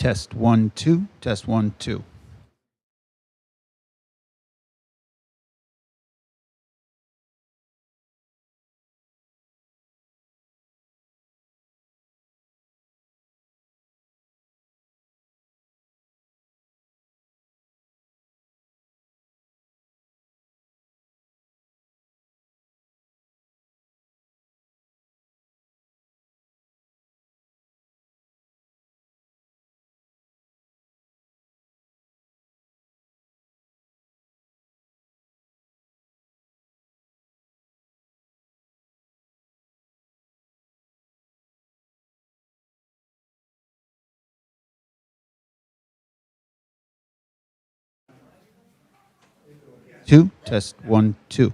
Test 1, 2. Test 1, 2. Two. Test 1, 2.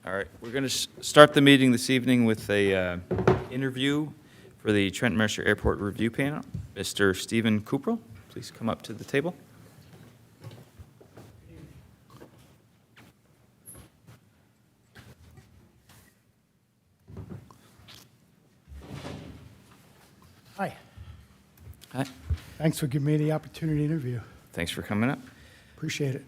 All right, we're going to start the meeting this evening with a interview for the Trenton Mercer Airport Review Panel. Mr. Stephen Cooperl, please come up to the table. Hi. Hi. Thanks for giving me the opportunity to interview. Thanks for coming up. Appreciate it.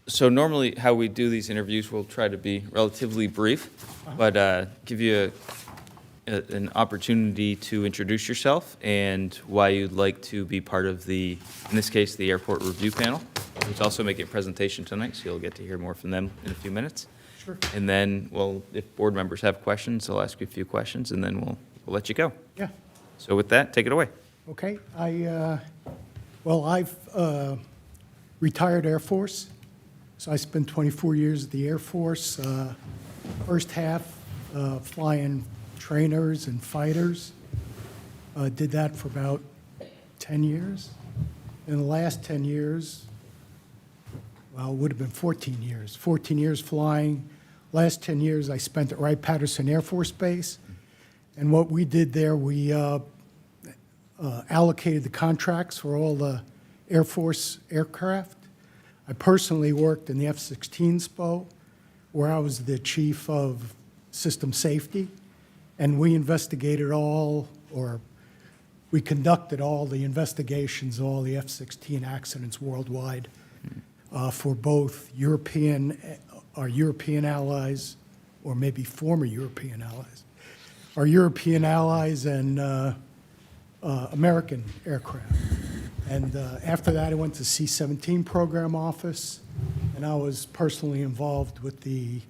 So normally how we do these interviews, we'll try to be relatively brief, but give you an opportunity to introduce yourself and why you'd like to be part of the, in this case, the Airport Review Panel. It's also making a presentation tonight, so you'll get to hear more from them in a few minutes. Sure. And then, well, if board members have questions, they'll ask you a few questions, and then we'll let you go. Yeah. So with that, take it away. Okay. I've retired Air Force, so I spent 24 years at the Air Force. First half flying trainers and fighters. Did that for about 10 years. In the last 10 years, well, it would have been 14 years. 14 years flying. Last 10 years I spent at Wright-Patterson Air Force Base. And what we did there, we allocated the contracts for all the Air Force aircraft. I personally worked in the F-16 SPO, where I was the chief of system safety. And we investigated all, or we conducted all the investigations of all the F-16 accidents worldwide for both our European allies, or maybe former European allies, our European allies and American aircraft. And after that, I went to C-17 program office, and I was personally involved with the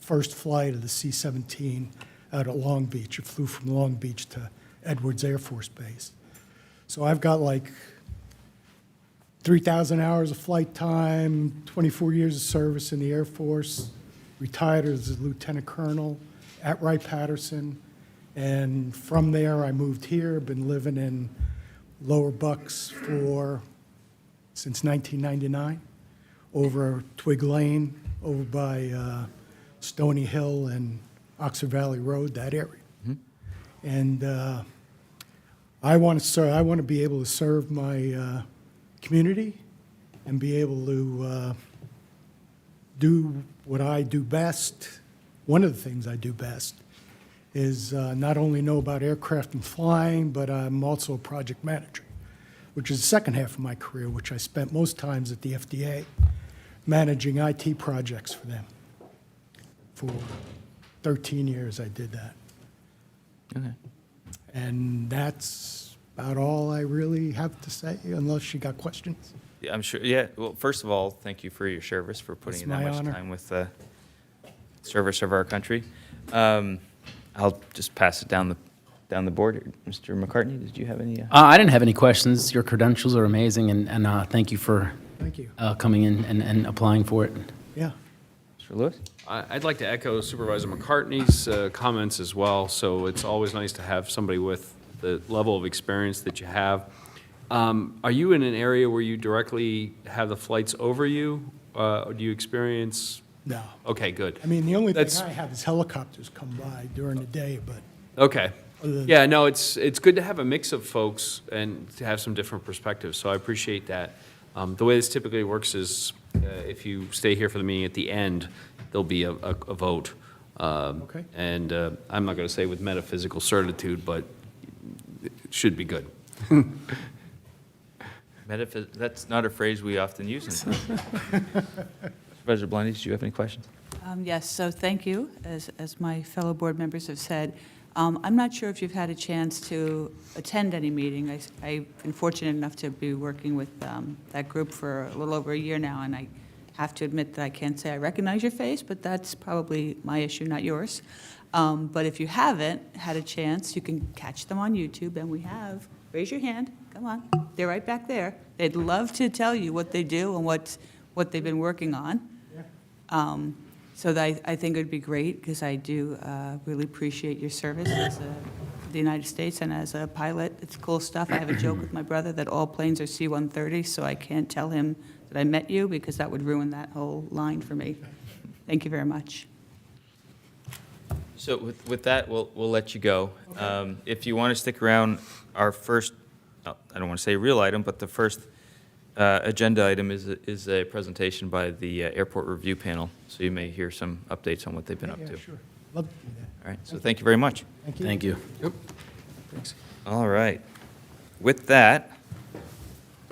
first flight of the C-17 out at Long Beach. It flew from Long Beach to Edwards Air Force Base. So I've got like 3,000 hours of flight time, 24 years of service in the Air Force, retired as a lieutenant colonel at Wright-Patterson. And from there, I moved here, been living in Lower Bucks since 1999, over Twig Lane, over by Stony Hill and Oxford Valley Road, that area. Mm-hmm. And I want to be able to serve my community and be able to do what I do best. One of the things I do best is not only know about aircraft and flying, but I'm also a project manager, which is the second half of my career, which I spent most times at the FDA managing IT projects for them. For 13 years I did that. Okay. And that's about all I really have to say, unless you got questions. Yeah, I'm sure. Yeah. Well, first of all, thank you for your service, for putting It's in that my much honor. time with the service of our country. I'll just pass it down the board. Mr. McCartney, did you have any? I didn't have any questions. Your credentials are amazing, and thank you for Thank you. coming in and applying for it. Yeah. Mr. Lewis? I'd like to echo Supervisor McCartney's comments as well. So it's always nice to have somebody with the level of experience that you have. Are you in an area where you directly have the flights over you? Or do you experience? No. Okay, good. I mean, the only thing That's- I have is helicopters come by during the day, but Okay. Other than- Yeah, no, it's good to have a mix of folks and to have some different perspectives, so I appreciate that. The way this typically works is if you stay here for the meeting at the end, there'll be a vote. Okay. And I'm not going to say with metaphysical certitude, but it should be good. That's not a phrase we often use. Supervisor Blindy, did you have any questions? Yes, so thank you, as my fellow board members have said. I'm not sure if you've had a chance to attend any meeting. I've been fortunate enough to be working with that group for a little over a year now, and I have to admit that I can't say I recognize your face, but that's probably my issue, not yours. But if you haven't had a chance, you can catch them on YouTube, and we have. Raise your hand. Come on. They're right back there. They'd love to tell you what they do and what they've been working on. So I think it would be great, because I do really appreciate your service as the United States and as a pilot. It's cool stuff. I have a joke with my brother that all planes are C-130, so I can't tell him that I met you, because that would ruin that whole line for me. Thank you very much. So with that, we'll let you go. If you want to stick around, our first, I don't want to say real item, but the first agenda item is a presentation by the Airport Review Panel. So you may hear some updates on what they've been up Yeah, to. sure. Love to do that. All right, so thank you very much. Thank you. Thank you. All right. With that,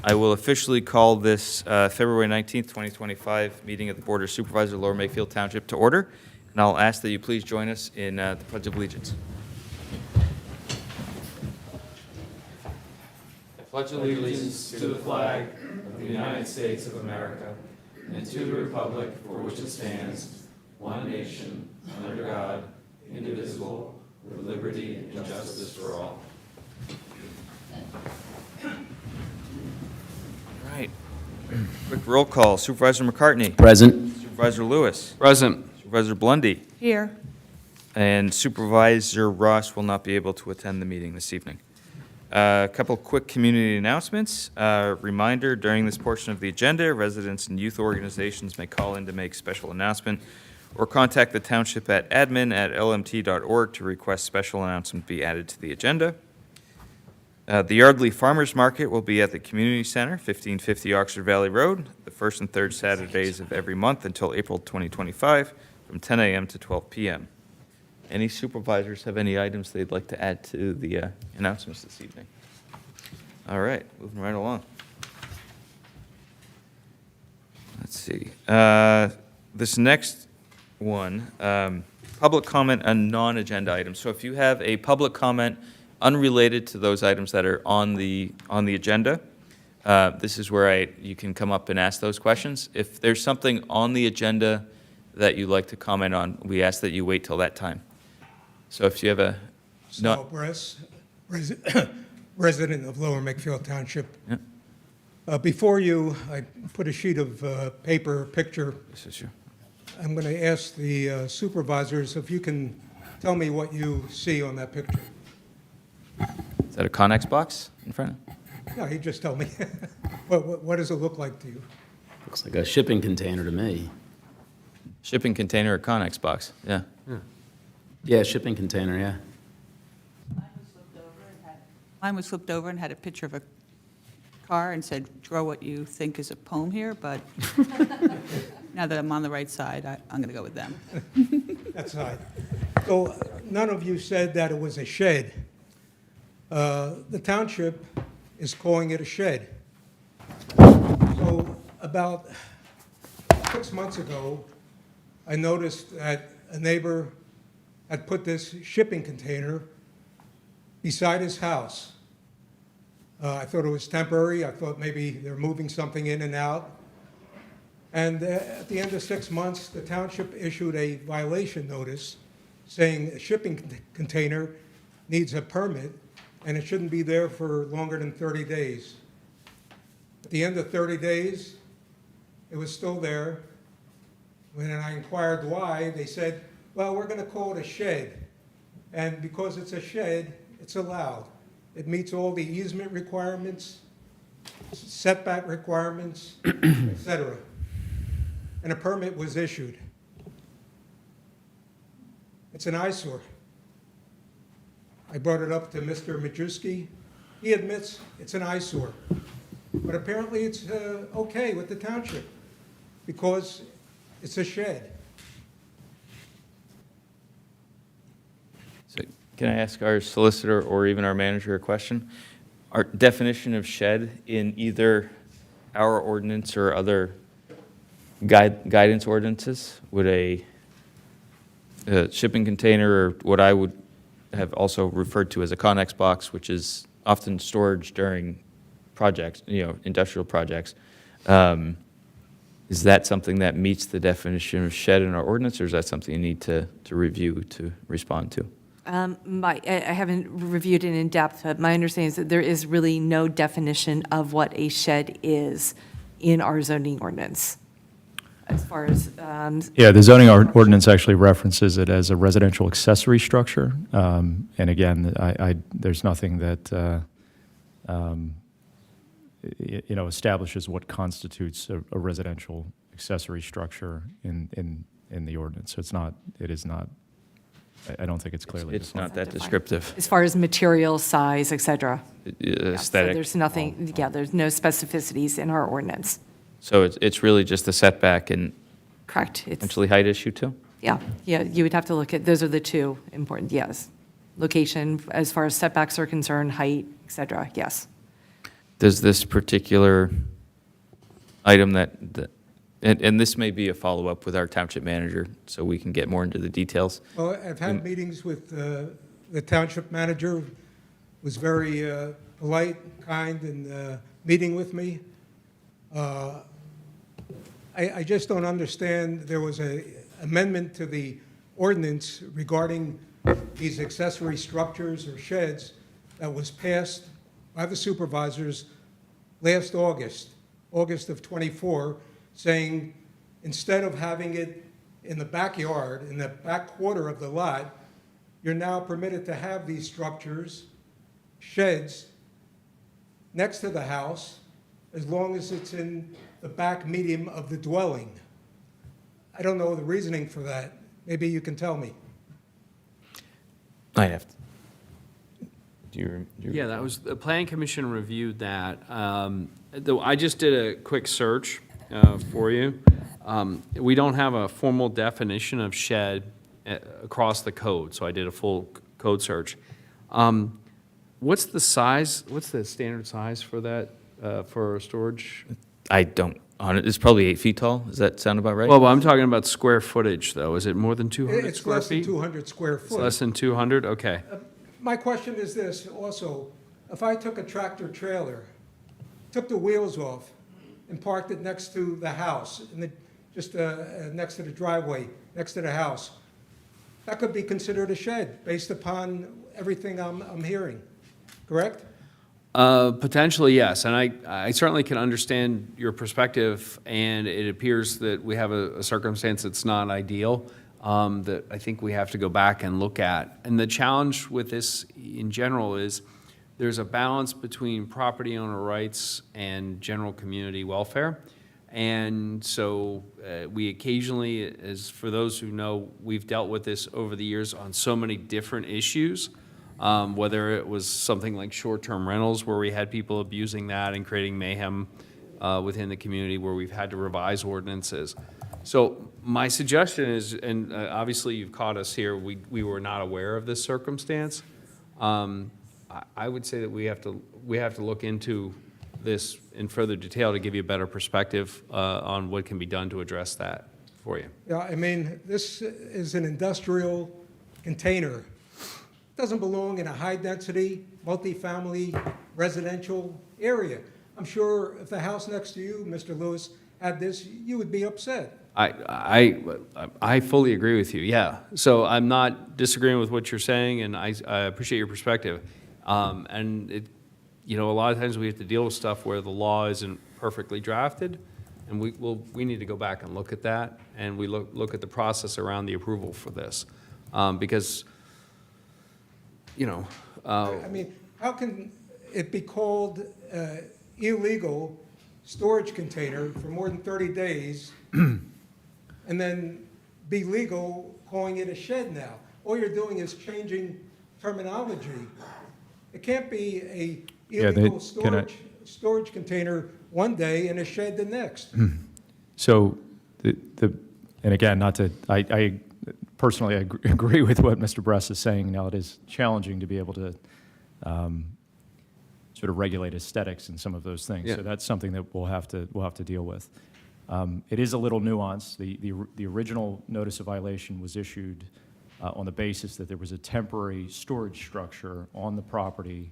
I will officially call this February 19th, 2025 meeting of the Board of Supervisors of Lower Makefield Township to order, and I'll ask that you please join us in the Pledge of Allegiance. I pledge allegiance to the flag of the United States of America and to the republic for which it stands, one nation, under God, indivisible, with liberty and justice for all. All right. Quick roll call. Supervisor McCartney. Present. Supervisor Lewis. Present. Supervisor Blundy. Here. And Supervisor Ross will not be able to attend the meeting this evening. A couple quick community announcements. Reminder, during this portion of the agenda, residents and youth organizations may call in to make special announcement or contact the township at admin@lmt.org to request special announcement be added to the agenda. The Yardley Farmers Market will be at the Community Center, 1550 Oxford Valley Road, the first and third Saturdays of every month until April 2025, from 10 a.m. to 12 p.m. Any supervisors have any items they'd like to add to the announcements this evening? All right, moving right along. Let's see. This next one, public comment on non-agenda items. So if you have a public comment unrelated to those items that are on the agenda, this is where you can come up and ask those questions. If there's something on the agenda that you'd like to comment on, we ask that you wait till that time. So if you have a Sal Bress, resident of Lower Makefield Township. Yeah. Before you, I put a sheet of picture. This is your, I'm going to ask the supervisors if you can tell me what you see on that picture. is that a Connex box in front? No, he just told me. What does it look like to you? Looks like a shipping container to me. Shipping container or Connex box? Yeah. Yeah, shipping container, yeah. Mine was flipped over and had a picture of a car and said, draw what you think is a poem here, but now that I'm on the right side, I'm going to go with them. That side. So none of you said that it was a shed. The township is calling it a shed. So about 6 months ago, I noticed that a neighbor had put this shipping container beside his house. I thought it was temporary. I thought maybe they're moving something in and out. And at the end of 6 months, the township issued a violation notice saying a shipping container needs a permit and it shouldn't be there for longer than 30 days. At the end of 30 days, it was still there. When I inquired why, they said, well, we're going to call it a shed. And because it's a shed, it's allowed. It meets all the easement requirements, setback requirements, et cetera. And a permit was issued. It's an eyesore. I brought it up to Mr. Majewski. He admits it's an eyesore. But apparently it's okay with the township because it's a shed. So can I ask our solicitor or even our manager a question? Our definition of shed in either our ordinance or other guidance ordinances, would a shipping container, or what I would have also referred to as a Connex box, which is often storage during projects, industrial projects, is that something that meets the definition of shed in our ordinance, or is that something you need to review to respond to? I haven't reviewed it in depth, but my understanding is that there is really no definition of what a shed is in our zoning ordinance. As far as, Yeah, the zoning ordinance actually references it as a residential accessory structure. And again, there's nothing that, establishes what constitutes a residential accessory structure in in the ordinance. So it is not, I don't think it's clearly It's defined. not that defined. descriptive. As far as material, size, et cetera. Yeah, so Aesthetic. there's nothing, yeah, there's no specificities in our ordinance. So it's really just the setback and Correct. It's, potentially height issue too? yeah, you would have to look at, those are the two important, yes. Location, as far as setbacks are concerned, height, et cetera, yes. Does this particular item and this may be a follow-up with our township manager, so we can get more into the details. Well, I've had meetings with the township manager, was very polite, kind, in meeting with me. I just don't understand, there was an amendment to the ordinance regarding these accessory structures or sheds that was passed by the supervisors last August of '24, saying instead of having it in the backyard, in the back quarter of the lot, you're now permitted to have these structures, sheds, next to the house, as long as it's in the back medium of the dwelling. I don't know the reasoning for that. Maybe you can tell me. I have to. Do you? Yeah, that was, the Planning Commission reviewed that. Though I just did a quick search for you. We don't have a formal definition of shed across the code, so I did a full code search. What's the size, what's the standard size for that, for storage? I don't, it's probably 8 feet tall. Does that sound about right? Well, I'm talking about square footage, though. Is it more than 200 It's square less than feet? 200 square It's foot. less than 200, okay. My question is this also, if I took a tractor trailer, took the wheels off and parked it next to the house, just next to the driveway, next to the house, that could be considered a shed based upon everything I'm hearing, correct? Potentially, yes, and I certainly can understand your perspective, and it appears that we have a circumstance that's not ideal, that I think we have to go back and look at. And the challenge with this in general is there's a balance between property owner rights and general community welfare. And so we occasionally, as for those who know, we've dealt with this over the years on so many different issues, whether it was something like short-term rentals where we had people abusing that and creating mayhem within the community, where we've had to revise ordinances. So my suggestion is, and obviously you've caught us here, we were not aware of this circumstance. I would say that we have to look into this in further detail to give you a better perspective on what can be done to address that for you. Yeah, I mean, this is an industrial container. It doesn't belong in a high-density, multifamily, residential area. I'm sure if the house next to you, Mr. Lewis, had this, you would be upset. I fully agree with you, yeah. So I'm not disagreeing with what you're saying, and I appreciate your perspective. And it, a lot of times we have to deal with stuff where the law isn't perfectly drafted, and we need to go back and look at that, and we look at the process around the approval for this, because, I mean, how can it be called illegal storage container for more than 30 days and then be legal calling it a shed now? All you're doing is changing terminology. It can't be a illegal storage container one day and a shed the next. So, and again, I personally agree with what Mr. Bress is saying. Now, it is challenging to be able to sort of regulate aesthetics and some of those things. Yeah. So that's something that we'll have to deal with. It is a little nuanced. The original notice of violation was issued on the basis that there was a temporary storage structure on the property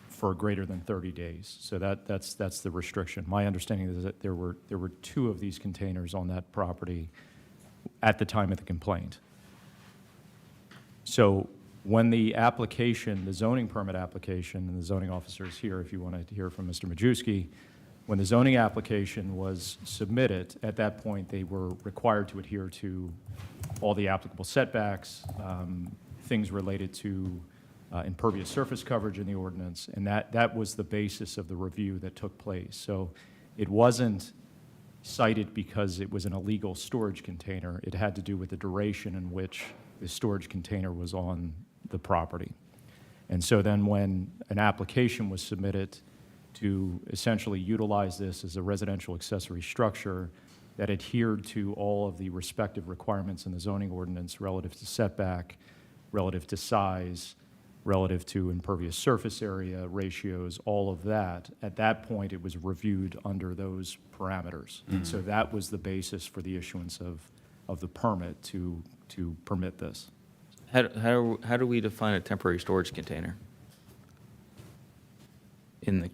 for greater than 30 days. So that's the restriction. My understanding is that there were 2 of these containers on that property at the time of the complaint. So when the application, the zoning permit application, and the zoning officer is here if you want to hear from Mr. Majewski, when the zoning application was submitted, at that point they were required to adhere to all the applicable setbacks, things related to impervious surface coverage in the ordinance, and that was the basis of the review that took place. So it wasn't cited because it was an illegal storage container. It had to do with the duration in which the storage container was on the property. And so then when an application was submitted to essentially utilize this as a residential accessory structure that adhered to all of the respective requirements in the zoning ordinance relative to setback, relative to size, relative to impervious surface area ratios, all of that, at that point, it was reviewed under those parameters. And so that was the basis for the issuance of the permit to permit this. How do we define a temporary storage container? In the,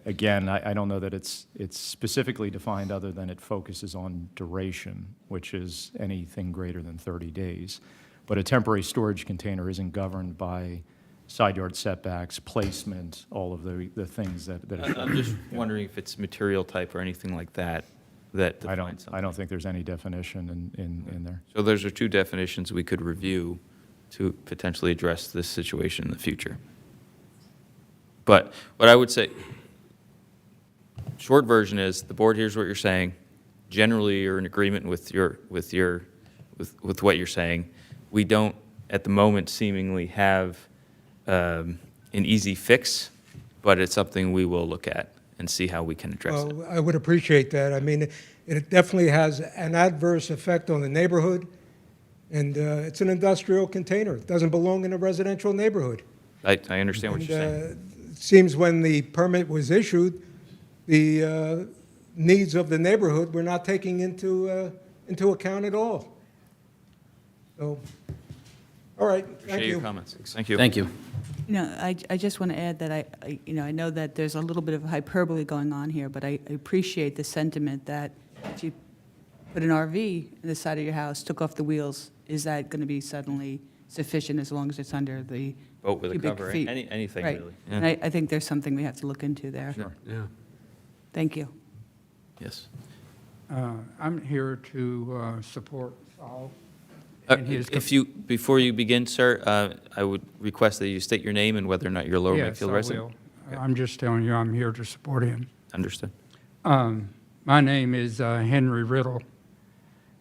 Again, I don't know that it's specifically defined other than it focuses on duration, which is anything greater than 30 days. But a temporary storage container isn't governed by side yard setbacks, placement, all of the things that I'm just wondering if it's material type or anything like that, that I defines something. don't think there's any definition in there. So those are two definitions we could review to potentially address this situation in the future. But what I would say, short version is, the board hears what you're saying. Generally, you're in agreement with what you're saying. We don't, at the moment, seemingly have an easy fix, but it's something we will look at and see how we can address it. Well, I would appreciate that. I mean, it definitely has an adverse effect on the neighborhood, and it's an industrial container. It doesn't belong in a residential neighborhood. I understand what you're saying. It seems when the permit was issued, the needs of the neighborhood were not taken into account at all. So, all right, thank Appreciate you. your comments. Thank you. Thank you. You know, I just want to add that I know that there's a little bit of hyperbole going on here, but I appreciate the sentiment that if you put an RV in the side of your house, took off the wheels, is that going to be suddenly sufficient as long as it's under the Boat with a cubic cover, feet? anything Right. really. And Yeah. I think there's something we have to look into there. Sure. Yeah. Thank you. Yes. I'm here to support Saul and his... Before you begin, sir, I would request that you state your name and whether or not you're a Lower Yes, Makefield I resident. will. I'm just telling you, I'm here to support him. Understood. My name is Henry Riddle,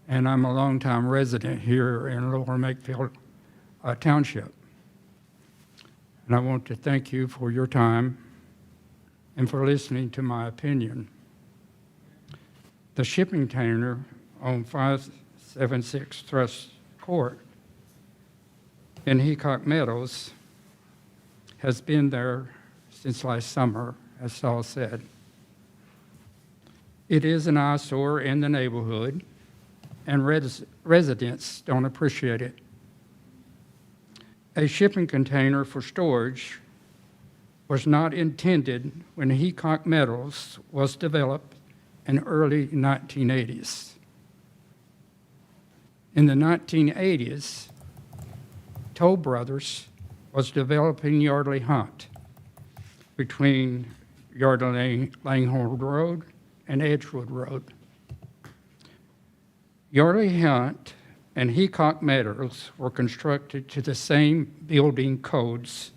and I'm a longtime resident here in Lower Makefield Township. And I want to thank you for your time and for listening to my opinion. The shipping container on 576 Thrust Court in Heacock Meadows has been there since last summer, as Saul said. It is an eyesore in the neighborhood, and residents don't appreciate it. A shipping container for storage was not intended when Heacock Meadows was developed in early 1980s. In the 1980s, Toll Brothers was developing Yardley Hunt between Yardley Langhorne Road and Edgewood Road. Yardley Hunt and Heacock Meadows were constructed to the same building codes.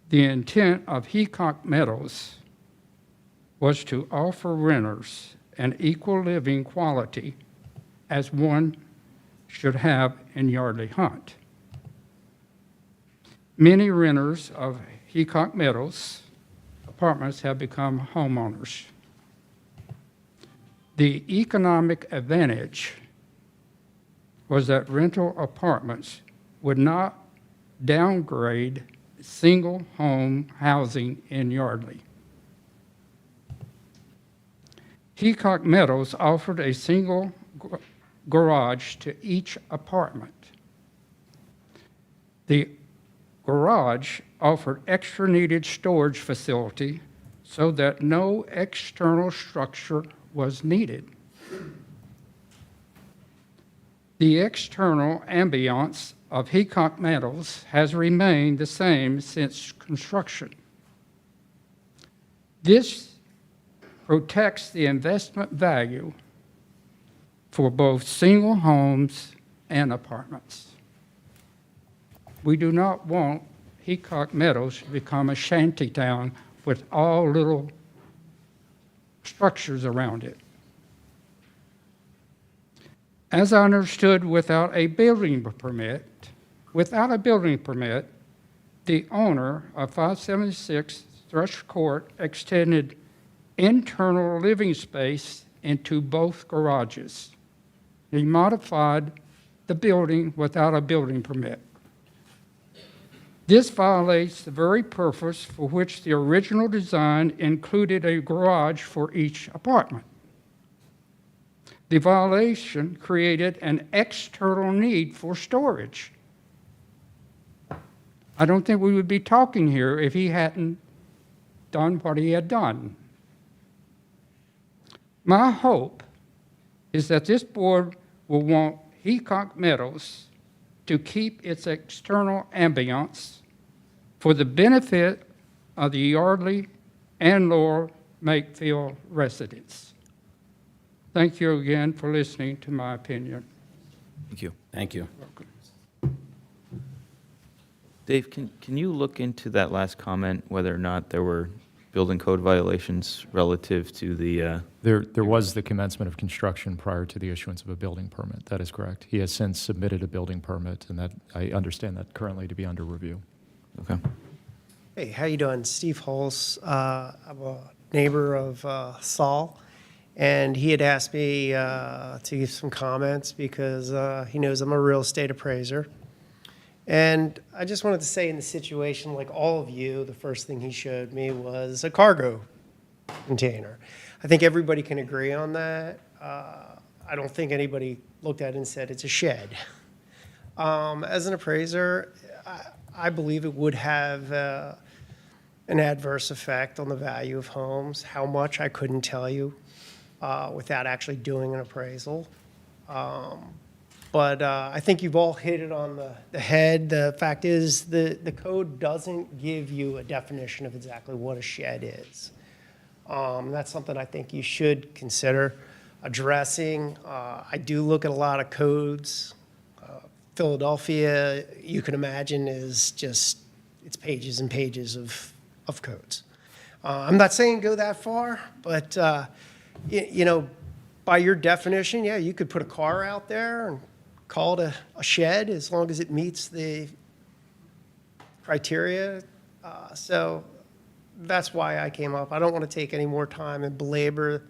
The intent of Heacock Meadows was to offer renters an equal living quality as one should have in Yardley Hunt. Many renters of Heacock Meadows apartments have become homeowners. The economic advantage was that rental apartments would not downgrade single home housing in Yardley. Heacock Meadows offered a single garage to each apartment. The garage offered extra needed storage facility so that no external structure was needed. The external ambiance of Heacock Meadows has remained the same since construction. This protects the investment value for both single homes and apartments. We do not want Heacock Meadows to become a shanty town with all little structures around it. As I understood, without a building permit, the owner of 576 Thrush Court extended internal living space into both garages. He modified the building without a building permit. This violates the very purpose for which the original design included a garage for each apartment. The violation created an external need for storage. I don't think we would be talking here if he hadn't done what he had done. My hope is that this board will want Heacock Meadows to keep its external ambiance for the benefit of the Yardley and Lower Makefield residents. Thank you again for listening to my opinion. Thank you. Thank you. Dave, can you look into that last comment, whether or not there were building code violations relative to the, There was the commencement of construction prior to the issuance of a building permit. That is correct. He has since submitted a building permit, and that, I understand that currently to be under review. okay. Hey, how you doing? Steve Hulse. I'm a neighbor of Saul, and he had asked me to give some comments because he knows I'm a real estate appraiser. And I just wanted to say in the situation, like all of you, the first thing he showed me was a cargo container. I think everybody can agree on that. I don't think anybody looked at it and said it's a shed. As an appraiser, I believe it would have an adverse effect on the value of homes. How much, I couldn't tell you without actually doing an appraisal. But I think you've all hit it on the head. The fact is the code doesn't give you a definition of exactly what a shed is. That's something I think you should consider addressing. I do look at a lot of codes. Philadelphia, you can imagine, is just, it's pages and pages of codes. I'm not saying go that far, but, you know, by your definition, yeah, you could put a car out there and call it a shed as long as it meets the criteria. So that's why I came up. I don't want to take any more time and belabor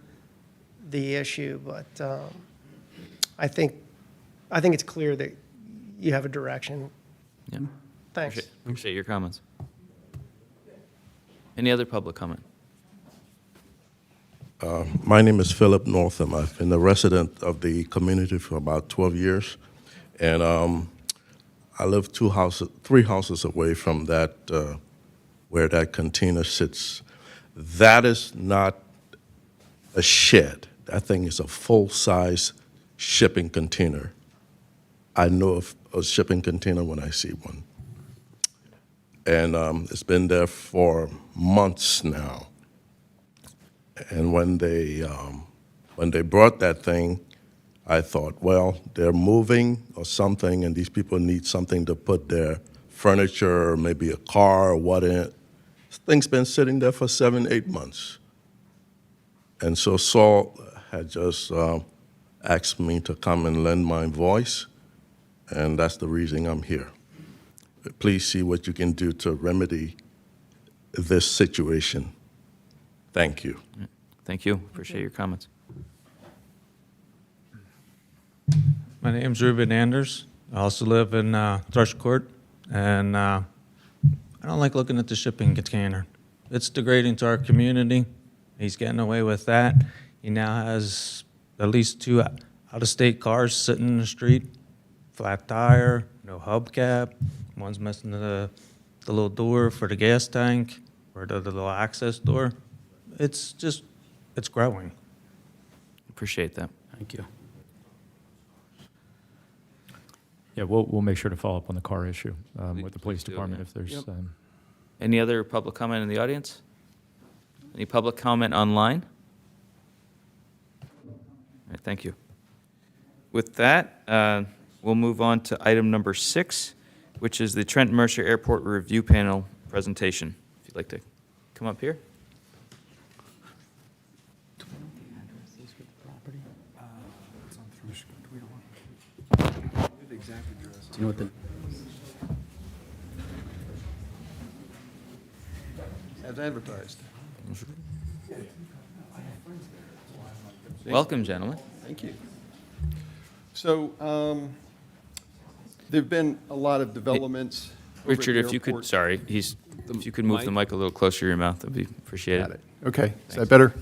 the issue, but I think it's clear that you have a direction. Yeah. Thanks. Appreciate your comments. Any other public comment? My name is Philip Northam. I've been a resident of the community for about 12 years, and I live 3 houses away from that, where that container sits. That is not a shed. That thing is a full-size shipping container. I know of a shipping container when I see one. And it's been there for months now. And when they brought that thing, I thought, well, they're moving or something, and these people need something to put their furniture or maybe a car or what in it. This thing's been sitting there for 7-8 months. And so Saul had just asked me to come and lend my voice, and that's the reason I'm here. Please see what you can do to remedy this situation. Thank you. Thank you. Appreciate your comments. My name's Ruben Anders. I also live in Thrush Court, and I don't like looking at the shipping container. It's degrading to our community. He's getting away with that. He now has at least 2 out-of-state cars sitting in the street, flat tire, no hubcap. One's missing the little door for the gas tank or the little access door. It's growing. Appreciate that. Thank you. Yeah, we'll make sure to follow up on the car issue with the police Please do, department yeah. if there's. Yep. Any other public comment in the audience? Any public comment online? All right, thank you. With that, we'll move on to item number 6, which is the Trenton Mercer Airport Review Panel presentation. If you'd like to come up here. Do you know what the? As advertised. Welcome, gentlemen. Thank you. So, there've been a lot of developments. over at Richard, the if you could, airport. sorry, if you could move the mic a little closer to your mouth, that'd be Got appreciated. it. Okay, is that better?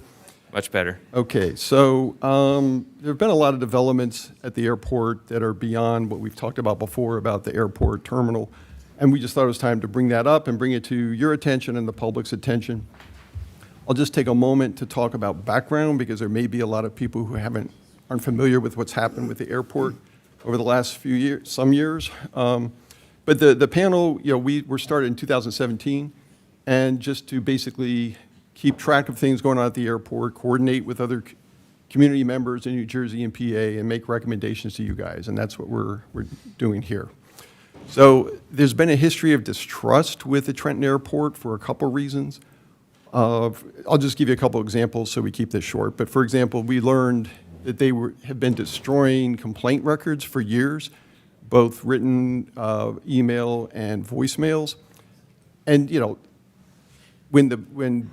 Much better. Okay, so there have been a lot of developments at the airport that are beyond what we've talked about before about the airport terminal, and we just thought it was time to bring that up and bring it to your attention and the public's attention. I'll just take a moment to talk about background because there may be a lot of people who aren't familiar with what's happened with the airport over the last few years, some years. But the panel, we were started in 2017, and just to basically keep track of things going on at the airport, coordinate with other community members in New Jersey and PA, and make recommendations to you guys, and that's what we're doing here. So there's been a history of distrust with the Trenton Airport for a couple reasons. I'll just give you a couple examples so we keep this short. But for example, we learned that they have been destroying complaint records for years, both written, email, and voicemails. And when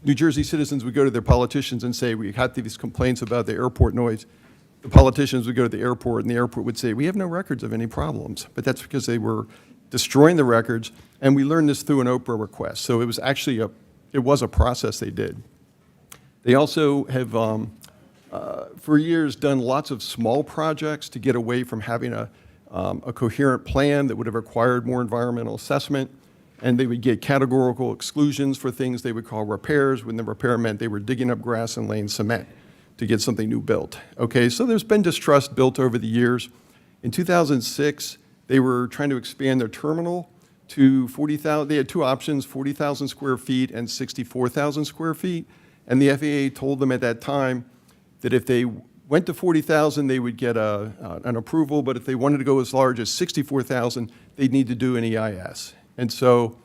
New Jersey citizens would go to their politicians and say, we had these complaints about the airport noise, the politicians would go to the airport and the airport would say, we have no records of any problems. But that's because they were destroying the records, and we learned this through an Oprah request. So it was actually a process they did. They also have, for years, done lots of small projects to get away from having a coherent plan that would have required more environmental assessment. And they would get categorical exclusions for things they would call repairs, when the repair meant they were digging up grass and laying cement to get something new built. Okay, so there's been distrust built over the years. In 2006, they were trying to expand their terminal to 40,000. They had two options, 40,000 square feet and 64,000 square feet. And the FAA told them at that time that if they went to 40,000, they would get an approval, but if they wanted to go as large as 64,000, they'd need to do an EIS. And so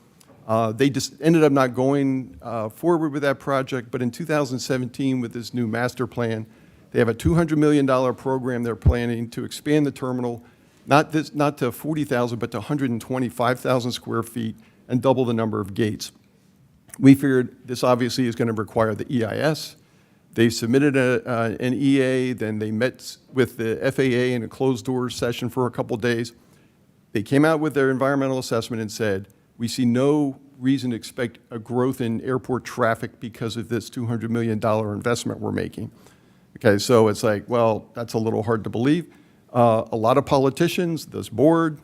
they just ended up not going forward with that project. But in 2017, with this new master plan, they have a $200 million program they're planning to expand the terminal, not to 40,000, but to 125,000 square feet and double the number of gates. We figured this obviously is going to require the EIS. They submitted an EA, then they met with the FAA in a closed-door session for a couple days. They came out with their environmental assessment and said, we see no reason to expect a growth in airport traffic because of this $200 million investment we're making. Okay, so it's like, well, that's a little hard to believe. A lot of politicians, this board,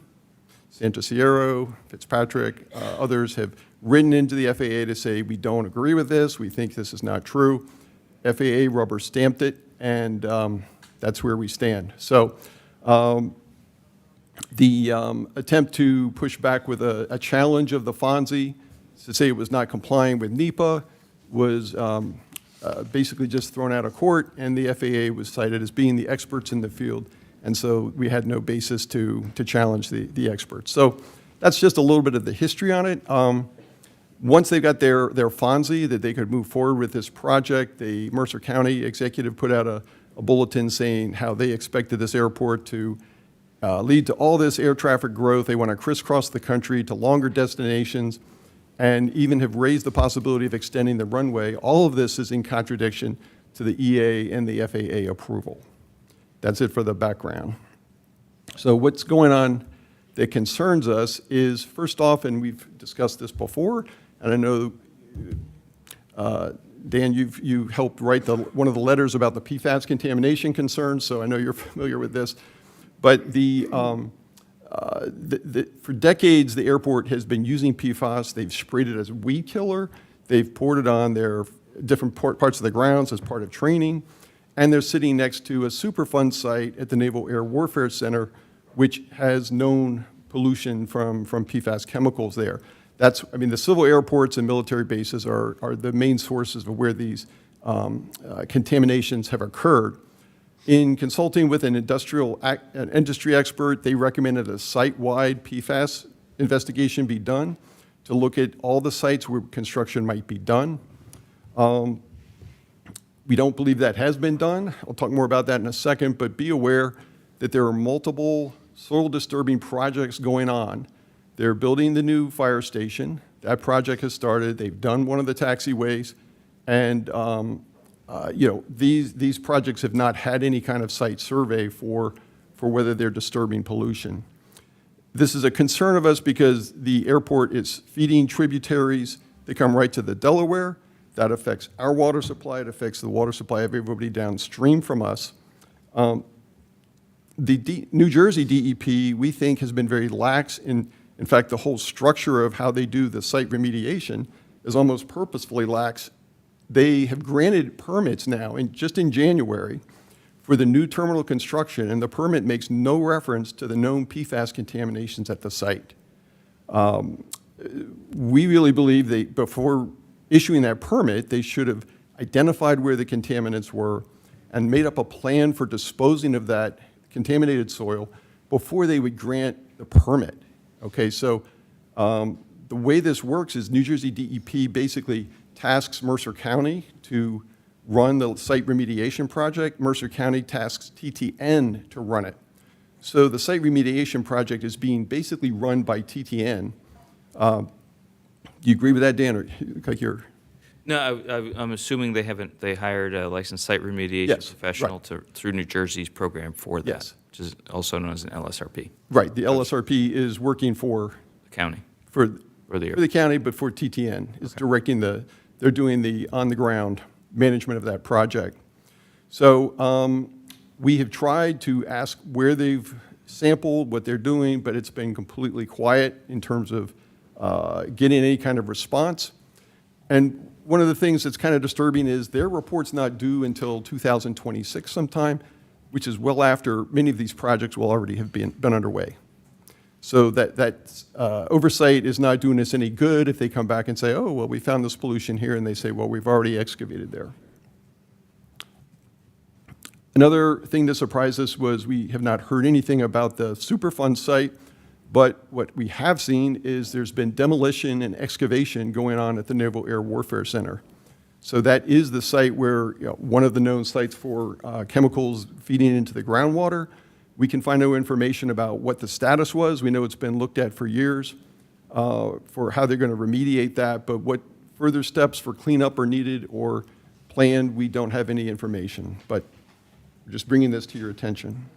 Santosiero, Fitzpatrick, others have written into the FAA to say, we don't agree with this, we think this is not true. FAA rubber stamped it, and that's where we stand. So the attempt to push back with a challenge of the FONSI to say it was not complying with NEPA was basically just thrown out of court, and the FAA was cited as being the experts in the field, and so we had no basis to challenge the experts. So that's just a little bit of the history on it. Once they got their FONSI, that they could move forward with this project, the Mercer County executive put out a bulletin saying how they expected this airport to lead to all this air traffic growth. They want to crisscross the country to longer destinations and even have raised the possibility of extending the runway. All of this is in contradiction to the EA and the FAA approval. That's it for the background. So what's going on that concerns us is, first off, and we've discussed this before, and I know, Dan, you helped write one of the letters about the PFAS contamination concerns, so I know you're familiar with this. But for decades, the airport has been using PFAS. They've sprayed it as a weed killer. They've poured it on their different parts of the grounds as part of training. And they're sitting next to a Superfund site at the Naval Air Warfare Center, which has known pollution from PFAS chemicals there. The civil airports and military bases are the main sources of where these contaminations have occurred. In consulting with an industry expert, they recommended a site-wide PFAS investigation be done to look at all the sites where construction might be done. We don't believe that has been done. I'll talk more about that in a second, but be aware that there are multiple soil disturbing projects going on. They're building the new fire station. That project has started. They've done one of the taxiways. And, these projects have not had any kind of site survey for whether they're disturbing pollution. This is a concern of us because the airport is feeding tributaries. They come right to the Delaware. That affects our water supply. It affects the water supply of everybody downstream from us. The New Jersey DEP, we think, has been very lax. In fact, the whole structure of how they do the site remediation is almost purposefully lax. They have granted permits now, just in January, for the new terminal construction, and the permit makes no reference to the known PFAS contaminations at the site. We really believe before issuing that permit, they should have identified where the contaminants were and made up a plan for disposing of that contaminated soil before they would grant the permit. Okay, so the way this works is New Jersey DEP basically tasks Mercer County to run the site remediation project. Mercer County tasks TTN to run it. So the site remediation project is being basically run by TTN. Do you agree with that, Dan? Or you look like you're... No, I'm assuming they hired a licensed site remediation professional through New Jersey's program for that, Yes. which is also known as an LSRP. Right, the LSRP is working for... The county. For the the county, but for TTN, is directing they're doing the on-the-ground management of that project. So we have tried to ask where they've sampled, what they're doing, but it's been completely quiet in terms of getting any kind of response. And one of the things that's kind of disturbing is their report's not due until 2026 sometime, which is well after many of these projects will already have been underway. So that oversight is not doing us any good if they come back and say, oh, well, we found this pollution here, and they say, well, we've already excavated there. Another thing that surprised us was we have not heard anything about the Superfund site, but what we have seen is there's been demolition and excavation going on at the Naval Air Warfare Center. So that is the site where, one of the known sites for chemicals feeding into the groundwater. We can find no information about what the status was. We know it's been looked at for years for how they're going to remediate that, but what further steps for cleanup are needed or planned, we don't have any information. But we're just bringing this to your attention.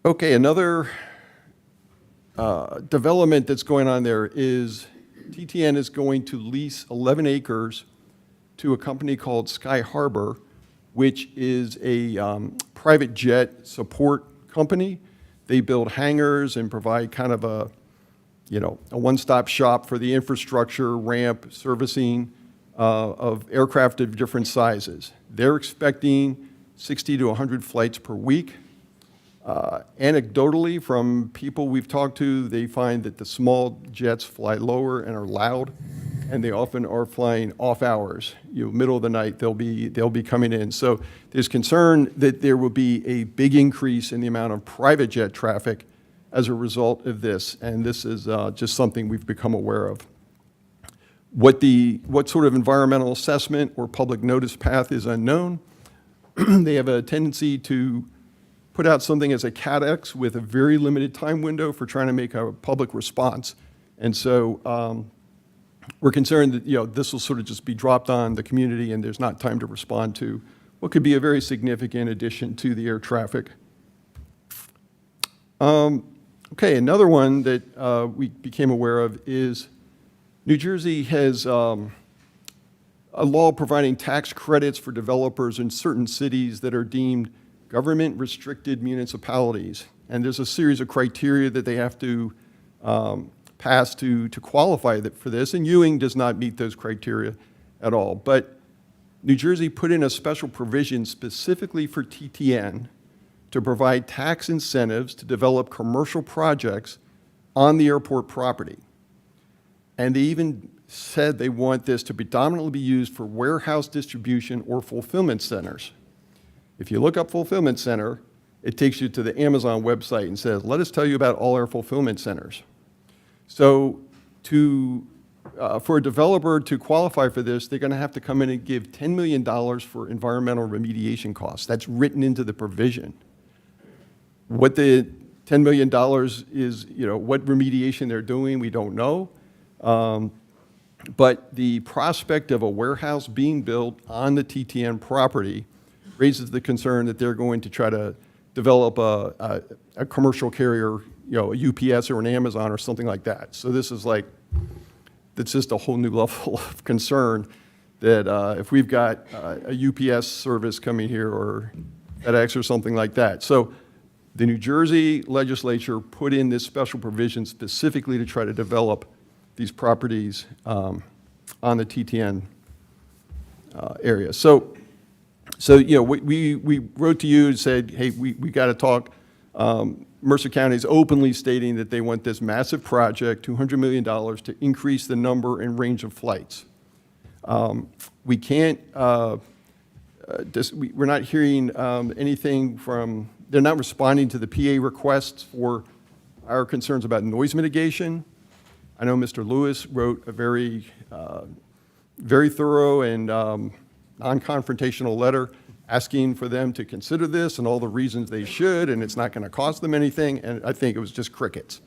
Okay, another development that's going on there is TTN is going to lease 11 acres to a company called Sky Harbor, which is a private jet support company. They build hangars and provide kind of a one-stop shop for the infrastructure, ramp, servicing of aircraft of different sizes. They're expecting 60 to 100 flights per week. Anecdotally, from people we've talked to, they find that the small jets fly lower and are loud, and they often are flying off hours. Middle of the night, they'll be coming in. So there's concern that there will be a big increase in the amount of private jet traffic as a result of this, and this is just something we've become aware of. What sort of environmental assessment or public notice path is unknown. They have a tendency to put out something as a CADX with a very limited time window for trying to make a public response. And so we're concerned that this will sort of just be dropped on the community and there's not time to respond to what could be a very significant addition to the air traffic. Okay, another one that we became aware of is New Jersey has a law providing tax credits for developers in certain cities that are deemed government-restricted municipalities. And there's a series of criteria that they have to pass to qualify for this, and Ewing does not meet those criteria at all. But New Jersey put in a special provision specifically for TTN to provide tax incentives to develop commercial projects on the airport property. And they even said they want this to predominantly be used for warehouse distribution or fulfillment centers. If you look up fulfillment center, it takes you to the Amazon website and says, let us tell you about all our fulfillment centers. So for a developer to qualify for this, they're going to have to come in and give $10 million for environmental remediation costs. That's written into the provision. What the $10 million is, what remediation they're doing, we don't know. But the prospect of a warehouse being built on the TTN property raises the concern that they're going to try to develop a commercial carrier, a UPS or an Amazon or something like that. So this is like, it's just a whole new level of concern that if we've got a UPS service coming here or FedEx or something like that. So the New Jersey legislature put in this special provision specifically to try to develop these properties on the TTN area. So we wrote to you and said, hey, we got to talk. Mercer County is openly stating that they want this massive project, $200 million, to increase the number and range of flights. We can't, we're not hearing anything from, they're not responding to the PA requests for our concerns about noise mitigation. I know Mr. Lewis wrote a very thorough and non-confrontational letter asking for them to consider this and all the reasons they should, and it's not going to cost them anything, and I think it was just crickets.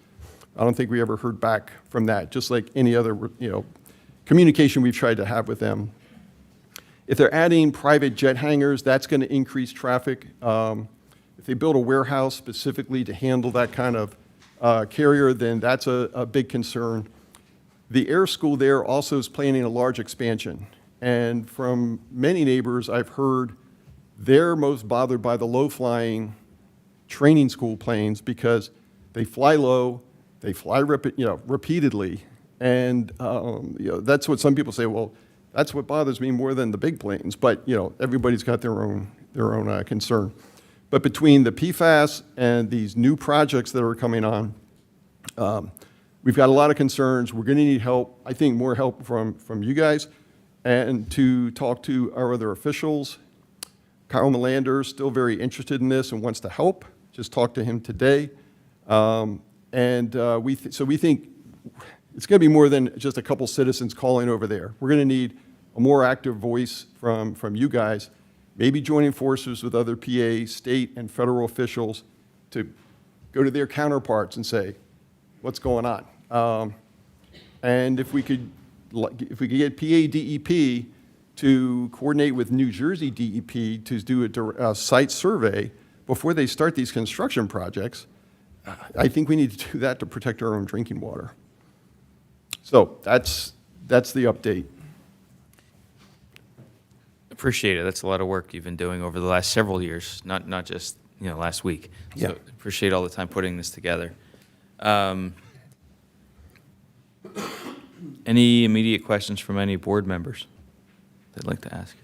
I don't think we ever heard back from that, just like any other communication we've tried to have with them. If they're adding private jet hangars, that's going to increase traffic. If they build a warehouse specifically to handle that kind of carrier, then that's a big concern. The air school there also is planning a large expansion. And from many neighbors, I've heard they're most bothered by the low-flying training school planes because they fly low, they fly repeatedly, and that's what some people say, well, that's what bothers me more than the big planes. But everybody's got their own concern. But between the PFAS and these new projects that are coming on, we've got a lot of concerns. We're going to need help, I think more help from you guys, and to talk to our other officials. Kyle Melander's still very interested in this and wants to help. Just talked to him today. So we think it's going to be more than just a couple citizens calling over there. We're going to need a more active voice from you guys, maybe joining forces with other PA, state, and federal officials to go to their counterparts and say, what's going on? And if we could get PA DEP to coordinate with New Jersey DEP to do a site survey before they start these construction projects, I think we need to do that to protect our own drinking water. So that's the update. Appreciate it. That's a lot of work you've been doing over the last several years, not just last week. Yeah. So appreciate all the time putting this together. Any immediate questions from any board members they'd like to ask?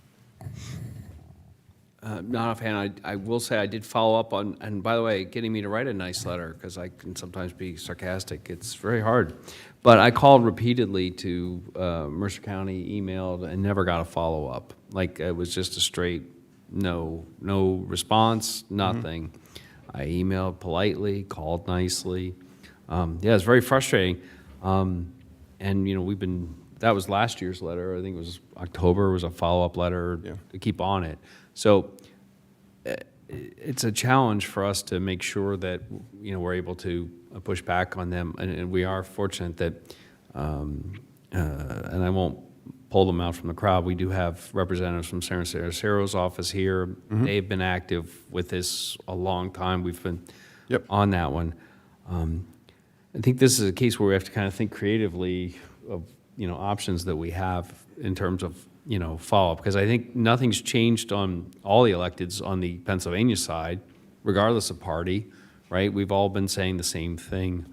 Not offhand. I will say I did follow up on, and by the way, getting me to write a nice letter, because I can sometimes be sarcastic, it's very hard. But I called repeatedly to Mercer County, emailed, and never got a follow-up. Like, it was just a straight no response, nothing. I emailed politely, called nicely. Yeah, it's very frustrating. And, that was last year's letter. I think it was October was a follow-up letter to keep on it. So it's a challenge for us to make sure that, we're able to push back on them. And we are fortunate that, and I won't pull them out from the crowd, we do have representatives from Senator Cero's office here. They've been active with this a long time. We've been on that one. I think this is a case where we have to kind of think creatively of, options that we have in terms of, follow-up, because I think nothing's changed on all the electeds on the Pennsylvania side, regardless of party, right? We've all been saying the same thing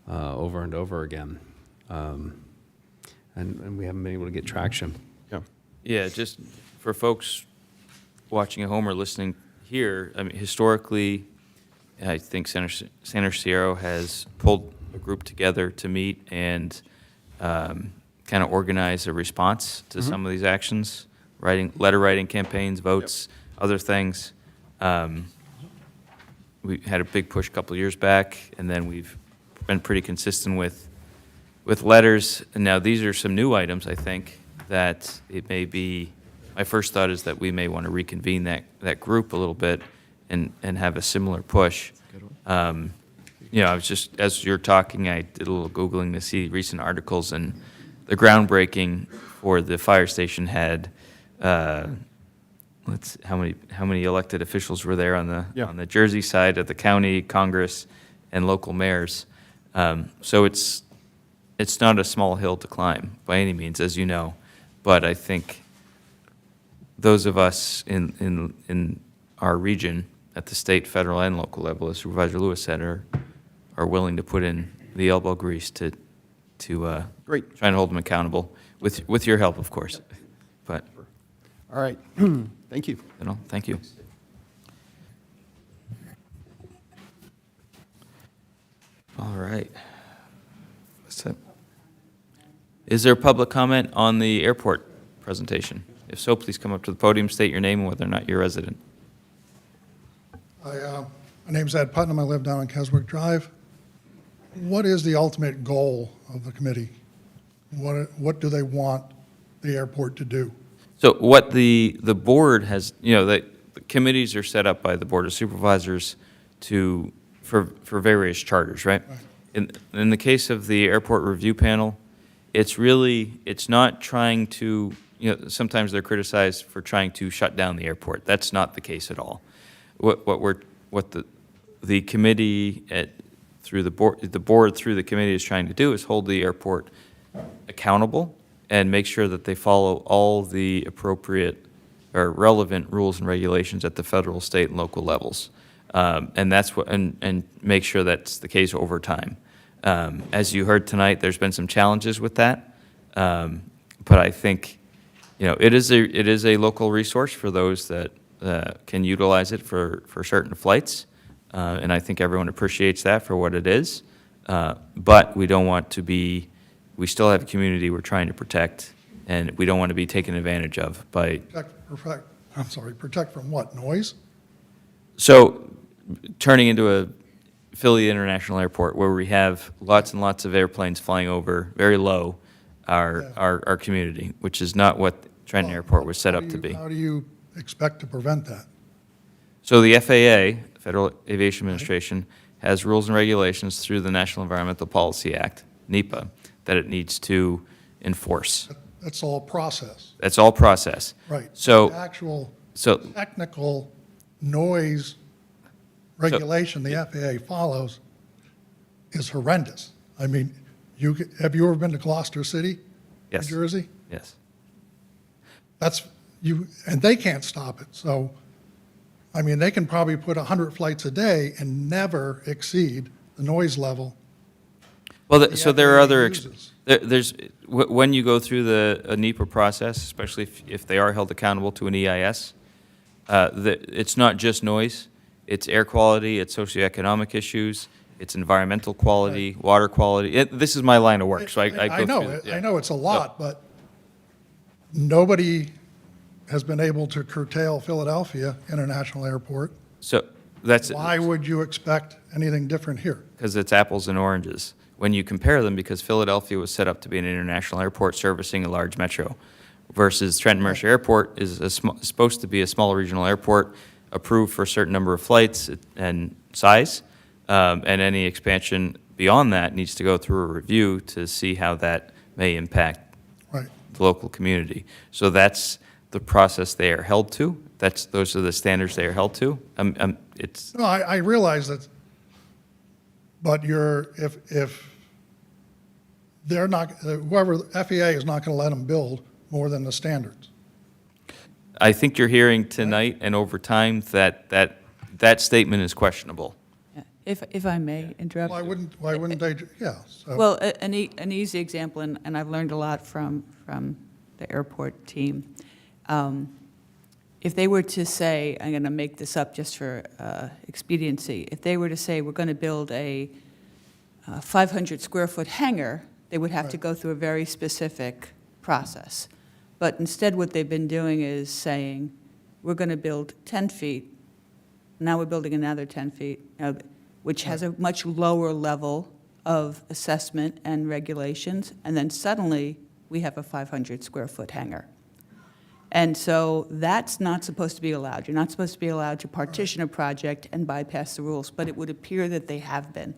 over and over again, and we haven't been able to get traction. Yeah, just for folks watching at home or listening here, I mean, historically, I think Senator Cero has pulled a group together to meet and kind of organize a response to some of these actions, letter writing campaigns, votes, other things. We had a big push a couple of years back, and then we've been pretty consistent with letters. And now these are some new items, I think, that it may be, my first thought is that we may want to reconvene that group a little bit and have a similar push. You know, I was just, as you're talking, I did a little Googling to see recent articles, and the groundbreaking for the fire station had, how many elected officials were there on the Jersey side of the county, Congress, and local mayors. So it's not a small hill to climb by any means, as you know, but I think those of us in our region at the state, federal, and local level, as Supervisor Lewis said, are willing to put in the elbow grease to Great. try and hold them accountable, with your help, of course. But, All right, thank you. you know, thank you. All right. That's it. Is there public comment on the airport presentation? If so, please come up to the podium, state your name and whether or not you're a resident. My name's Ed Putnam. I live down on Keswick Drive. What is the ultimate goal of the committee? What do they want the airport to do? So what the board has, you know, the committees are set up by the Board of Supervisors for various charters, right? In the case of the airport review panel, it's not trying to, you know, sometimes they're criticized for trying to shut down the airport. That's not the case at all. What the committee through the board through the committee is trying to do is hold the airport accountable and make sure that they follow all the appropriate or relevant rules and regulations at the federal, state, and local levels. And that's what, and make sure that's the case over time. As you heard tonight, there's been some challenges with that, but I think, you know, it is a local resource for those that can utilize it for certain flights, and I think everyone appreciates that for what it is. But we don't want to be. We still have a community we're trying to protect, and we don't want to be taken advantage of by. Protect from what, noise? So, turning into a Philly International Airport where we have lots and lots of airplanes flying over very low our community, which is not what Trenton Airport was set up to be. How do you expect to prevent that? So the FAA, Federal Aviation Administration, has rules and regulations through the National Environmental Policy Act, NEPA, that it needs to enforce. That's all process. That's all process. Right. So The actual so technical noise regulation the FAA follows is horrendous. I mean, have you ever been to Gloucester City, yes, New Jersey? yes. And they can't stop it. So, I mean, they can probably put 100 flights a day and never exceed the noise level. Well, so there are FAA other, uses. when you go through the NEPA process, especially if they are held accountable to an EIS, it's not just noise, it's air quality, it's socioeconomic issues, it's environmental quality, Right. water quality. This is my line of work, so I go know through it. yeah. I know it's a lot, but nobody has been able to curtail Philadelphia International Airport. So that's Why would you expect anything different here? because it's apples and oranges. When you compare them, because Philadelphia was set up to be an international airport servicing a large metro, versus Trenton Mercer Airport is supposed to be a small regional airport approved for a certain number of flights and size, and any expansion beyond that needs to go through a review to see how that may impact Right. the local community. So that's the process they are held to. Those are the standards they are held to. It's No, I realize that, but if they're not, whoever, FAA is not going to let them build more than the standards. I think you're hearing tonight and over time that statement is questionable. If I may interrupt. Why wouldn't they, yeah. So. Well, an easy example, and I've learned a lot from the airport team. If they were to say, I'm going to make this up just for expediency, if they were to say we're going to build a 500-square-foot hangar, they would have to go through a very specific process. But instead what they've been doing is saying, we're going to build 10 feet, now we're building another 10 feet, which has a much lower level of assessment and regulations, and then suddenly we have a 500-square-foot hangar. And so that's not supposed to be allowed. You're not supposed to be allowed to partition a project and bypass the rules, but it would appear that they have been.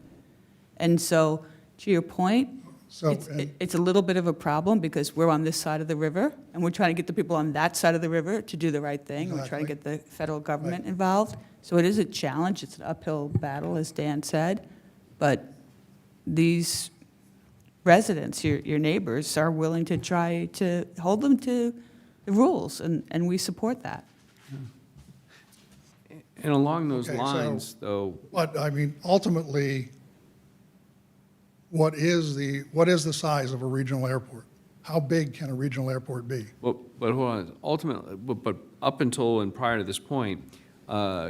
And so, to your point, So, it's a little bit of a problem because we're on this side of the river, and we're trying to get the people on that side of the river to do the right thing. We're trying to get the federal government involved. So it is a challenge. It's an uphill battle, as Dan said. But these residents, your neighbors, are willing to try to hold them to the rules, and we support that. And along those Okay, so- lines, though, but, I mean, ultimately, what is the size of a regional airport? How big can a regional airport be? but hold on, ultimately, but up until and prior to this point,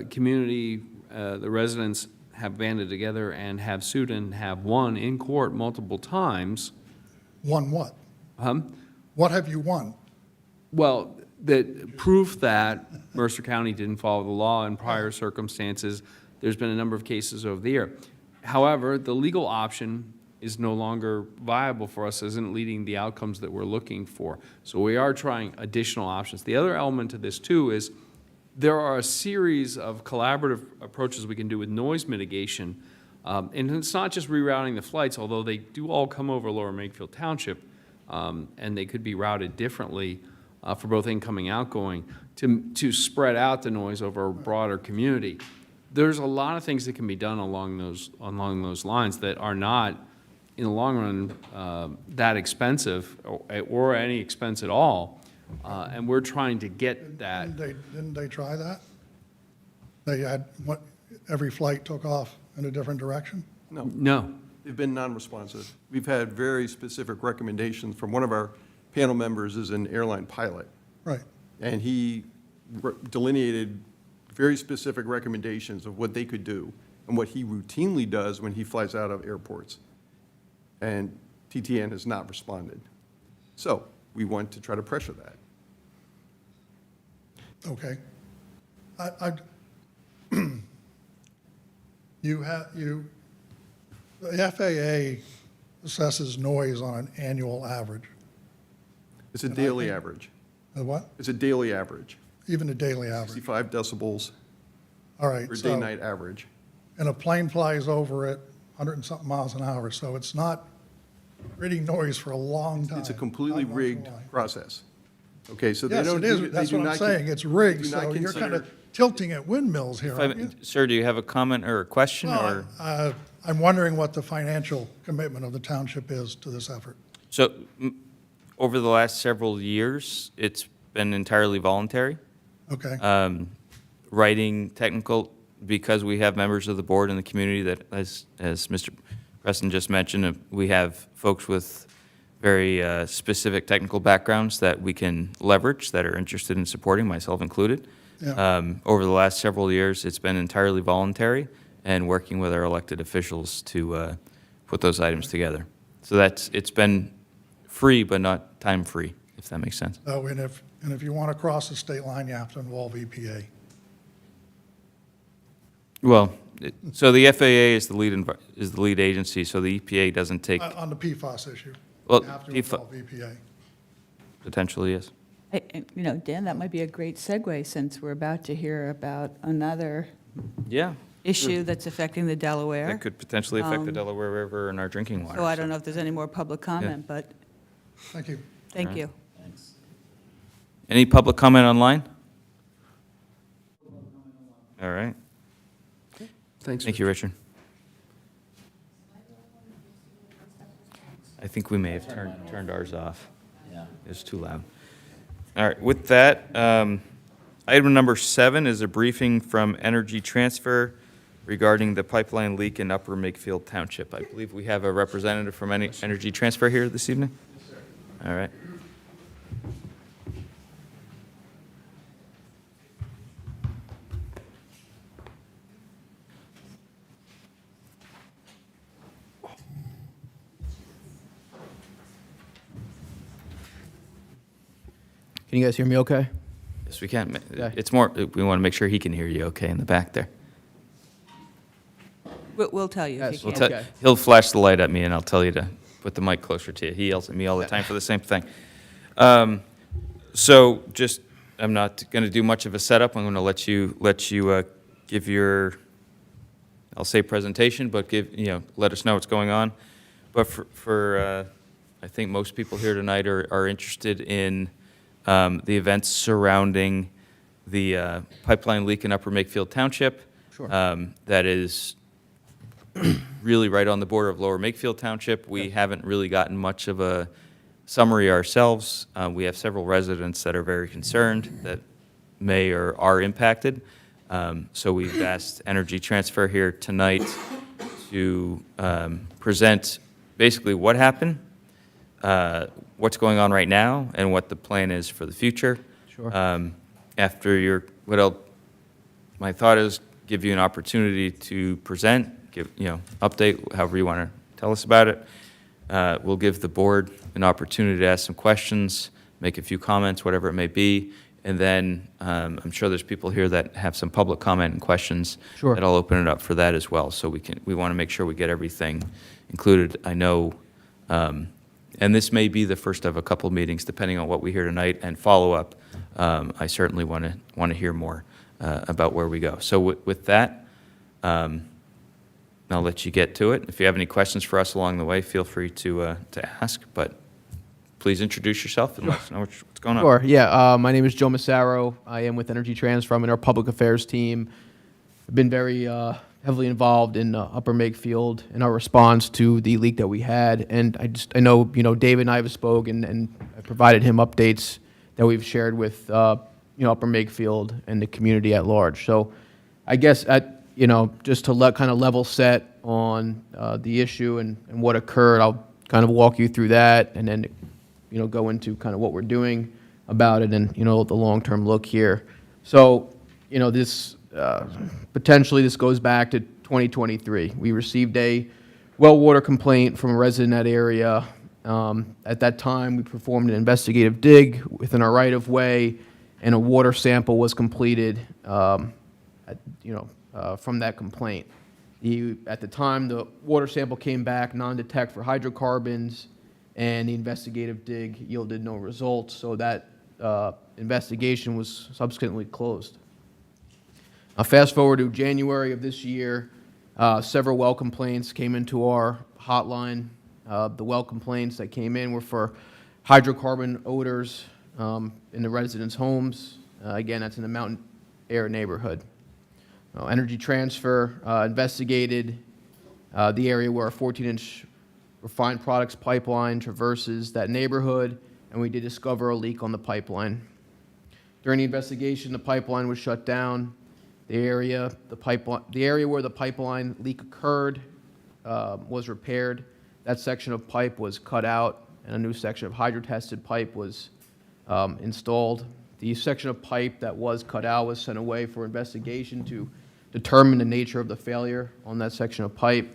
community, the residents have banded together and have sued and have won in court multiple times. Won what? Huh? What have you won? Well, that proof that Mercer County didn't follow the law in prior circumstances. There's been a number of cases over the year. However, the legal option is no longer viable for us, isn't leading the outcomes that we're looking for. So we are trying additional options. The other element to this too is there are a series of collaborative approaches we can do with noise mitigation. And it's not just rerouting the flights, although they do all come over Lower Makefield Township, and they could be routed differently for both incoming and outgoing to spread out the noise over a broader community. There's a lot of things that can be done along those lines that are not, in the long run, that expensive or any expense at all. And we're trying to get that. Didn't they try that? They had, every flight took off in a different direction? No. They've been non-responsive. We've had very specific recommendations from one of our panel members is an airline pilot. Right. And he delineated very specific recommendations of what they could do and what he routinely does when he flies out of airports. And TTN has not responded. So we want to try to pressure that. Okay. The FAA assesses noise on an annual average. It's a daily average. The what? It's a daily average. Even a daily average. 65 decibels All right. for so- day-night average. And a plane flies over at 100 and something miles an hour, so it's not creating noise for a long time. It's a completely Not gonna rigged lie. process. Okay, so they Yes, don't. it is. they That's do what I'm not saying. con- It's rigged, they do not so you're kind consider- of tilting at windmills here, aren't you? Sir, do you have a comment or a question, Well, or? I'm wondering what the financial commitment of the township is to this effort. So, over the last several years, it's been entirely voluntary. Okay. Writing technical, because we have members of the board and the community that, as Mr. Preston just mentioned, we have folks with very specific technical backgrounds that we can leverage, that are interested in supporting, myself included. Yeah. Over the last several years, it's been entirely voluntary and working with our elected officials to put those items together. So it's been free, but not time-free, if that makes sense. Oh, and if you want to cross the state line, you have to involve EPA. Well, so the FAA is the lead agency, so the EPA doesn't take, On the PFAS issue. Well, You have to PFAS involve EPA. potentially, yes. Dan, that might be a great segue, since we're about to hear about another Yeah. issue that's affecting the Delaware. That could potentially affect the Delaware River and our drinking water. So I don't know if there's any more public comment, but Thank you. thank you. Any public comment online? All right. Thanks. Thank you, Richard. I think we may have turned ours off. Yeah. It's too loud. All right, with that, item number 7 is a briefing from Energy Transfer regarding the pipeline leak in Upper Makefield Township. I believe we have a representative from Energy Transfer here this evening? Yes, sir. All right. Can you guys hear me okay? Yes, we can. Okay. It's more, we want to make sure he can hear you okay in the back there. We'll tell you if Yes, you We'll can. Okay. He'll flash the light at me, and I'll tell you to put the mic closer to you. He yells at me all the time for the same thing. So just I'm not going to do much of a setup. I'm going to let you give your, I'll say presentation, but let us know what's going on. But I think most people here tonight are interested in the events surrounding the pipeline leak in Upper Makefield Township. Sure. That is really right on the border of Lower Makefield Township. We haven't really gotten much of a summary ourselves. We have several residents that are very concerned that may or are impacted. So we've asked Energy Transfer here tonight to present basically what happened, what's going on right now, and what the plan is for the future. Sure. After my thought is give you an opportunity to present, update, however you want to tell us about it. We'll give the board an opportunity to ask some questions, make a few comments, whatever it may be, and then I'm sure there's people here that have some public comment and questions. Sure. That I'll open it up for that as well. So we want to make sure we get everything included. I know, and this may be the first of a couple meetings, depending on what we hear tonight and follow up. I certainly want to hear more about where we go. So with that, I'll let you get to it. If you have any questions for us along the way, feel free to ask. But please introduce yourself and let us know what's going on. Sure. Yeah. My name is Joe Massaro. I am with Energy Transfer. I'm in our public affairs team. I've been very heavily involved in Upper Makefield in our response to the leak that we had. And I know David and I have spoken, and I provided him updates that we've shared with Upper Makefield and the community at large. So I guess just to kind of level set on the issue and what occurred, I'll kind of walk you through that, and then go into kind of what we're doing about it and the long-term look here. So this potentially this goes back to 2023. We received a well water complaint from a resident in that area. At that time, we performed an investigative dig within our right-of-way, and a water sample was completed from that complaint. At the time, the water sample came back non-detect for hydrocarbons, and the investigative dig yielded no results, so that investigation was subsequently closed. Fast forward to January of this year, several well complaints came into our hotline. The well complaints that came in were for hydrocarbon odors in the residents' homes. Again, that's in the Mountain Air neighborhood. Energy Transfer investigated the area where a 14-inch refined products pipeline traverses that neighborhood, and we did discover a leak on the pipeline. During the investigation, the pipeline was shut down. The area where the pipeline leak occurred was repaired. That section of pipe was cut out, and a new section of hydro-tested pipe was installed. The section of pipe that was cut out was sent away for investigation to determine the nature of the failure on that section of pipe.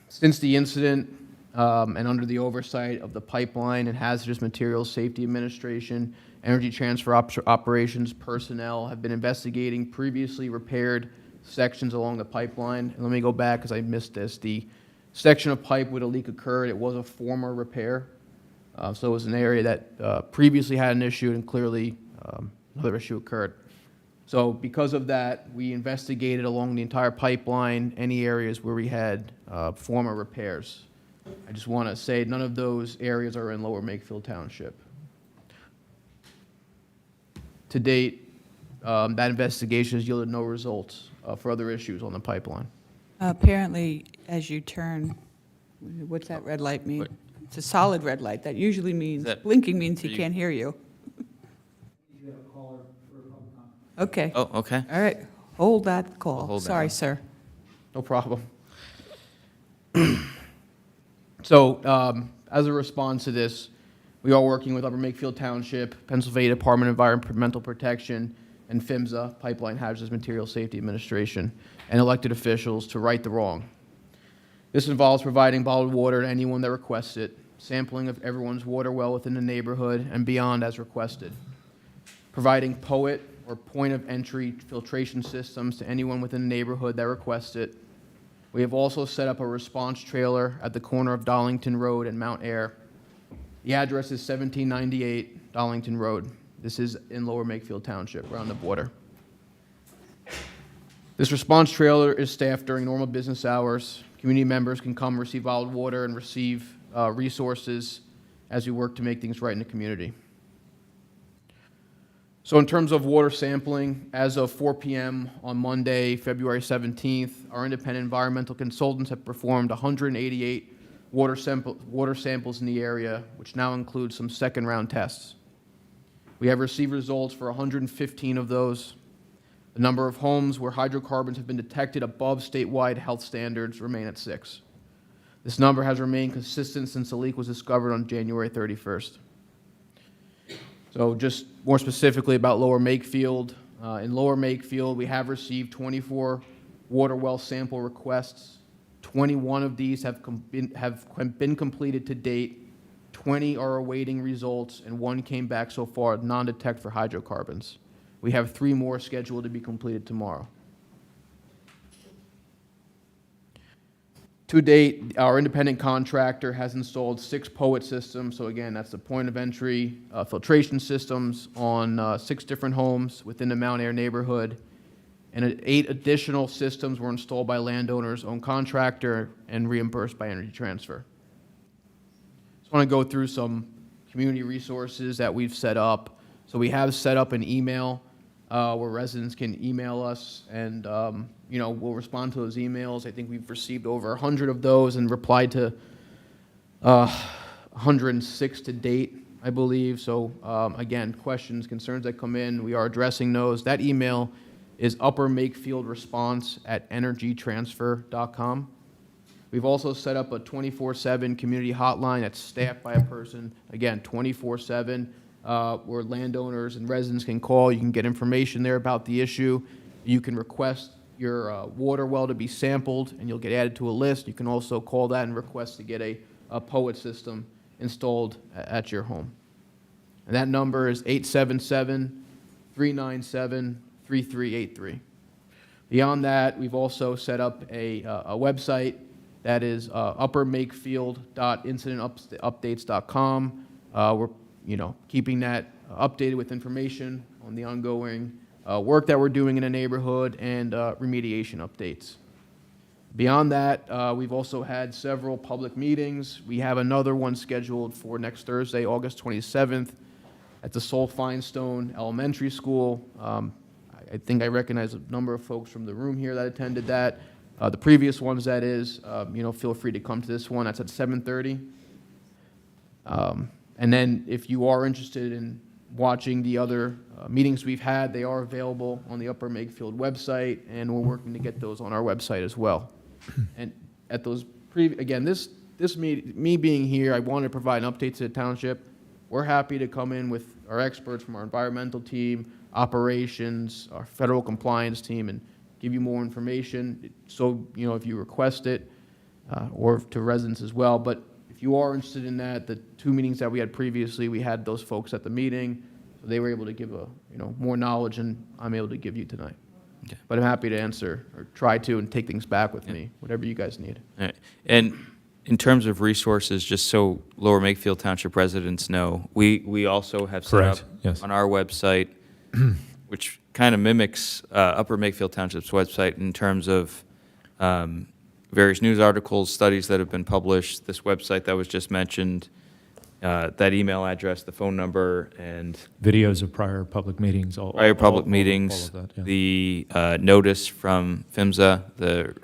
Since the incident, and under the oversight of the Pipeline and Hazardous Materials Safety Administration, Energy Transfer operations personnel have been investigating previously repaired sections along the pipeline. And let me go back because I missed this. The section of pipe where the leak occurred, it was a former repair. So it was an area that previously had an issue, and clearly another issue occurred. So because of that, we investigated along the entire pipeline, any areas where we had former repairs. I just want to say none of those areas are in Lower Makefield Township. To date, that investigation has yielded no results for other issues on the pipeline. Apparently, as you turn, what's that red light mean? It's a solid red light. That usually means, blinking means he can't hear you. Okay. Oh, okay. All right. Hold that call. We'll hold that Sorry, one. sir. No problem. So, as a response to this, we are working with Upper Makefield Township, Pennsylvania Department of Environmental Protection, and PHMSA, Pipeline Hazardous Materials Safety Administration, and elected officials to right the wrong. This involves providing bottled water to anyone that requests it, sampling of everyone's water well within the neighborhood and beyond as requested, providing POET or point of entry filtration systems to anyone within the neighborhood that requests it. We have also set up a response trailer at the corner of Darlington Road and Mount Air. The address is 1798 Darlington Road. This is in Lower Makefield Township, around the border. This response trailer is staffed during normal business hours. Community members can come receive bottled water and receive resources as we work to make things right in the community. So in terms of water sampling, as of 4 p.m. on Monday, February 17th, our independent environmental consultants have performed 188 water samples in the area, which now includes some second-round tests. We have received results for 115 of those. The number of homes where hydrocarbons have been detected above statewide health standards remain at 6. This number has remained consistent since the leak was discovered on January 31st. So just more specifically about Lower Makefield. In Lower Makefield, we have received 24 water well sample requests. 21 of these have been completed to date. 20 are awaiting results, and 1 came back so far non-detect for hydrocarbons. We have 3 more scheduled to be completed tomorrow. To date, our independent contractor has installed 6 POET systems. So again, that's the point of entry filtration systems on 6 different homes within the Mount Air neighborhood. And 8 additional systems were installed by landowners' own contractor and reimbursed by Energy Transfer. Just want to go through some community resources that we've set up. So we have set up an email where residents can email us, and we'll respond to those emails. I think we've received over 100 of those and replied to 106 to date, I believe. So again, questions, concerns that come in, we are addressing those. That email is uppermakefieldresponse@energytransfer.com. We've also set up a 24/7 community hotline that's staffed by a person, again, 24/7. Where landowners and residents can call. You can get information there about the issue. You can request your water well to be sampled, and you'll get added to a list. You can also call that and request to get a POET system installed at your home. And that number is 877-397-3383. Beyond that, we've also set up a website that is uppermakefield.incidentupdates.com. We're keeping that updated with information on the ongoing work that we're doing in the neighborhood and remediation updates. Beyond that, we've also had several public meetings. We have another one scheduled for next Thursday, August 27th, at the Sol Finestone Elementary School. I think I recognize a number of folks from the room here that attended that. The previous ones, that is, feel free to come to this one. That's at 7:30. And then if you are interested in watching the other meetings we've had, they are available on the Upper Makefield website, and we're working to get those on our website as well. And at those again, me being here, I wanted to provide an update to the township. We're happy to come in with our experts from our environmental team, operations, our federal compliance team, and give you more information. So, if you request it, or to residents as well. But if you are interested in that, the 2 meetings that we had previously, we had those folks at the meeting. So they were able to give more knowledge than I'm able to give you tonight. Okay. But I'm happy to answer or try to and take things back with me, whatever you guys need. All right. And in terms of resources, just so Lower Makefield Township residents know, we also have set up on our website, which kind of mimics Upper Makefield Township's website in terms of various news articles, studies that have been published, this website that was just mentioned, that email address, the phone number, and videos of prior public meetings. All of that, yeah. The notice from PHMSA,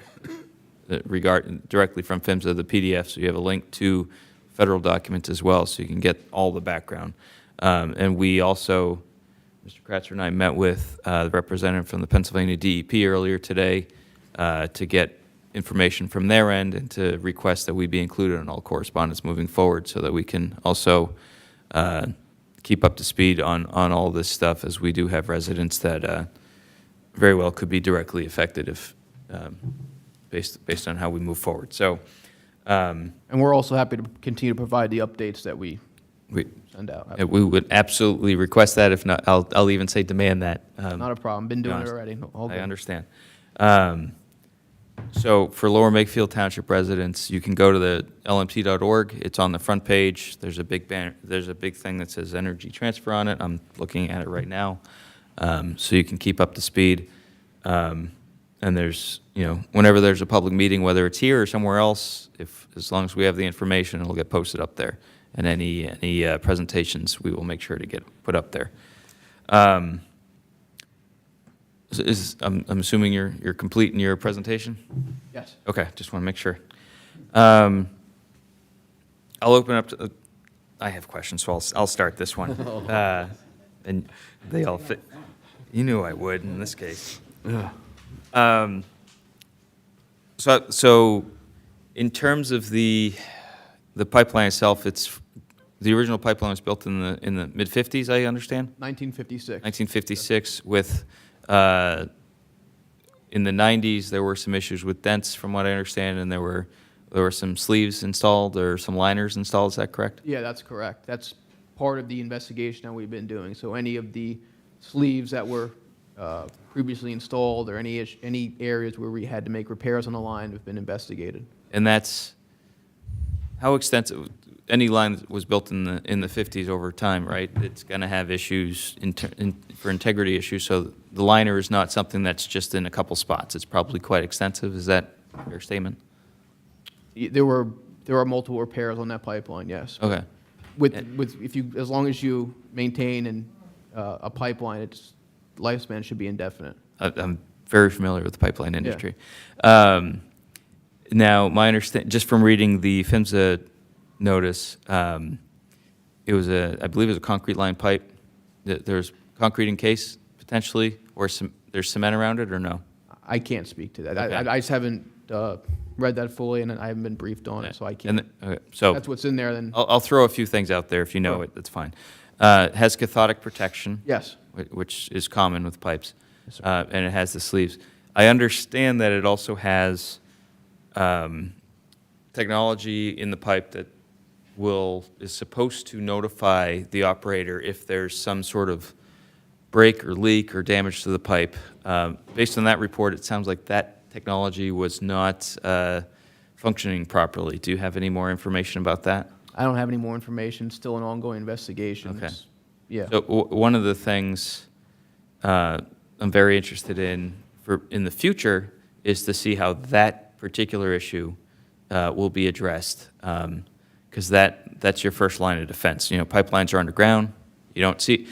directly from PHMSA, the PDF, so you have a link to federal documents as well, so you can get all the background. And we also, Mr. Kratzer and I met with the representative from the Pennsylvania DEP earlier today to get information from their end and to request that we be included in all correspondence moving forward so that we can also keep up to speed on all this stuff, as we do have residents that very well could be directly affected if based on how we move forward. So, and we're also happy to continue to provide the updates that we send out. We would absolutely request that. If not, I'll even say demand that. Not a problem. Been doing it already. I understand. So for Lower Makefield Township residents, you can go to the lmt.org. It's on the front page. There's a big banner. There's a big thing that says energy transfer on it. I'm looking at it right now, so you can keep up to speed. And there's, whenever there's a public meeting, whether it's here or somewhere else, as long as we have the information, it'll get posted up there. And any presentations, we will make sure to get put up there. I'm assuming you're complete in your presentation? Yes. Okay, just want to make sure. I'll open up to, I have questions, so I'll start this one. And they all fit. You knew I would in this case. So in terms of the pipeline itself, the original pipeline was built in the mid-50s, I understand? 1956. 1956 with, in the 90s, there were some issues with dents, from what I understand, and there were some sleeves installed or some liners installed. Is that correct? Yeah, that's correct. That's part of the investigation that we've been doing. So any of the sleeves that were previously installed or any areas where we had to make repairs on the line have been investigated. And that's how extensive? Any line that was built in the 50s over time, right? It's going to have issues for integrity issues. So the liner is not something that's just in a couple spots. It's probably quite extensive. Is that your statement? There were multiple repairs on that pipeline. Yes. Okay. As long as you maintain a pipeline, its lifespan should be indefinite. I'm very familiar with the pipeline industry. Yeah. Now, my understanding, just from reading the PHMSA notice, it was I believe it was a concrete line pipe. There's concrete encased potentially, or there's cement around it, or no? I can't speak to that. Okay. I just haven't read that fully, and I haven't been briefed on it, so I can't. Okay, so that's what's in there. Then I'll throw a few things out there. If you know it, that's fine. It has cathodic protection. Yes. Which is common with pipes. Yes, sir. And it has the sleeves. I understand that it also has technology in the pipe that is supposed to notify the operator if there's some sort of break or leak or damage to the pipe. Based on that report, it sounds like that technology was not functioning properly. Do you have any more information about that? I don't have any more information. Still an ongoing investigation. Okay. Yeah. So one of the things I'm very interested in in the future is to see how that particular issue will be addressed, because that's your first line of defense. Pipelines are underground. You don't see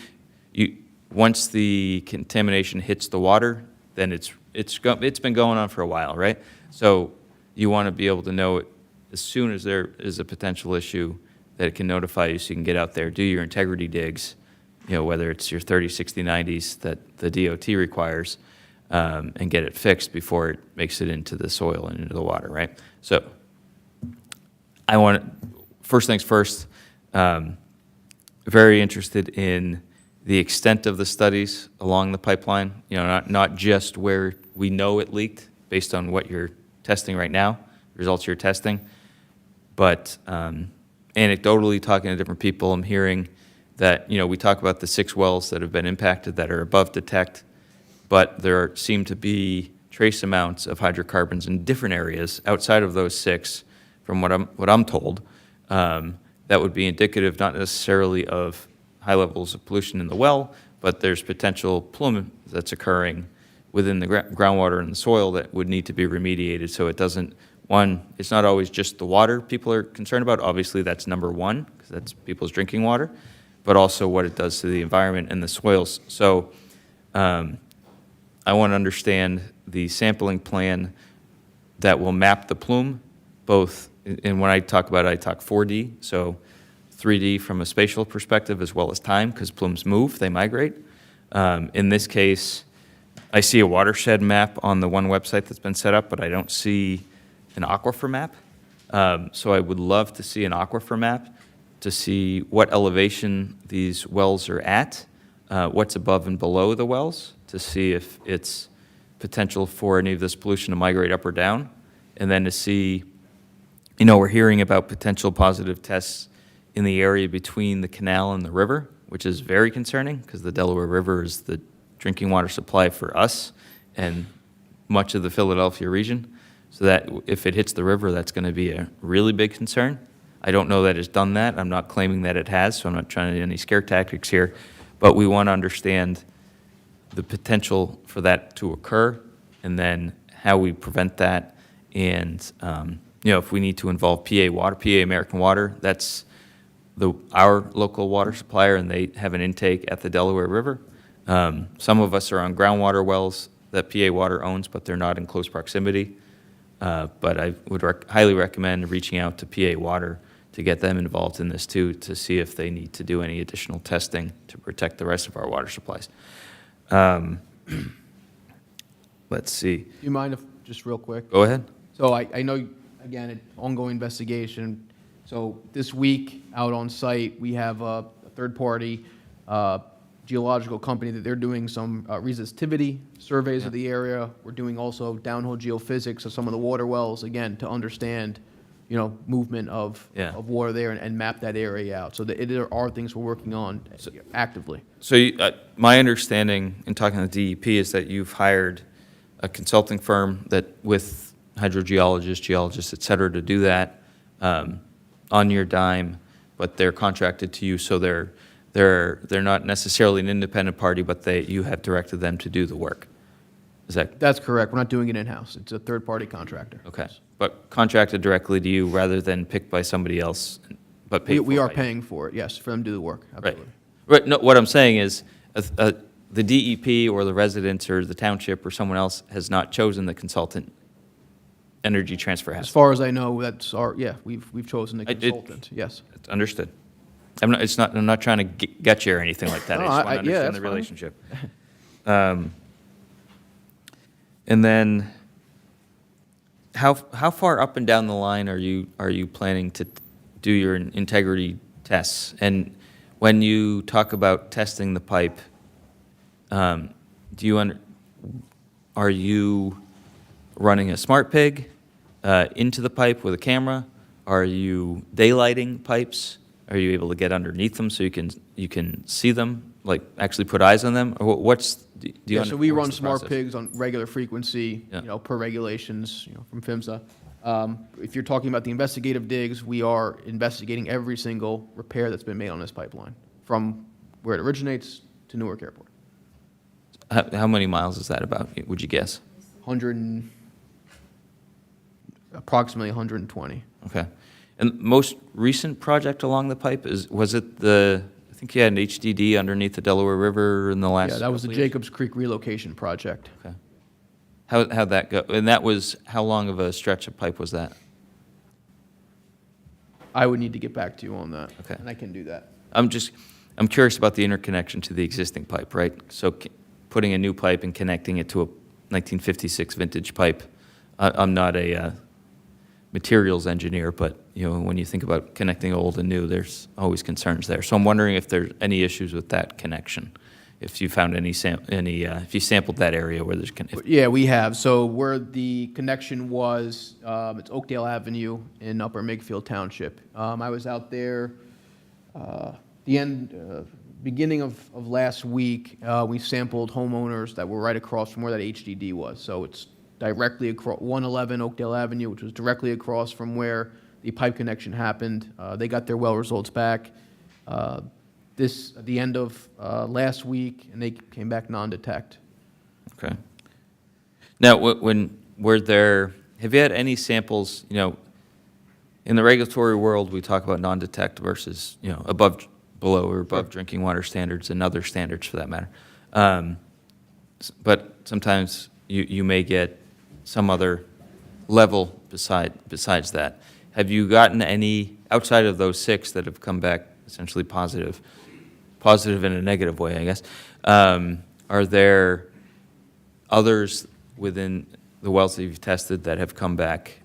once the contamination hits the water, then it's been going on for a while, right? So you want to be able to know it as soon as there is a potential issue, that it can notify you so you can get out there, do your integrity digs, whether it's your 30, 60, 90s that the DOT requires, and get it fixed before it makes it into the soil and into the water, right? So first things first, very interested in the extent of the studies along the pipeline, not just where we know it leaked based on what you're testing right now, results you're testing, but anecdotally talking to different people, I'm hearing that, we talk about the 6 wells that have been impacted that are above detect, but there seem to be trace amounts of hydrocarbons in different areas outside of those 6, from what I'm told, that would be indicative not necessarily of high levels of pollution in the well, but there's potential plume that's occurring within the groundwater and the soil that would need to be remediated, so it doesn't. It's not always just the water people are concerned about. Obviously, that's number one, because that's people's drinking water, but also what it does to the environment and the soils. So I want to understand the sampling plan that will map the plume, both, and when I talk about it, I talk 4D, so 3D from a spatial perspective as well as time, because plumes move, they migrate. In this case, I see a watershed map on the one website that's been set up, but I don't see an aquifer map. So I would love to see an aquifer map to see what elevation these wells are at, what's above and below the wells, to see if it's potential for any of this pollution to migrate up or down, and then to see, we're hearing about potential positive tests in the area between the canal and the river, which is very concerning, because the Delaware River is the drinking water supply for us and much of the Philadelphia region. so that if it hits the river, that's going to be a really big concern. I don't know that it's done that. I'm not claiming that it has, so I'm not trying to do any scare tactics here. But we want to understand the potential for that to occur, and then how we prevent that. And, if we need to involve PA Water, PA American Water, that's our local water supplier, and they have an intake at the Delaware River. Some of us are on groundwater wells that PA Water owns, but they're not in close proximity. But I would highly recommend reaching out to PA Water to get them involved in this too, to see if they need to do any additional testing to protect the rest of our water supplies. Let's see. Do you mind if, just real quick? Go ahead. So I know, again, an ongoing investigation. So this week, out on site, we have a third-party geological company that they're doing some resistivity surveys of the area. We're doing also downhole geophysics of some of the water wells, again, to understand, movement of water there and map that area out. So there are things we're working on actively. So my understanding in talking to the DEP is that you've hired a consulting firm that with hydrogeologists, geologists, et cetera, to do that on your dime, but they're contracted to you, so they're not necessarily an independent party, but you have directed them to do the work. That's correct. We're not doing it in-house. It's a third-party contractor. Okay. But contracted directly to you rather than picked by somebody else, but paid for We are by you. paying for it, yes, for them to do the work. Absolutely. Right. No, what I'm saying is the DEP or the residents or the township or someone else has not chosen the consultant. Energy Transfer has. As far as I know, that's we've chosen the consultant, yes. Understood. I'm not trying to get you or anything like that. No, I just want to understand the that's relationship. And then, how far up and down the line are you planning to do your integrity tests? And when you talk about testing the pipe, are you running a smart pig into the pipe with a camera? Are you daylighting pipes? Are you able to get underneath them so you can see them, like actually put eyes on them? Or So we run smart pigs on regular frequency, per regulations, from PHMSA. If you're talking about the investigative digs, we are investigating every single repair that's been made on this pipeline, from where it originates to Newark Airport. How many miles is that about, would you guess? Approximately 120. Okay. And most recent project along the pipe, was it I think you had an HDD underneath the Delaware River in the last... Yeah, that was the couple years? Jacobs Creek relocation project. Okay. How'd that go? And that was, how long of a stretch of pipe was that? I would need to get back to you on that. Okay. And I can do that. I'm curious about the interconnection to the existing pipe, right? So putting a new pipe and connecting it to a 1956 vintage pipe. I'm not a materials engineer, but when you think about connecting old and new, there's always concerns there. So I'm wondering if there's any issues with that connection. If you found if you sampled that area where there's... Yeah, we have. So where the connection was, it's Oakdale Avenue in Upper Makefield Township. I was out there beginning of last week. We sampled homeowners that were right across from where that HDD was. So it's directly across 111 Oakdale Avenue, which was directly across from where the pipe connection happened. They got their well results back at the end of last week, and they came back non-detect. Okay. Now, have you had any samples, in the regulatory world, we talk about non-detect versus, below or above drinking water standards and other standards for that matter. But sometimes you may get some other level besides that. Have you gotten any, outside of those 6 that have come back essentially positive in a negative way, I guess, are there others within the wells that you've tested that have come back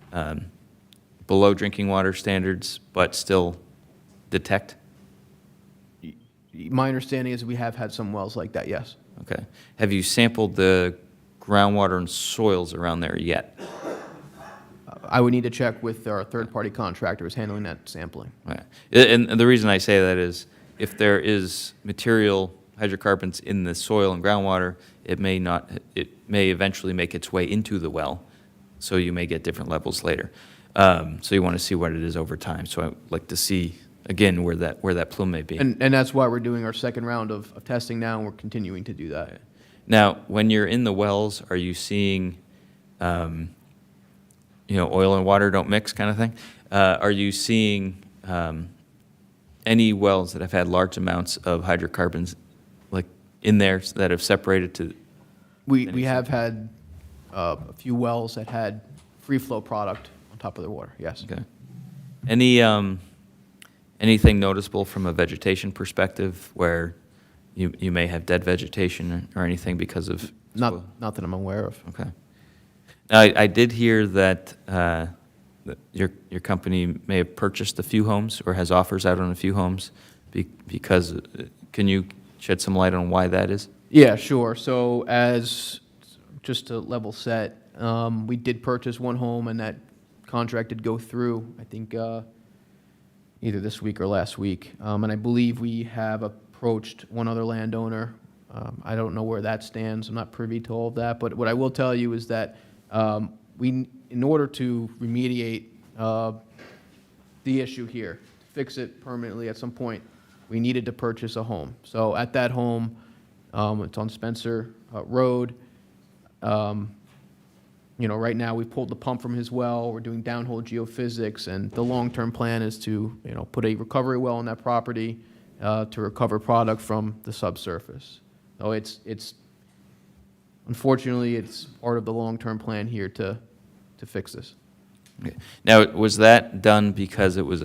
below drinking water standards but still detect? My understanding is we have had some wells like that, yes. Okay. Have you sampled the groundwater and soils around there yet? I would need to check with our third-party contractor who's handling that sampling. Right. And the reason I say that is if there is material hydrocarbons in the soil and groundwater, it may eventually make its way into the well. so you may get different levels later. So you want to see what it is over time. So I'd like to see, again, where that plume may be. And that's why we're doing our second round of testing now, and we're continuing to do that. Now, when you're in the wells, are you seeing, oil and water don't mix kind of thing? Are you seeing any wells that have had large amounts of hydrocarbons, like in there, that have separated to? We have had a few wells that had free flow product on top of their water, yes. Okay. Anything noticeable from a vegetation perspective where you may have dead vegetation or anything because of? Not that I'm aware of. Okay. Now, I did hear that that your company may have purchased a few homes or has offers out on a few homes because, can you shed some light on why that is? Yeah, sure. So just to level set, we did purchase one home, and that contract did go through, I think, either this week or last week. And I believe we have approached one other landowner. I don't know where that stands. I'm not privy to all of that. But what I will tell you is that in order to remediate the issue here, to fix it permanently at some point, we needed to purchase a home. So at that home, it's on Spencer Road. Right now we pulled the pump from his well. We're doing downhole geophysics, and the long-term plan is to, put a recovery well on that property to recover product from the subsurface. So it's unfortunately it's part of the long-term plan here to fix this. Okay. Now, was that done because it was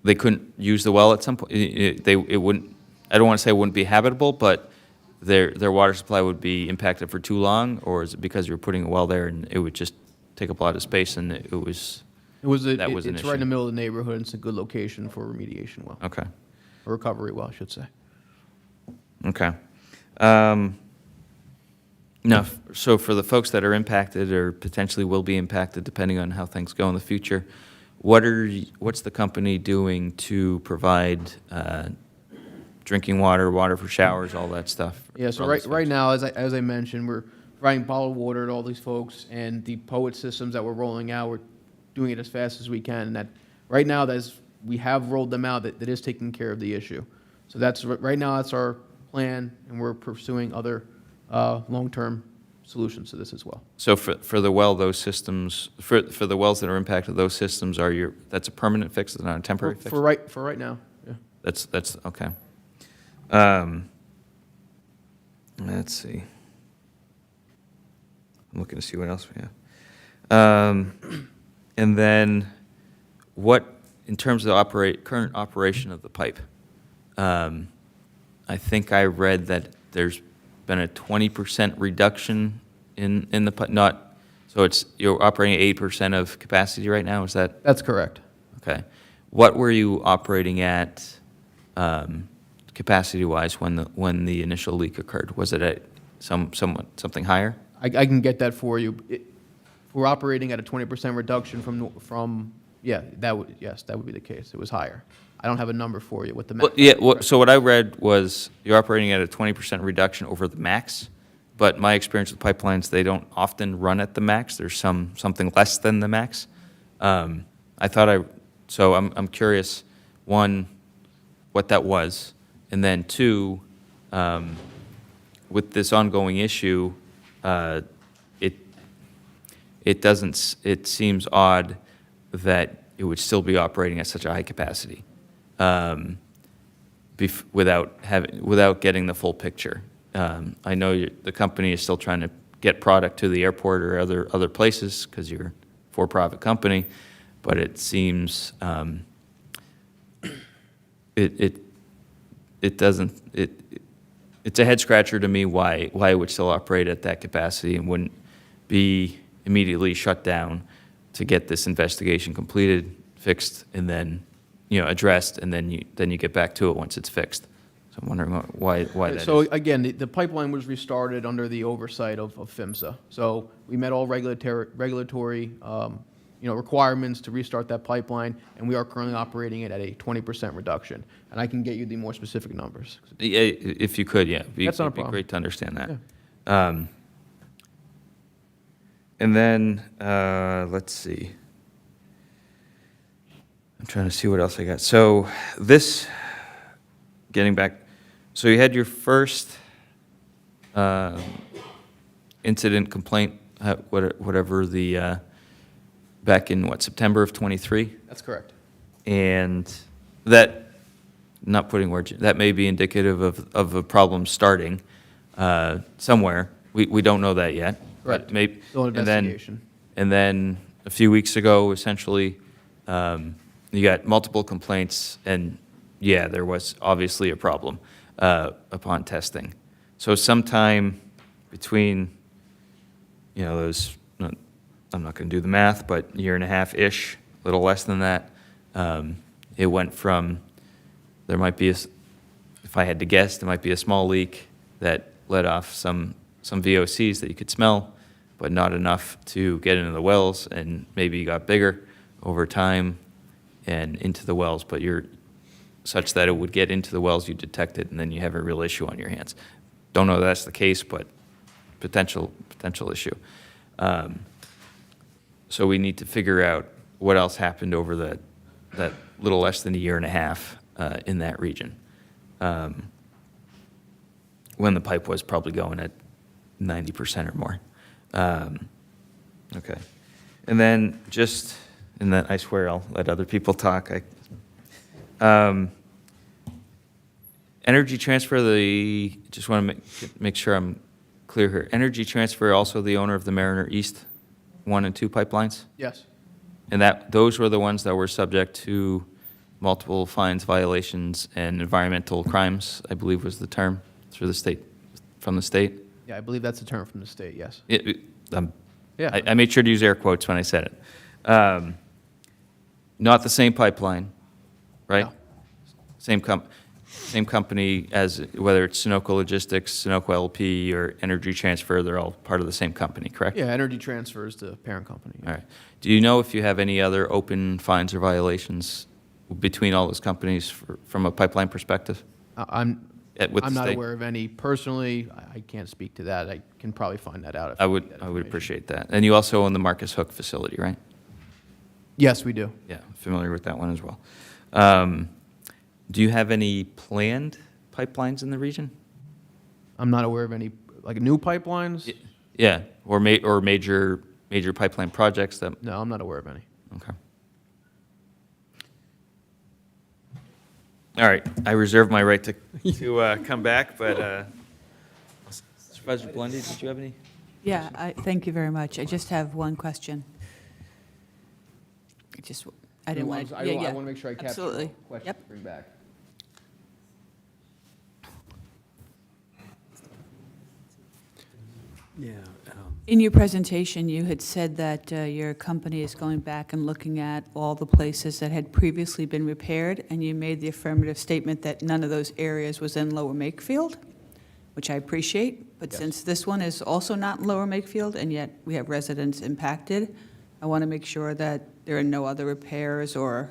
they couldn't use the well at some point? It wouldn't. I don't want to say it wouldn't be habitable, but their water supply would be impacted for too long, or is it because you were putting a well there and it would just take up a lot of space and that was an It's issue? right in the middle of the neighborhood. It's a good location for a remediation well. Okay. A recovery well, I should say. Okay. Now, so for the folks that are impacted or potentially will be impacted, depending on how things go in the future, what's the company doing to provide drinking water, water for showers, all that stuff? Yeah, so right now, as I mentioned, we're providing bottled water to all these folks, and the POET systems that we're rolling out, we're doing it as fast as we can. And that right now, we have rolled them out, that is taking care of the issue. So right now, that's our plan, and we're pursuing other long-term solutions to this as well. So for the well, those systems, for the wells that are impacted, those systems that's a permanent fix, it's not a temporary fix? For right now, yeah. That's okay. Let's see. I'm looking to see what else we have. And then in terms of current operation of the pipe, I think I read that there's been a 20% reduction in the pipe, so you're operating at 8% of capacity right now, is that? That's correct. Okay. What were you operating at capacity-wise when the initial leak occurred? Was it at something higher? I can get that for you. We're operating at a 20% reduction that would be the case. It was higher. I don't have a number for you with the max. So what I read was you're operating at a 20% reduction over the max, but my experience with pipelines, they don't often run at the max. There's something less than the max. I'm curious, one, what that was, and then two, with this ongoing issue, it seems odd that it would still be operating at such a high capacity without getting the full picture. I know the company is still trying to get product to the airport or other places because you're a for-profit company, but it seems it's a head scratcher to me why it would still operate at that capacity and wouldn't be immediately shut down to get this investigation completed, fixed, and then addressed, and then you get back to it once it's fixed. So I'm wondering why that So is. again, the pipeline was restarted under the oversight of PHMSA. So we met all regulatory requirements to restart that pipeline, and we are currently operating it at a 20% reduction. And I can get you the more specific numbers. Yeah, if you could, yeah. That's not a It'd be problem. great to understand that. Yeah. And then, let's see. I'm trying to see what else I got. So this, getting back, so you had your first incident complaint, whatever the, back in what, September of '23? That's correct. And that, not putting words, that may be indicative of a problem starting somewhere. We don't know that yet. Correct. But maybe, Still an investigation. And then a few weeks ago, essentially, you got multiple complaints, and yeah, there was obviously a problem upon testing. So sometime between, those, I'm not going to do the math, but year and a half-ish, a little less than that, it went from, there might be, if I had to guess, there might be a small leak that let off some VOCs that you could smell, but not enough to get into the wells, and maybe you got bigger over time and into the wells, but you're such that it would get into the wells, you detect it, and then you have a real issue on your hands. Don't know that's the case, but potential issue. So we need to figure out what else happened over that little less than a year and a half in that region, when the pipe was probably going at 90% or more. Okay. And then just, and then I swear I'll let other people talk. Energy Transfer, just want to make sure I'm clear here. Energy Transfer, also the owner of the Mariner East 1 and 2 pipelines? Yes. And those were the ones that were subject to multiple fines, violations, and environmental crimes, I believe was the term through the state, from the state? Yeah, I believe that's the term from the state, yes. Yeah. I made sure to use air quotes when I said it. Not the same pipeline, right? No. Same company as, whether it's Sunoco Logistics, Sunoco LP, or Energy Transfer, they're all part of the same company, correct? Yeah, Energy Transfer is the parent company. All right. Do you know if you have any other open fines or violations between all those companies from a pipeline perspective? I'm With the not state? aware of any. Personally, I can't speak to that. I can probably find that out. If I you would need that I would information. appreciate that. And you also own the Marcus Hook facility, right? Yes, we do. Yeah, familiar with that one as well. Do you have any planned pipelines in the region? I'm not aware of any, like, new pipelines? Yeah, or major pipeline projects that. No, I'm not aware of any. Okay. All right, I reserve my right to come back, but Supervisor Blendy, did you have any? Yeah, thank you very much. I just have one question. I didn't want to. I want to make sure I capture Absolutely. the questions Yep. to bring back. Yeah. In your presentation, you had said that your company is going back and looking at all the places that had previously been repaired, and you made the affirmative statement that none of those areas was in Lower Makefield, which I appreciate. But since this one is also not in Lower Makefield, and yet we have residents impacted, I want to make sure that there are no other repairs or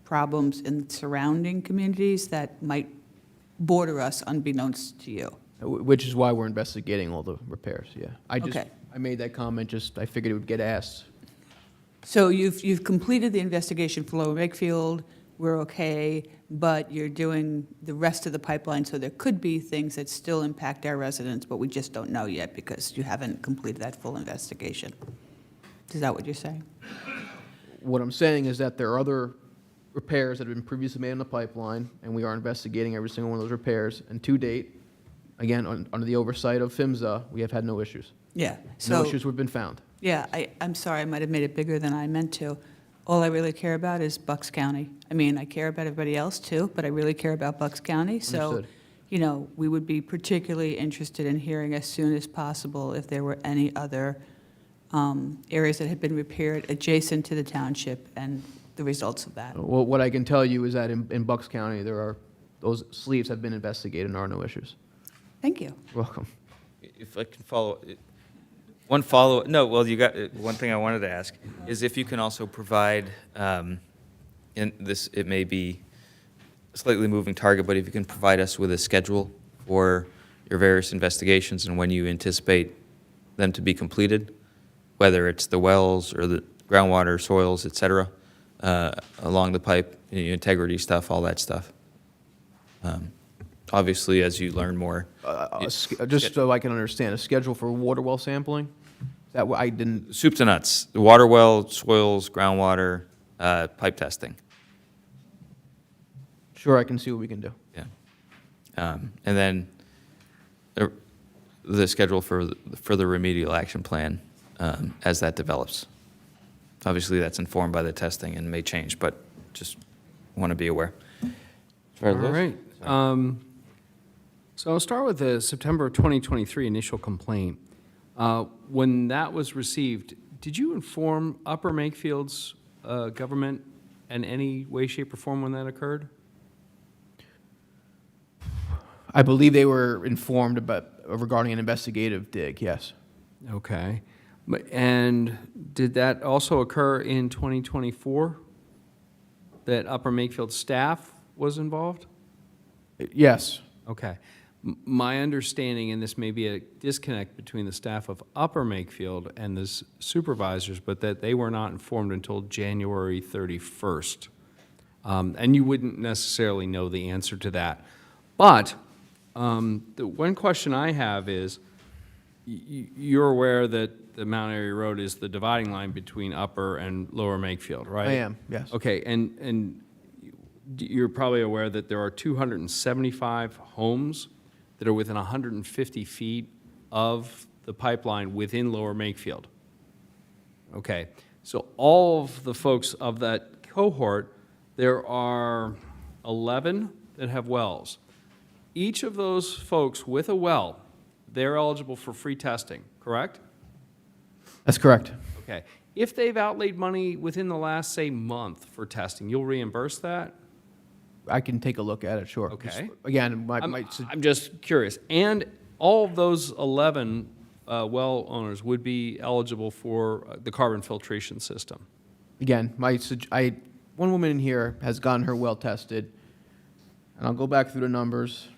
problems in surrounding communities that might border us unbeknownst to you. Which is why we're investigating all the repairs, yeah. Okay. I made that comment, I figured it would get asked. So you've completed the investigation for Lower Makefield, we're okay, but you're doing the rest of the pipeline, so there could be things that still impact our residents, but we just don't know yet because you haven't completed that full investigation. Is that what you're saying? What I'm saying is that there are other repairs that have been previously made on the pipeline, and we are investigating every single one of those repairs. And to date, again, under the oversight of PHMSA, we have had no issues. Yeah. No issues have been found. Yeah, I'm sorry, I might have made it bigger than I meant to. All I really care about is Bucks County. I mean, I care about everybody else too, but I really care about Bucks County. So, Understood. we would be particularly interested in hearing as soon as possible if there were any other areas that had been repaired adjacent to the township and the results of that. Well, what I can tell you is that in Bucks County, those sleeves have been investigated and there are no issues. Thank you. You're welcome. If I can follow, you got, one thing I wanted to ask is if you can also provide, and this, it may be a slightly moving target, but if you can provide us with a schedule for your various investigations and when you anticipate them to be completed, whether it's the wells or the groundwater, soils, et cetera, along the pipe, integrity stuff, all that stuff. Obviously, as you learn more. Just so I can understand, a schedule for water well sampling? Is that what I didn't? Soup to nuts, water well, soils, groundwater, pipe testing. Sure, I can see what we can do. Yeah. And then the schedule for the remedial action plan as that develops. Obviously, that's informed by the testing and may change, but just want to be aware. All right. So I'll start with the September 2023 initial complaint. When that was received, did you inform Upper Makefield's government in any way, shape, or form when that occurred? I believe they were informed about regarding an investigative dig, yes. Okay. And did that also occur in 2024? That Upper Makefield staff was involved? Yes. Okay. My understanding, and this may be a disconnect between the staff of Upper Makefield and the supervisors, but that they were not informed until January 31st. And you wouldn't necessarily know the answer to that. But the one question I have is, you're aware that the Mount Airy Road is the dividing line between Upper and Lower Makefield, right? I am, yes. Okay, and you're probably aware that there are 275 homes that are within 150 feet of the pipeline within Lower Makefield. Okay, so all of the folks of that cohort, there are 11 that have wells. Each of those folks with a well, they're eligible for free testing, correct? That's correct. Okay. If they've outlaid money within the last, say, month for testing, you'll reimburse that? I can take a look at it, sure. Okay. Just, again, I'm just curious. And all of those 11 well owners would be eligible for the carbon filtration system? Again, one woman in here has gotten her well tested, and I'll go back through the numbers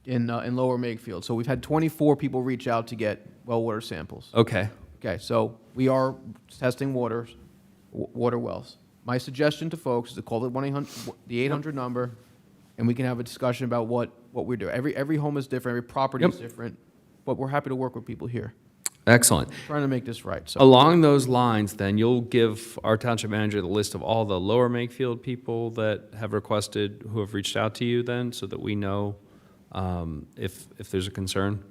in Lower Makefield. So we've had 24 people reach out to get well water samples. Okay. Okay, so we are testing water wells. My suggestion to folks is to call the 800 number, and we can have a discussion about what we're doing. Every home is different, every property is different, but we're happy to work with people here. Excellent. We're trying to make this right. So. Along those lines, then, you'll give our township manager the list of all the Lower Makefield people that have requested, who have reached out to you then, so that we know if there's a concern?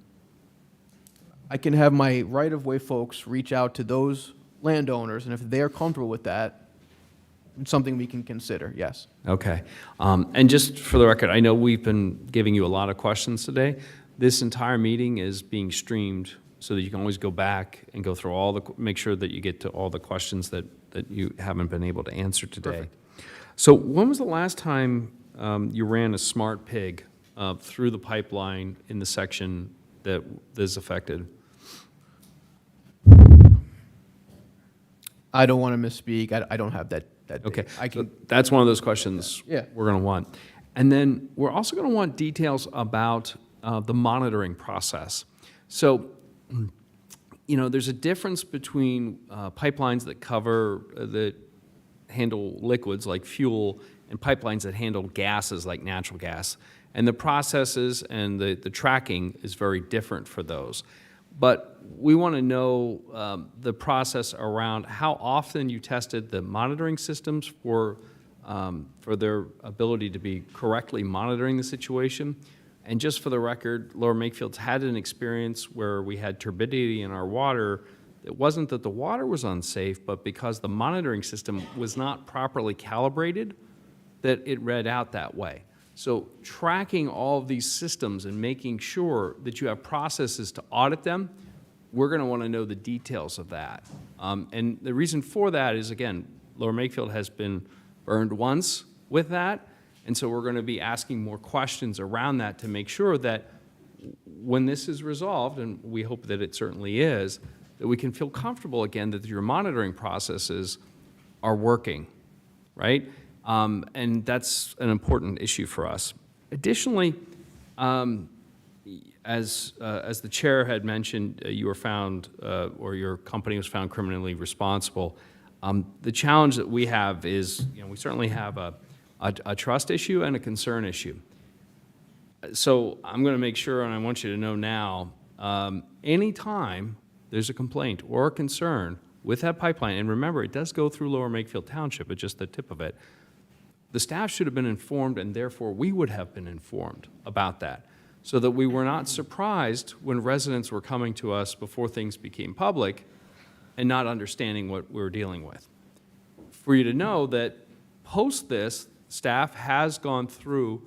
I can have my right-of-way folks reach out to those landowners, and if they're comfortable with that, it's something we can consider, yes. Okay. And just for the record, I know we've been giving you a lot of questions today. This entire meeting is being streamed so that you can always go back and go through make sure that you get to all the questions that you haven't been able to answer today. Perfect. So when was the last time you ran a smart pig through the pipeline in the section that is affected? I don't want to misspeak. I don't have that Okay. I can, so that's one of those questions Yeah. we're going to want. And then we're also going to want details about the monitoring process. So, there's a difference between pipelines that handle liquids like fuel and pipelines that handle gases like natural gas. And the processes and the tracking is very different for those. But we want to know the process around how often you tested the monitoring systems for their ability to be correctly monitoring the situation. And just for the record, Lower Makefield's had an experience where we had turbidity in our water. It wasn't that the water was unsafe, but because the monitoring system was not properly calibrated, that it read out that way. So tracking all of these systems and making sure that you have processes to audit them, we're going to want to know the details of that. And the reason for that is, again, Lower Makefield has been burned once with that, and so we're going to be asking more questions around that to make sure that when this is resolved, and we hope that it certainly is, that we can feel comfortable again that your monitoring processes are working, right? And that's an important issue for us. Additionally, As the chair had mentioned, you were found, or your company was found criminally responsible. The challenge that we have is, we certainly have a trust issue and a concern issue. So I'm going to make sure, and I want you to know now, anytime there's a complaint or a concern with that pipeline, and remember, it does go through Lower Makefield Township, it's just the tip of it, the staff should have been informed, and therefore we would have been informed about that, so that we were not surprised when residents were coming to us before things became public and not understanding what we were dealing with. For you to know that post this, staff has gone through,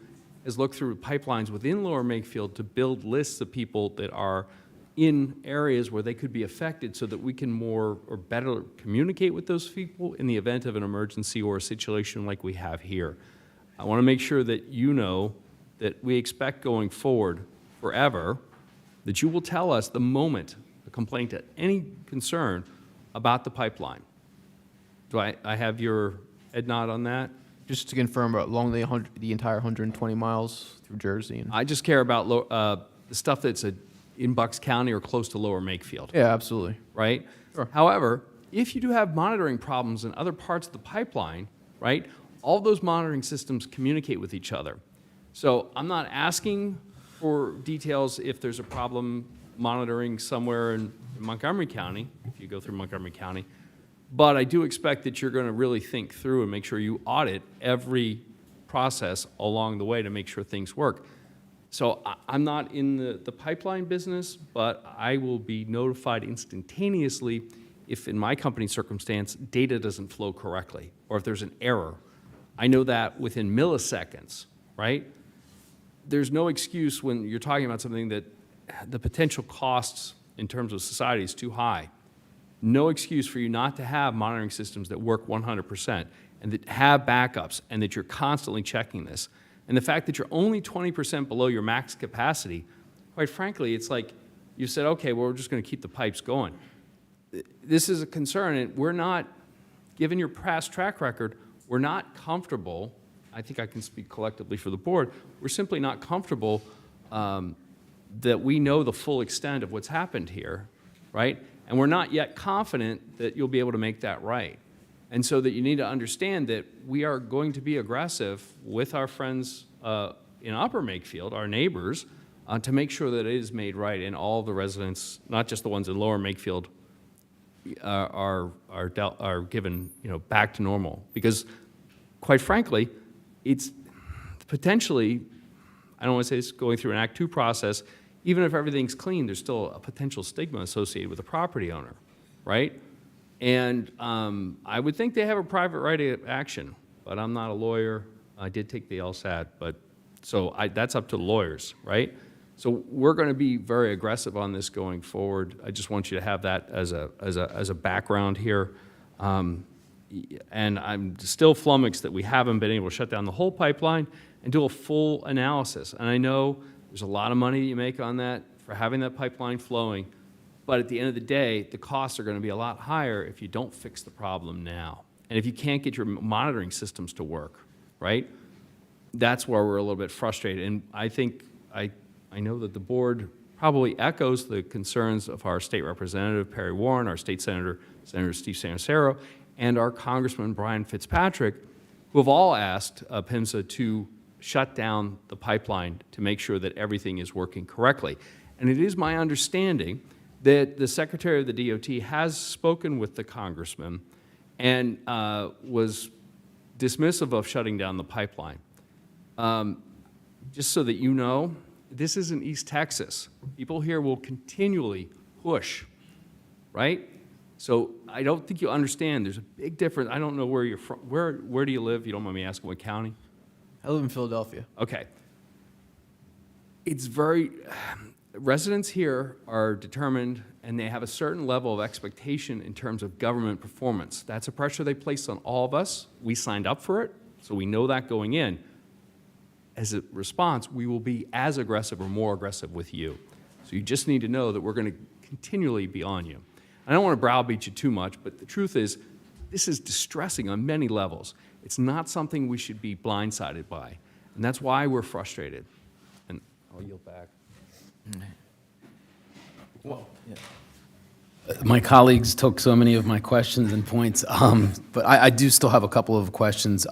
has looked through pipelines within Lower Makefield to build lists of people that are in areas where they could be affected, so that we can more or better communicate with those people in the event of an emergency or a situation like we have here. I want to make sure that you know that we expect going forward forever that you will tell us the moment a complaint, any concern about the pipeline. Do I have your head nod on that? Just to confirm, along the entire 120 miles through Jersey. And I just care about the stuff that's in Bucks County or close to Lower Makefield. yeah, absolutely. Right? Sure. However, if you do have monitoring problems in other parts of the pipeline, right, all those monitoring systems communicate with each other. So I'm not asking for details if there's a problem monitoring somewhere in Montgomery County, if you go through Montgomery County, but I do expect that you're going to really think through and make sure you audit every process along the way to make sure things work. So I'm not in the pipeline business, but I will be notified instantaneously if, in my company circumstance, data doesn't flow correctly, or if there's an error. I know that within milliseconds, right? There's no excuse when you're talking about something that the potential costs in terms of society is too high. No excuse for you not to have monitoring systems that work 100% and that have backups and that you're constantly checking this. And the fact that you're only 20% below your max capacity, quite frankly, it's like you said, okay, well, we're just going to keep the pipes going. This is a concern, and we're not, given your past track record, we're not comfortable, I think I can speak collectively for the board, we're simply not comfortable that we know the full extent of what's happened here, right? And we're not yet confident that you'll be able to make that right. And so that you need to understand that we are going to be aggressive with our friends in Upper Makefield, our neighbors, to make sure that it is made right and all the residents, not just the ones in Lower Makefield, are given back to normal. Because quite frankly, it's potentially, I don't want to say it's going through an Act 2 process, even if everything's clean, there's still a potential stigma associated with the property owner, right? And I would think they have a private right of action, but I'm not a lawyer. I did take the LSAT, but so that's up to the lawyers, right? So we're going to be very aggressive on this going forward. I just want you to have that as a background here. And I'm still flummoxed that we haven't been able to shut down the whole pipeline and do a full analysis. And I know there's a lot of money you make on that for having that pipeline flowing, but at the end of the day, the costs are going to be a lot higher if you don't fix the problem now. And if you can't get your monitoring systems to work, right? That's where we're a little bit frustrated. And I think, I know that the board probably echoes the concerns of our state representative, Perry Warren, our state senator, Senator Steve Sanacero, and our Congressman Brian Fitzpatrick, who have all asked PIMSA to shut down the pipeline to make sure that everything is working correctly. And it is my understanding that the Secretary of the DOT has spoken with the congressman and was dismissive of shutting down the pipeline. Just so that you know, this isn't East Texas. People here will continually push, right? So I don't think you understand. There's a big difference. I don't know where you're from. Where do you live? You don't mind me asking what county? I live in Philadelphia. Okay. It's very, residents here are determined and they have a certain level of expectation in terms of government performance. That's a pressure they place on all of us. We signed up for it, so we know that going in. As a response, we will be as aggressive or more aggressive with you. So you just need to know that we're going to continually be on you. I don't want to browbeat you too much, but the truth is, this is distressing on many levels. It's not something we should be blindsided by, and that's why we're frustrated. And I'll yield back. My colleagues took so many of my questions and points, but I do still have a couple of questions.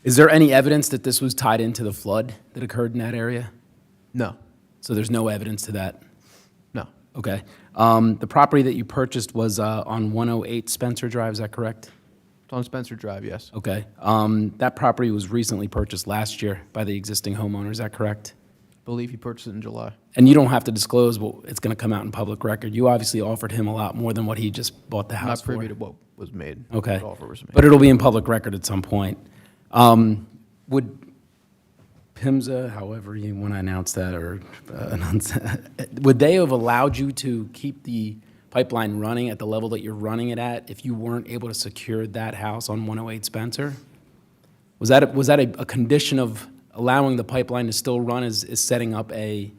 Is there any evidence that this was tied into the flood that occurred in that area? No, So there's no evidence to that? no. Okay. The property that you purchased was on 108 Spencer Drive, is that correct? It's on Spencer Drive, yes. Okay. That property was recently purchased last year by the existing homeowner, is that correct? Believe he purchased it in July. And you don't have to disclose, well, it's going to come out in public record. You obviously offered him a lot more than what he just bought the I'm house not for. privy to what was made. Okay. What offer was made. But it'll be in public record at some point. Would PIMSA, however you want to announce that, or announce that, would they have allowed you to keep the pipeline running at the level that you're running it at if you weren't able to secure that house on 108 Spencer? Was that a condition of allowing the pipeline to still run, is setting up a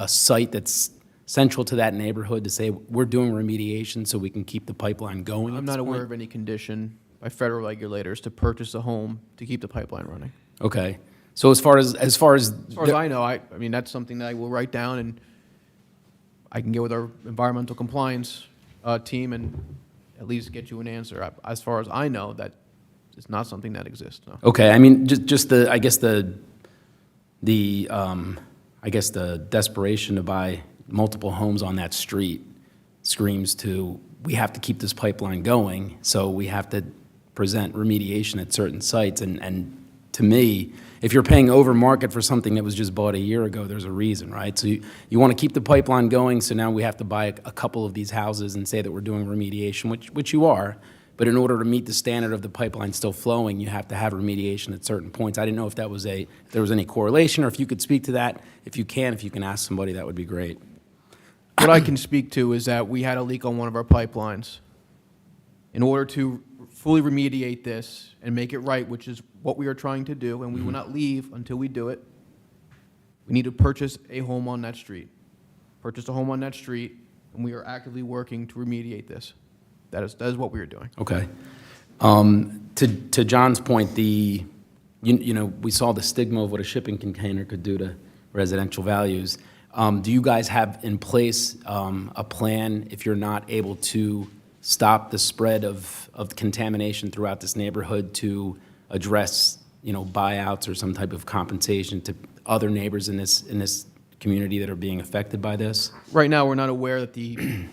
site that's central to that neighborhood to say, we're doing remediation so we can keep the pipeline going? I'm not aware of any condition by federal regulators to purchase a home to keep the pipeline running. Okay. So as far as As far as I know, I mean, that's something that I will write down, and I can get with our environmental compliance team and at least get you an answer. As far as I know, that is not something that exists, no. Okay, I mean, just the, I guess the desperation to buy multiple homes on that street screams to, we have to keep this pipeline going, so we have to present remediation at certain sites. And to me, if you're paying over market for something that was just bought a year ago, there's a reason, right? So you want to keep the pipeline going, so now we have to buy a couple of these houses and say that we're doing remediation, which you are. But in order to meet the standard of the pipeline still flowing, you have to have remediation at certain points. I didn't know if that was if there was any correlation, or if you could speak to that. If you can ask somebody, that would be great. What I can speak to is that we had a leak on one of our pipelines. In order to fully remediate this and make it right, which is what we are trying to do, and we will not leave until we do it, we need to purchase a home on that street. Purchase a home on that street, and we are actively working to remediate this. That is what we are doing. Okay. To John's point, you know, we saw the stigma of what a shipping container could do to residential values. Do you guys have in place a plan if you're not able to stop the spread of contamination throughout this neighborhood to address, you know, buyouts or some type of compensation to other neighbors in this community that are being affected by this? Right now, we're not aware that the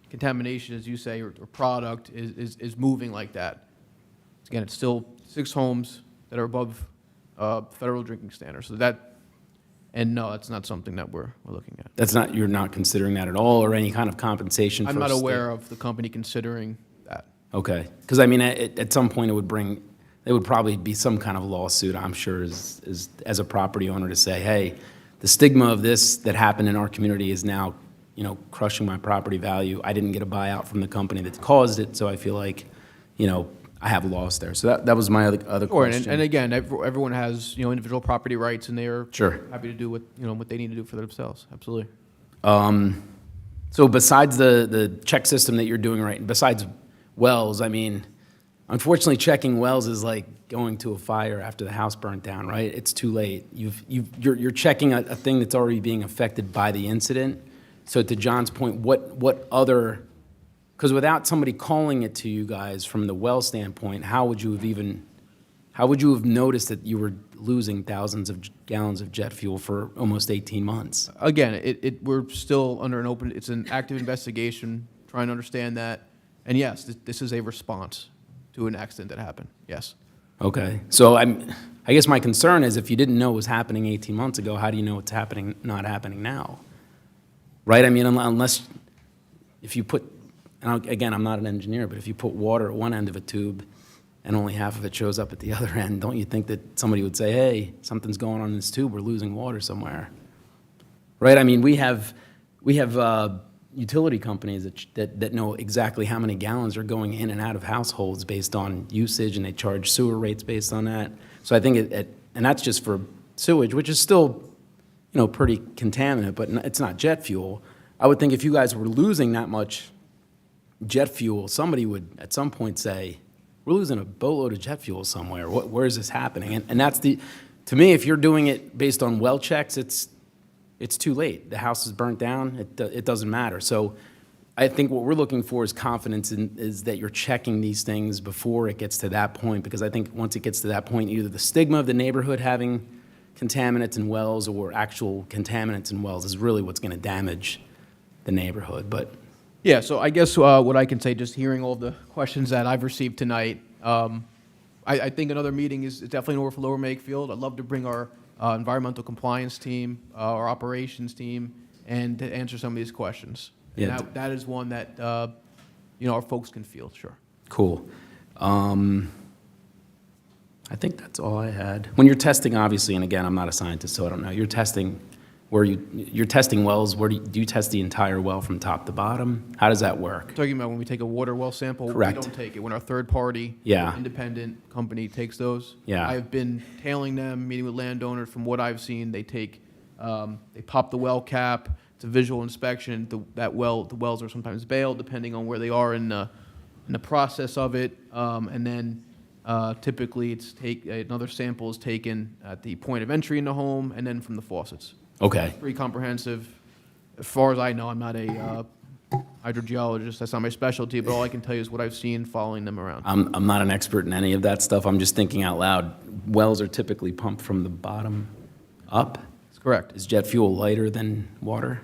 contamination, as you say, or product is moving like that. Again, it's still 6 homes that are above federal drinking standards. So and no, that's not something that we're looking at. You're not considering that at all, or any kind of compensation for I'm not aware of the company considering that. Okay, because I mean, at some point there would probably be some kind of lawsuit, I'm sure, as a property owner to say, hey, the stigma of this that happened in our community is now, you know, crushing my property value. I didn't get a buyout from the company that caused it, so I feel like, you know, I have a loss there. So that was my other question. And again, everyone has, you know, individual property rights, and they are happy to do what they need to do for themselves. Absolutely. So besides the check system that you're doing right, besides wells, I mean, unfortunately, checking wells is like going to a fire after the house burnt down, right? It's too late. You're checking a thing that's already being affected by the incident. So to John's point, what other, because without somebody calling it to you guys from the well standpoint, how would you have noticed that you were losing thousands of gallons of jet fuel for almost 18 months? Again, we're still under it's an active investigation, trying to understand that. And yes, this is a response to an accident that happened, yes. Okay, so I guess my concern is if you didn't know it was happening 18 months ago, how do you know it's not happening now? Right, I mean, unless, if you put, and again, I'm not an engineer, but if you put water at one end of a tube and only half of it shows up at the other end, don't you think that somebody would say, hey, something's going on in this tube, we're losing water somewhere? Right, I mean, we have utility companies that know exactly how many gallons are going in and out of households based on usage, and they charge sewer rates based on that. So I think and that's just for sewage, which is still, you know, pretty contaminant, but it's not jet fuel. I would think if you guys were losing that much jet fuel, somebody would at some point say, we're losing a boatload of jet fuel somewhere. Where is this happening? And that's to To me, if you're doing it based on well checks, it's too late. The house is burnt down, it doesn't matter. So I think what we're looking for is confidence is that you're checking these things before it gets to that point, because I think once it gets to that point, either the stigma of the neighborhood having contaminants in wells or actual contaminants in wells is really what's going to damage the neighborhood. But Yeah, so I guess what I can say, just hearing all the questions that I've received tonight, I think another meeting is definitely in order for Lower Makefield. I'd love to bring our environmental compliance team, our operations team, and to answer some of these questions. And Yeah. that is one that, our folks can field, sure. cool. I think that's all I had. When you're testing, obviously, and again, I'm not a scientist, so I don't know, you're testing you're testing wells, where do you test the entire well from top to bottom? How does that work? Talking about when we take a water well sample, Correct. we don't take it. When our third-party, Yeah. independent company takes those. Yeah. I've been tailing them, meeting with landowners. From what I've seen, they take, they pop the well cap. It's a visual inspection. The wells are sometimes bailed depending on where they are in the process of it. And then typically another sample is taken at the point of entry in the home and then from the faucets. Okay. Pretty comprehensive. As far as I know, I'm not a hydrogeologist. That's not my specialty, but all I can tell you is what I've seen following them around. I'm not an expert in any of that stuff. I'm just thinking out loud. Wells are typically pumped from the bottom up. That's correct. Is jet fuel lighter than water?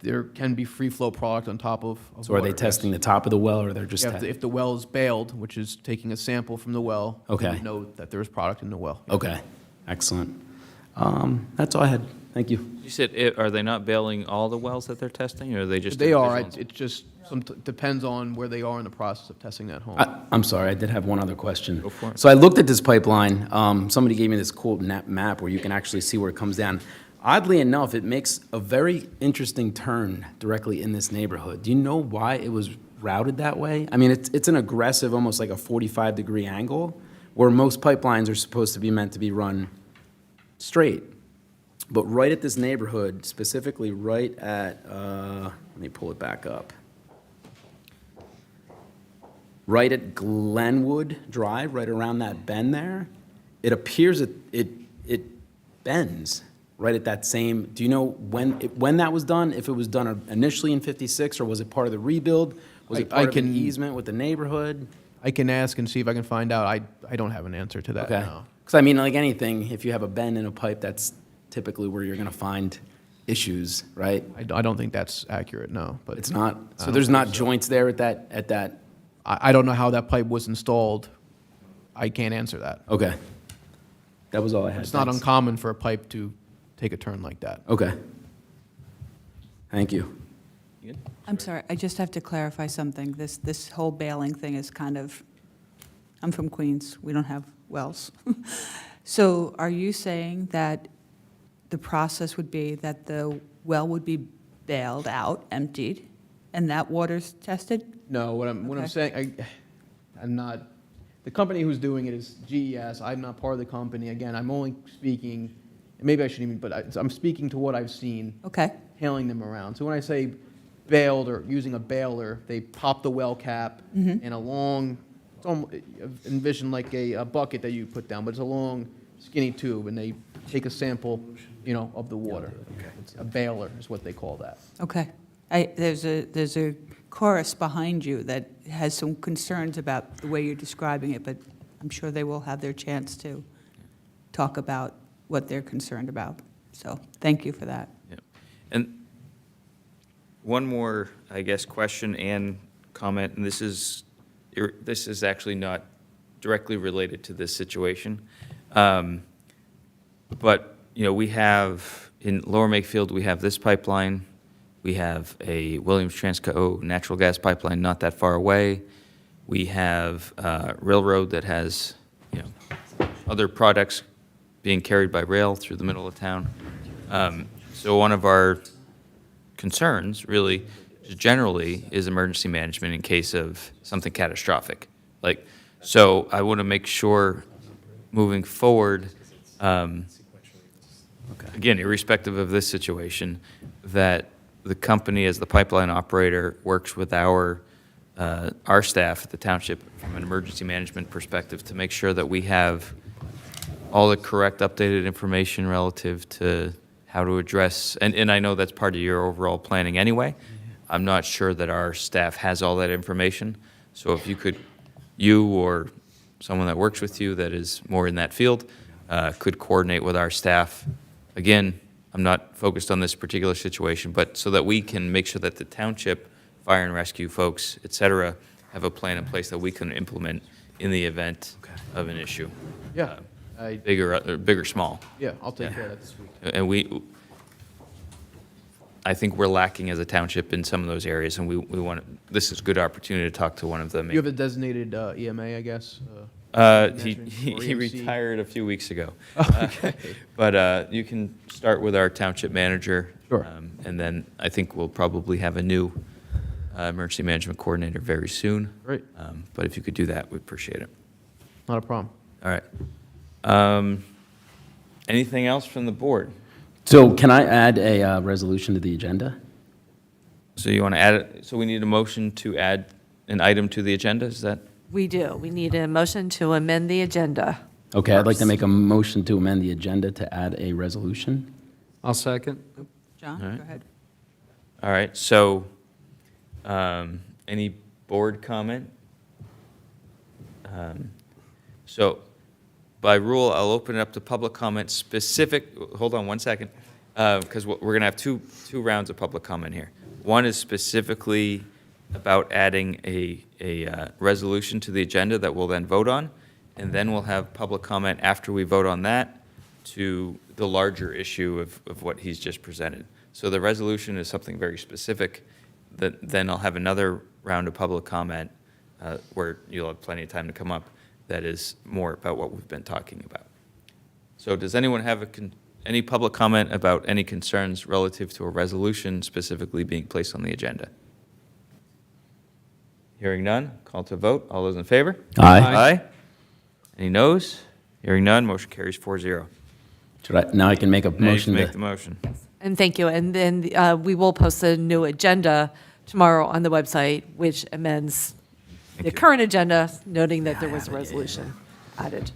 There can be free flow product on top of So are they water, testing yes. the top of the well, or they're just Yeah, if the well is bailed, which is taking a sample from the well, Okay. you would know that there is product in the well. Okay, excellent. That's all I had. Thank you. You said, are they not bailing all the wells that they're testing, or are they just? They are. individual- It just depends on where they are in the process of testing that home. I'm sorry, I did have one other question. Go for it. So I looked at this pipeline. Somebody gave me this cool map where you can actually see where it comes down. Oddly enough, it makes a very interesting turn directly in this neighborhood. Do you know why it was routed that way? I mean, it's an aggressive, almost like a 45-degree angle, where most pipelines are supposed to be meant to be run straight. But right at this neighborhood, specifically right at, let me pull it back up. Right at Glenwood Drive, right around that bend there, it appears it bends right at that same, do you know when that was done? If it was done initially in 56, or was it part of the rebuild? Was it part of an easement with the neighborhood? I can ask and see if I can find out. I don't have an answer to that Okay. now. Because I mean, like anything, if you have a bend in a pipe, that's typically where you're going to find issues, right? I don't think that's accurate, no. But It's not, I so don't there's think not so. joints there at that, I don't know how that pipe was installed. I can't answer that. okay. That was all I had. It's not Thanks. uncommon for a pipe to take a turn like that. Okay. Thank you. I'm sorry, I just have to clarify something. This whole bailing thing is kind of, I'm from Queens, we don't have wells. So are you saying that the process would be that the well would be bailed out, emptied, and that water's tested? No, what I'm Okay. saying, I'm not, the company who's doing it is GES. I'm not part of the company. Again, I'm only speaking, and maybe I shouldn't even, but I'm speaking to what I've seen. Okay. Hailing them around. So when I say bailed or using a bailer, they pop the well cap and a long, it's almost, envision like a bucket that you put down, but it's a long skinny tube, and they take a sample, of the water. It's a bailer is what they call that. Okay. There's a chorus behind you that has some concerns about the way you're describing it, but I'm sure they will have their chance to talk about what they're concerned about. So thank you for that. Yep. And one more, I guess, question and comment, and this is actually not directly related to this situation. But, we have, in Lower Makefield, we have this pipeline. We have a Williams Transco natural gas pipeline not that far away. We have a railroad that has, other products being carried by rail through the middle of town. So one of our concerns, really, generally, is emergency management in case of something catastrophic. So I want to make sure, moving forward, again, irrespective of this situation, that the company, as the pipeline operator, works with our staff at the township from an emergency management perspective to make sure that we have all the correct updated information relative to how to address, and I know that's part of your overall planning anyway. I'm not sure that our staff has all that information. So if you or someone that works with you that is more in that field could coordinate with our staff. Again, I'm not focused on this particular situation, but so that we can make sure that the township fire and rescue folks, et cetera, have a plan in place that we can implement in the event of an issue. Yeah. Big or small. Yeah, I'll take care of that this week. And I think we're lacking as a township in some of those areas, and we want, this is a good opportunity to talk to one of them. You have a designated EMA, I guess? He EMC? retired a few weeks ago. Okay. But you can start with our township manager. Sure. And then I think we'll probably have a new emergency management coordinator very soon. Great. But if you could do that, we'd appreciate it. Not a problem. All right. Anything else from the board? So can I add a resolution to the agenda? So you want to add it, so we need a motion to add an item to the agenda, is that? We do. We need a motion to amend the agenda. Okay, I'd like to make a motion to amend the agenda to add a resolution. I'll second. John, All right. go ahead. All right, so any board comment? So by rule, I'll open it up to public comment specific, hold on one second, because we're going to have two rounds of public comment here. One is specifically about adding a resolution to the agenda that we'll then vote on, and then we'll have public comment after we vote on that to the larger issue of what he's just presented. So the resolution is something very specific. Then I'll have another round of public comment where you'll have plenty of time to come up that is more about what we've been talking about. So does anyone have any public comment about any concerns relative to a resolution specifically being placed on the agenda? Hearing none, call to vote. All those in favor? Aye. Aye. Any noes? Hearing none, motion carries 4-0. Now I can make a Now you can motion make to... the motion. And thank you. And then we will post a new agenda tomorrow on the website, which amends the current agenda, noting that there was a resolution added.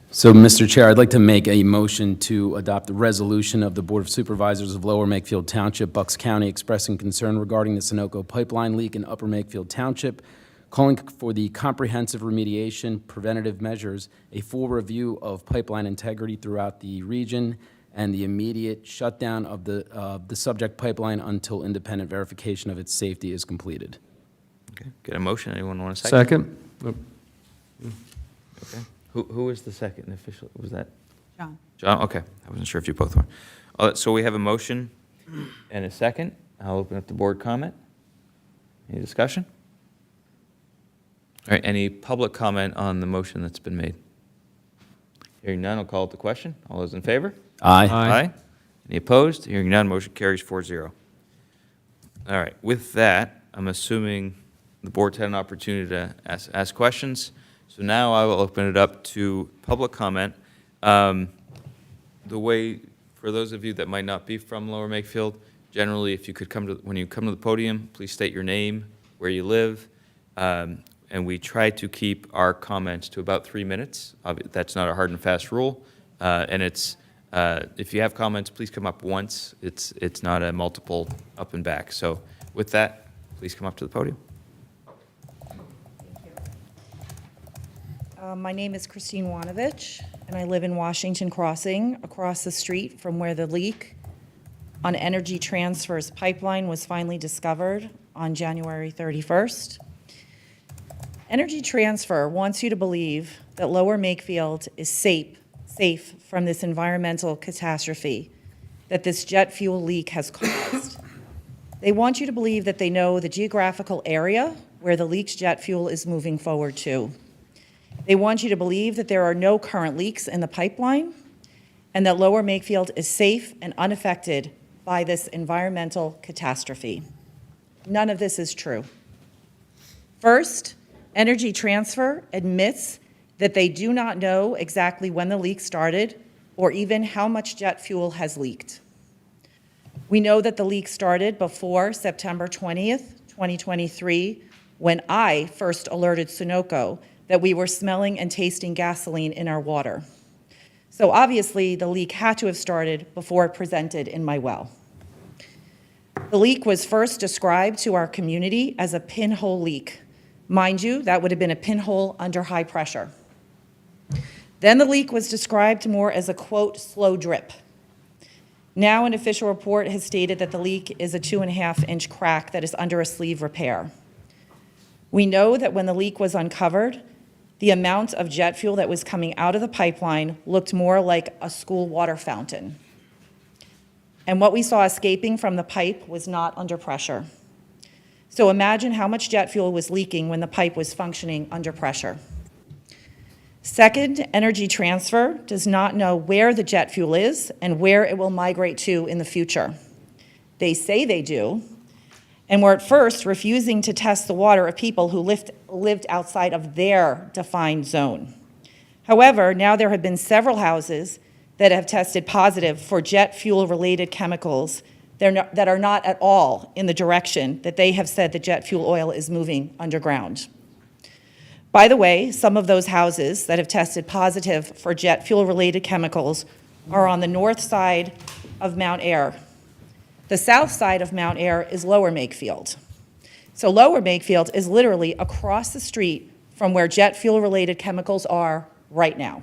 So, Mr. Chair, I'd like to make a motion to adopt the resolution of the Board of Supervisors of Lower Makefield Township, Bucks County, expressing concern regarding the Sunoco pipeline leak in Upper Makefield Township, calling for the comprehensive remediation, preventative measures, a full review of pipeline integrity throughout the region, and the immediate shutdown of the subject pipeline until independent verification of its safety is completed. Okay. Get a motion. Anyone want a second? Second. Okay. Who was the second official? Was that? John. John, okay. I wasn't sure if you both were. So we have a motion and a second. I'll open up the board comment. Any discussion? All right, any public comment on the motion that's been made? Hearing none, I'll call it the question. All those in favor? Aye. Aye. Any opposed? Hearing none, motion carries 4-0. All right, with that, I'm assuming the board's had an opportunity to ask questions. So now I will open it up to public comment. The way, for those of you that might not be from Lower Makefield, generally, if you could when you come to the podium, please state your name, where you live, and we try to keep our comments to about 3 minutes. That's not a hard and fast rule, and it's if you have comments, please come up once. It's not a multiple up and back. So with that, please come up to the podium. My name is Christine Wanovich, and I live in Washington Crossing, across the street from where the leak on Energy Transfer's pipeline was finally discovered on January 31st. Energy Transfer wants you to believe that Lower Makefield is safe from this environmental catastrophe that this jet fuel leak has caused. They want you to believe that they know the geographical area where the leaked jet fuel is moving forward to. They want you to believe that there are no current leaks in the pipeline and that Lower Makefield is safe and unaffected by this environmental catastrophe. None of this is true. First, Energy Transfer admits that they do not know exactly when the leak started or even how much jet fuel has leaked. We know that the leak started before September 20th, 2023, when I first alerted Sunoco that we were smelling and tasting gasoline in our water. So obviously, the leak had to have started before it presented in my well. The leak was first described to our community as a pinhole leak. Mind you, that would have been a pinhole under high pressure. Then the leak was described more as a, quote, slow drip. Now an official report has stated that the leak is a 2.5-inch crack that is under a sleeve repair. We know that when the leak was uncovered, the amount of jet fuel that was coming out of the pipeline looked more like a school water fountain. And what we saw escaping from the pipe was not under pressure. So imagine how much jet fuel was leaking when the pipe was functioning under pressure. Second, Energy Transfer does not know where the jet fuel is and where it will migrate to in the future. They say they do, and were at first refusing to test the water of people who lived outside of their defined zone. However, now there have been several houses that have tested positive for jet fuel-related chemicals that are not at all in the direction that they have said the jet fuel oil is moving underground. By the way, some of those houses that have tested positive for jet fuel-related chemicals are on the north side of Mount Ayr. The south side of Mount Ayr is Lower Makefield. So Lower Makefield is literally across the street from where jet fuel-related chemicals are right now.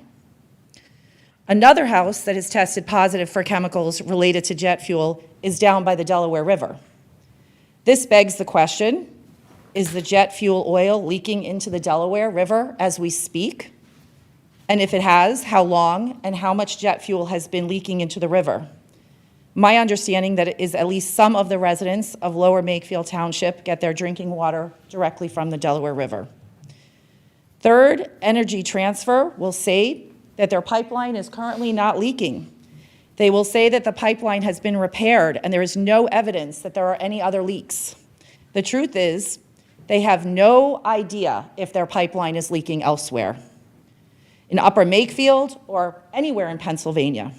Another house that has tested positive for chemicals related to jet fuel is down by the Delaware River. This begs the question, is the jet fuel oil leaking into the Delaware River as we speak? And if it has, how long and how much jet fuel has been leaking into the river? My understanding that it is at least some of the residents of Lower Makefield Township get their drinking water directly from the Delaware River. Third, Energy Transfer will say that their pipeline is currently not leaking. They will say that the pipeline has been repaired and there is no evidence that there are any other leaks. The truth is, they have no idea if their pipeline is leaking elsewhere, in Upper Makefield or anywhere in Pennsylvania.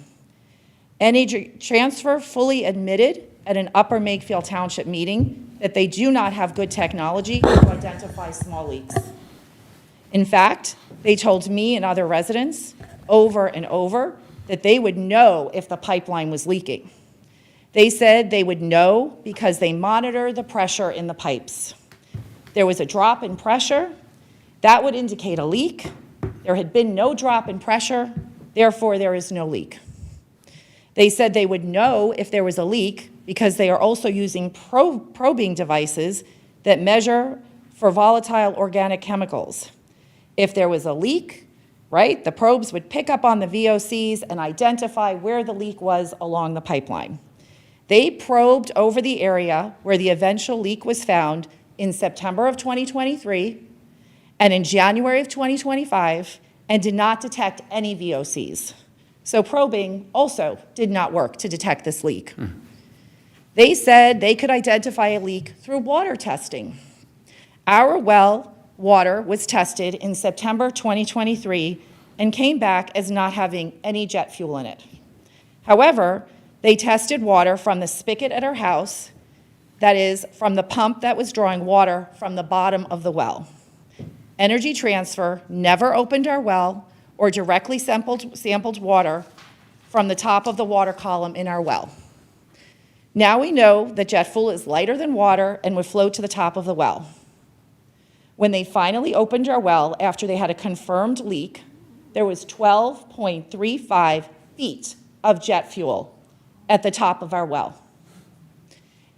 Energy Transfer fully admitted at an Upper Makefield Township meeting that they do not have good technology to identify small leaks. In fact, they told me and other residents over and over that they would know if the pipeline was leaking. They said they would know because they monitor the pressure in the pipes. There was a drop in pressure, that would indicate a leak. There had been no drop in pressure, therefore there is no leak. They said they would know if there was a leak because they are also using probing devices that measure for volatile organic chemicals. If there was a leak, right, the probes would pick up on the VOCs and identify where the leak was along the pipeline. They probed over the area where the eventual leak was found in September of 2023 and in January of 2025 and did not detect any VOCs. So probing also did not work to detect this leak. They said they could identify a leak through water testing. Our well water was tested in September 2023 and came back as not having any jet fuel in it. However, they tested water from the spigot at our house, that is, from the pump that was drawing water from the bottom of the well. Energy Transfer never opened our well or directly sampled water from the top of the water column in our well. Now we know that jet fuel is lighter than water and would flow to the top of the well. When they finally opened our well after they had a confirmed leak, there was 12.35 feet of jet fuel at the top of our well.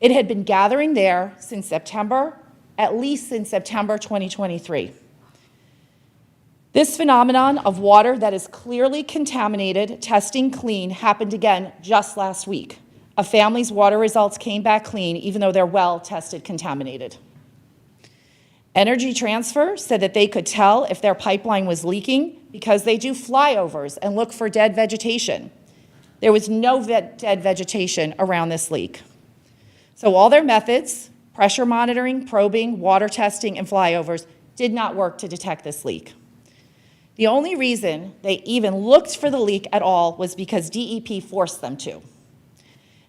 It had been gathering there since September, at least since September 2023. This phenomenon of water that is clearly contaminated, testing clean, happened again just last week. A family's water results came back clean, even though their well tested contaminated. Energy Transfer said that they could tell if their pipeline was leaking because they do flyovers and look for dead vegetation. There was no dead vegetation around this leak. So all their methods, pressure monitoring, probing, water testing, and flyovers, did not work to detect this leak. The only reason they even looked for the leak at all was because DEP forced them to.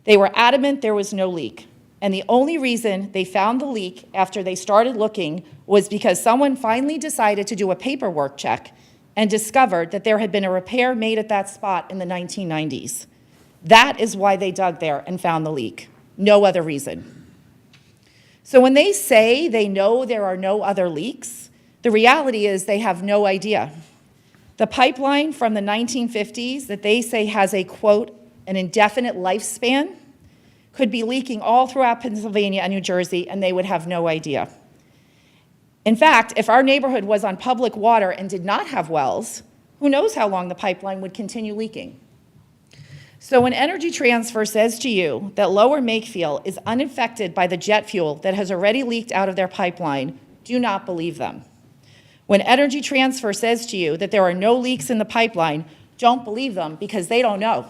They were adamant there was no leak. And the only reason they found the leak after they started looking was because someone finally decided to do a paperwork check and discovered that there had been a repair made at that spot in the 1990s. That is why they dug there and found the leak. No other reason. So when they say they know there are no other leaks, the reality is they have no idea. The pipeline from the 1950s that they say has a, quote, an indefinite lifespan, could be leaking all throughout Pennsylvania and New Jersey, and they would have no idea. In fact, if our neighborhood was on public water and did not have wells, who knows how long the pipeline would continue leaking? So when Energy Transfer says to you that Lower Makefield is unaffected by the jet fuel that has already leaked out of their pipeline, do not believe them. When Energy Transfer says to you that there are no leaks in the pipeline, don't believe them because they don't know.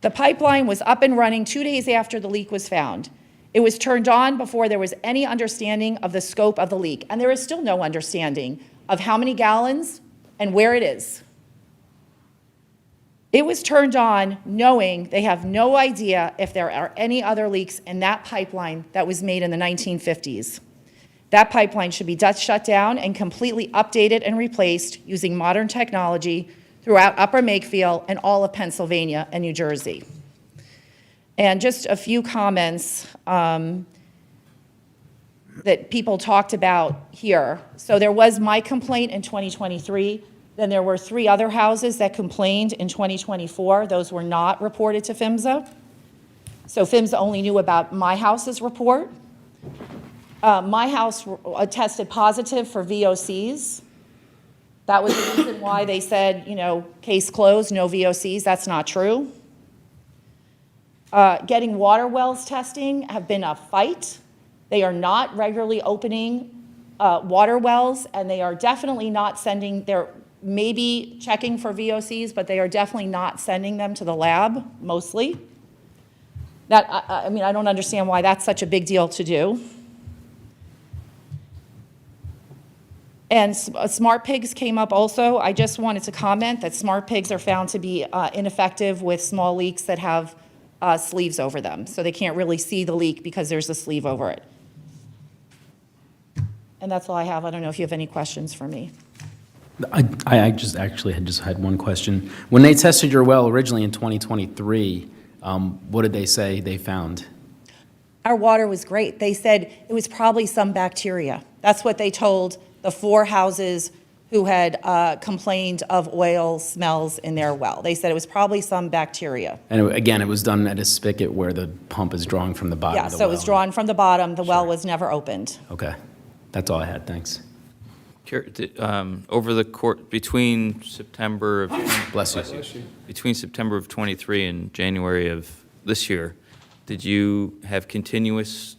The pipeline was up and running 2 days after the leak was found. It was turned on before there was any understanding of the scope of the leak, and there is still no understanding of how many gallons and where it is. It was turned on knowing they have no idea if there are any other leaks in that pipeline that was made in the 1950s. That pipeline should be shut down and completely updated and replaced using modern technology throughout Upper Makefield and all of Pennsylvania and New Jersey. And just a few comments that people talked about here. So there was my complaint in 2023. Then there were 3 other houses that complained in 2024. Those were not reported to PHMSA. So PHMSA only knew about my house's report. My house tested positive for VOCs. That was the reason why they said, you know, case closed, no VOCs. That's not true. Getting water wells testing have been a fight. They are not regularly opening water wells, and they are definitely not sending, they're maybe checking for VOCs, but they are definitely not sending them to the lab, mostly. I mean, I don't understand why that's such a big deal to do. And smart pigs came up also. I just wanted to comment that smart pigs are found to be ineffective with small leaks that have sleeves over them. So they can't really see the leak because there's a sleeve over it. And that's all I have. I don't know if you have any questions for me. I just actually had one question. When they tested your well originally in 2023, what did they say they found? Our water was great. They said it was probably some bacteria. That's what they told the 4 houses who had complained of oil smells in their well. They said it was probably some bacteria. And again, it was done at a spigot where the pump is drawing from the bottom Yeah, of the so well. it was drawn from the bottom. The well was never opened. Okay. That's all I had. Thanks. Over the course, between September of... Bless you. Between September of '23 and January of this year, did you have continuous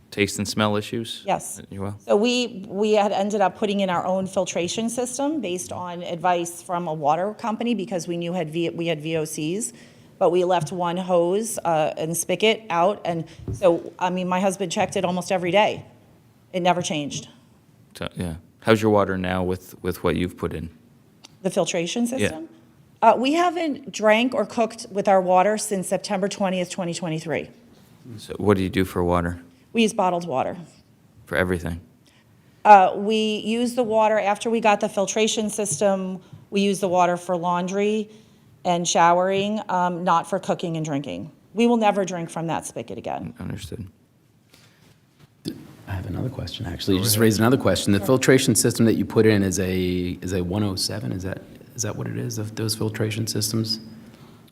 taste and smell issues? Yes. Well, So we had ended up putting in our own filtration system based on advice from a water company because we knew we had VOCs, but we left one hose and spigot out. And so, I mean, my husband checked it almost every day. It never changed. so, yeah. How's your water now with what you've put in? The filtration system? We haven't drank or cooked with our water since September 20th, 2023. So what do you do for water? We use bottled water. For everything? We use the water, after we got the filtration system, we use the water for laundry and showering, not for cooking and drinking. We will never drink from that spigot again. Understood. I have another question, actually. You just raised another question. The filtration system that you put in is a 107? Is that what it is, of those filtration systems?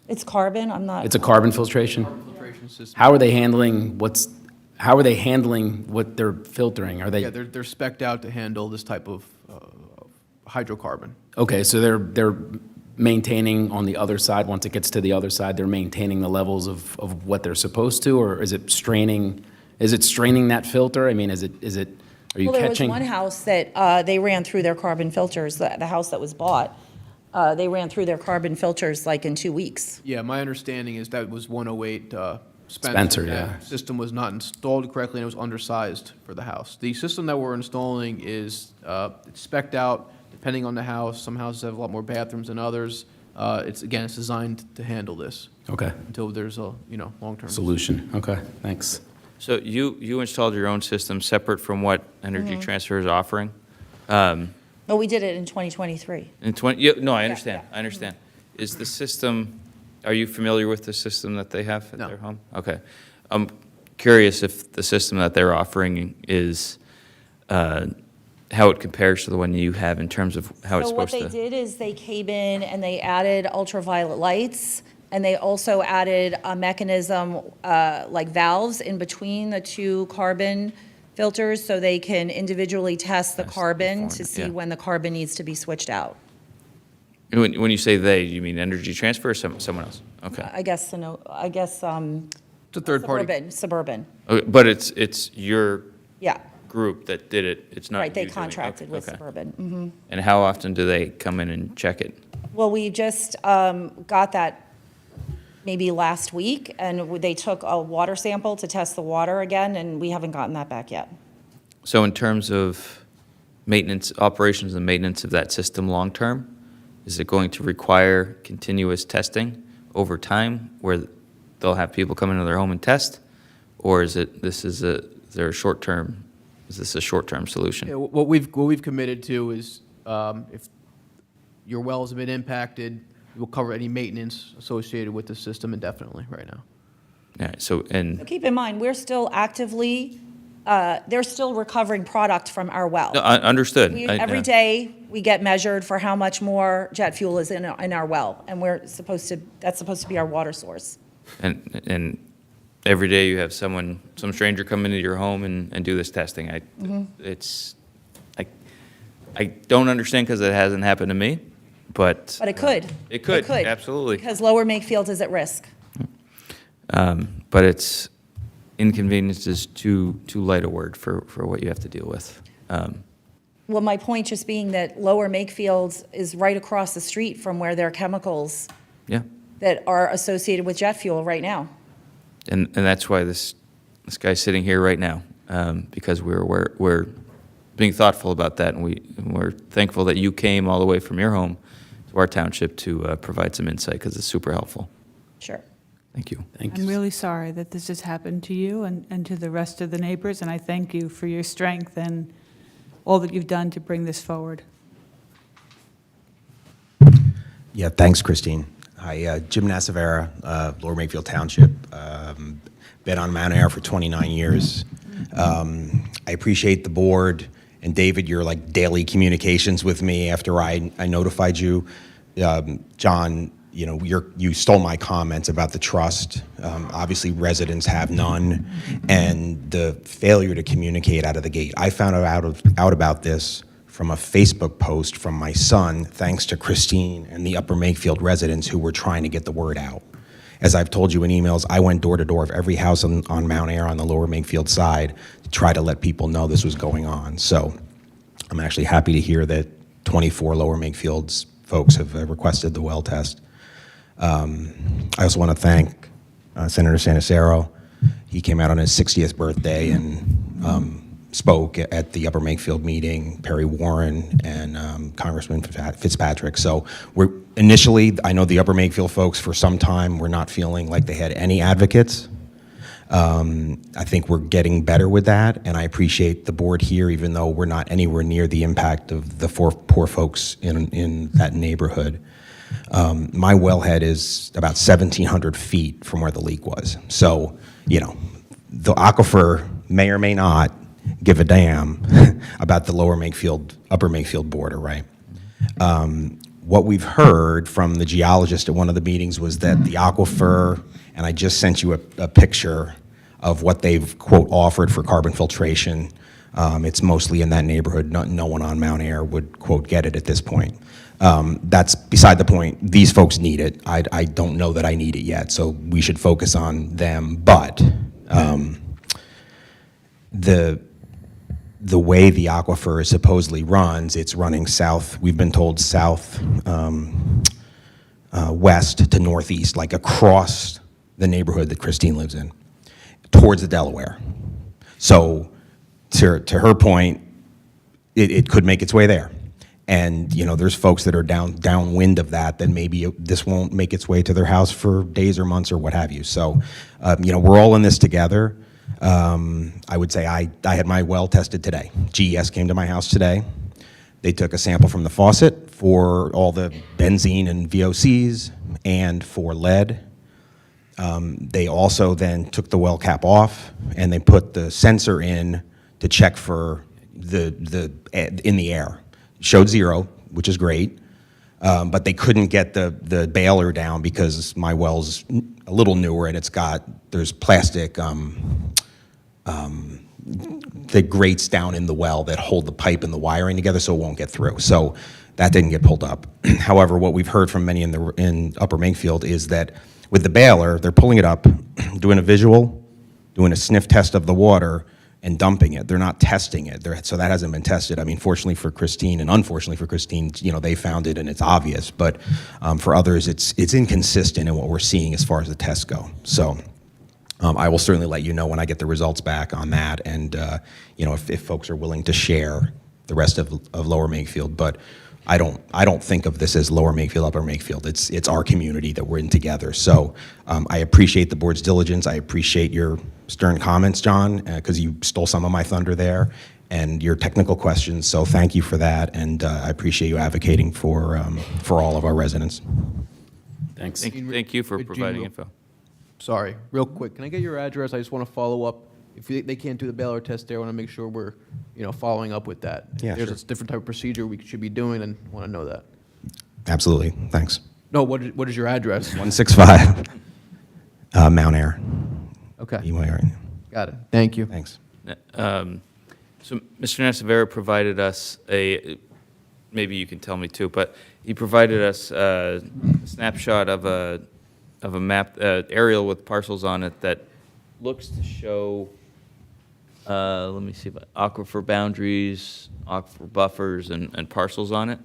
It's carbon, I'm not. It's a carbon filtration? Filtration system. How are they handling what they're filtering? Are they? Yeah, they're spec'd out to handle this type of hydrocarbon. Okay, so they're maintaining on the other side, once it gets to the other side, they're maintaining the levels of what they're supposed to, or is it straining that filter? I mean, are you Well, there was catching? one house that they ran through their carbon filters, the house that was bought. They ran through their carbon filters like in 2 weeks. Yeah, my understanding is that was 108 Spencer, That yeah. system was not installed correctly and it was undersized for the house. The system that we're installing is it's spec'd out depending on the house. Some houses have a lot more bathrooms than others. It's designed to handle this. Okay. Until there's a long-term Solution. Okay, thanks. So you installed your own system separate from what Energy Transfer is offering. But we did it in 2023. In 20, yeah, no, I Yeah, understand, yeah. I understand. Is the system, are you familiar with the system that they have at No. their home? Okay. I'm curious if the system that they're offering is, how it compares to the one you have in terms of how it's So what supposed they to. did is they came in and they added ultraviolet lights, and they also added a mechanism, like valves in between the two carbon filters, so they can individually test the carbon to see yeah. when the carbon needs to be switched out. When you say they, you mean Energy Transfer or someone else? Okay. I guess, It's a third party. Suburban, Okay, but it's your yeah, group that did it, it's not right, they you doing it. contracted Okay, with okay. Suburban. Mhm. And how often do they come in and check it? Well, we just got that maybe last week, and they took a water sample to test the water again, and we haven't gotten that back yet. So in terms of maintenance, operations and maintenance of that system long-term, is it going to require continuous testing over time where they'll have people come into their home and test? Or is it, is there a short-term, is this a short-term solution? Yeah, what we've committed to is if your wells have been impacted, we'll cover any maintenance associated with the system indefinitely right now. All right, so, and, So keep in mind, we're still actively, they're still recovering product from our well. no, understood. Every day, we get measured for how much more jet fuel is in our well, and that's supposed to be our water source. And every day you have some stranger come into your home and do this testing. I don't understand because it hasn't happened to me, but. But it could. It could, absolutely. Because Lower Makefield is at risk. But it's, inconvenience is too light a word for what you have to deal with. Well, my point just being that Lower Makefield is right across the street from where there are chemicals Yeah, that are associated with jet fuel right now. and that's why this guy's sitting here right now, because we're being thoughtful about that, and we're thankful that you came all the way from your home to our township to provide some insight, because it's super helpful. Sure. Thank you. I'm really sorry that this has happened to you and to the rest of the neighbors, and I thank you for your strength and all that you've done to bring this forward. Yeah, thanks, Christine. Hi, Jim Nassavera, Lower Makefield Township. Been on Mount Air for 29 years. I appreciate the board and David, your like daily communications with me after I notified you. John, you know, you stole my comments about the trust. Obviously, residents have none, and the failure to communicate out of the gate. I found out about this from a Facebook post from my son, thanks to Christine and the Upper Makefield residents who were trying to get the word out. As I've told you in emails, I went door to door of every house on Mount Air on the Lower Makefield side to try to let people know this was going on. So I'm actually happy to hear that 24 Lower Makefield's folks have requested the well test. I also want to thank Senator Sanacero. He came out on his 60th birthday and spoke at the Upper Makefield meeting, Perry Warren and Congressman Fitzpatrick. So initially, I know the Upper Makefield folks for some time were not feeling like they had any advocates. I think we're getting better with that, and I appreciate the board here, even though we're not anywhere near the impact of the poor folks in that neighborhood. My wellhead is about 1,700 feet from where the leak was. So, you know, the aquifer may or may not give a damn about the Lower Makefield, Upper Makefield border, right? What we've heard from the geologist at one of the meetings was that the aquifer, and I just sent you a picture of what they've, quote, offered for carbon filtration. It's mostly in that neighborhood. No one on Mount Air would, quote, get it at this point. That's beside the point. These folks need it. I don't know that I need it yet, so we should focus on them. But the way the aquifer supposedly runs, it's running south. We've been told south, west to northeast, like across the neighborhood that Christine lives in, towards the Delaware. So to her point, it could make its way there. And, you know, there's folks that are downwind of that maybe this won't make its way to their house for days or months or what have you. So, you know, we're all in this together. I would say I had my well tested today. GES came to my house today. They took a sample from the faucet for all the benzene and VOCs and for lead. They also then took the well cap off and they put the sensor in to check for in the air. It showed 0, which is great, but they couldn't get the bailer down because my well's a little newer and there's plastic that grates down in the well that hold the pipe and the wiring together so it won't get through. So that didn't get pulled up. However, what we've heard from many in Upper Makefield is that with the bailer, they're pulling it up, doing a visual, doing a sniff test of the water, and dumping it. They're not testing it. So that hasn't been tested. I mean, fortunately for Christine and unfortunately for Christine, they found it and it's obvious. But for others, it's inconsistent in what we're seeing as far as the tests go. So I will certainly let you know when I get the results back on that, and if folks are willing to share the rest of Lower Makefield. But I don't think of this as Lower Makefield, Upper Makefield. It's our community that we're in together. So I appreciate the board's diligence. I appreciate your stern comments, John, because you stole some of my thunder there, and your technical questions. So thank you for that, and I appreciate you advocating for all of our residents. Thanks. Thank you for providing info. Sorry, real quick, can I get your address? I just want to follow up. If they can't do the bailer test there, I want to make sure we're, following up with that. Yeah, There's sure. a different type of procedure we should be doing, and want to know that. Absolutely. Thanks. No, what is your address? 165 Mount Air. Okay. EYR. Got it. Thank you. Thanks. So Mr. Nasavera provided us maybe you can tell me too, but he provided us a snapshot of a map, aerial with parcels on it that looks to show, let me see, aquifer boundaries, aquifer buffers, and parcels on it.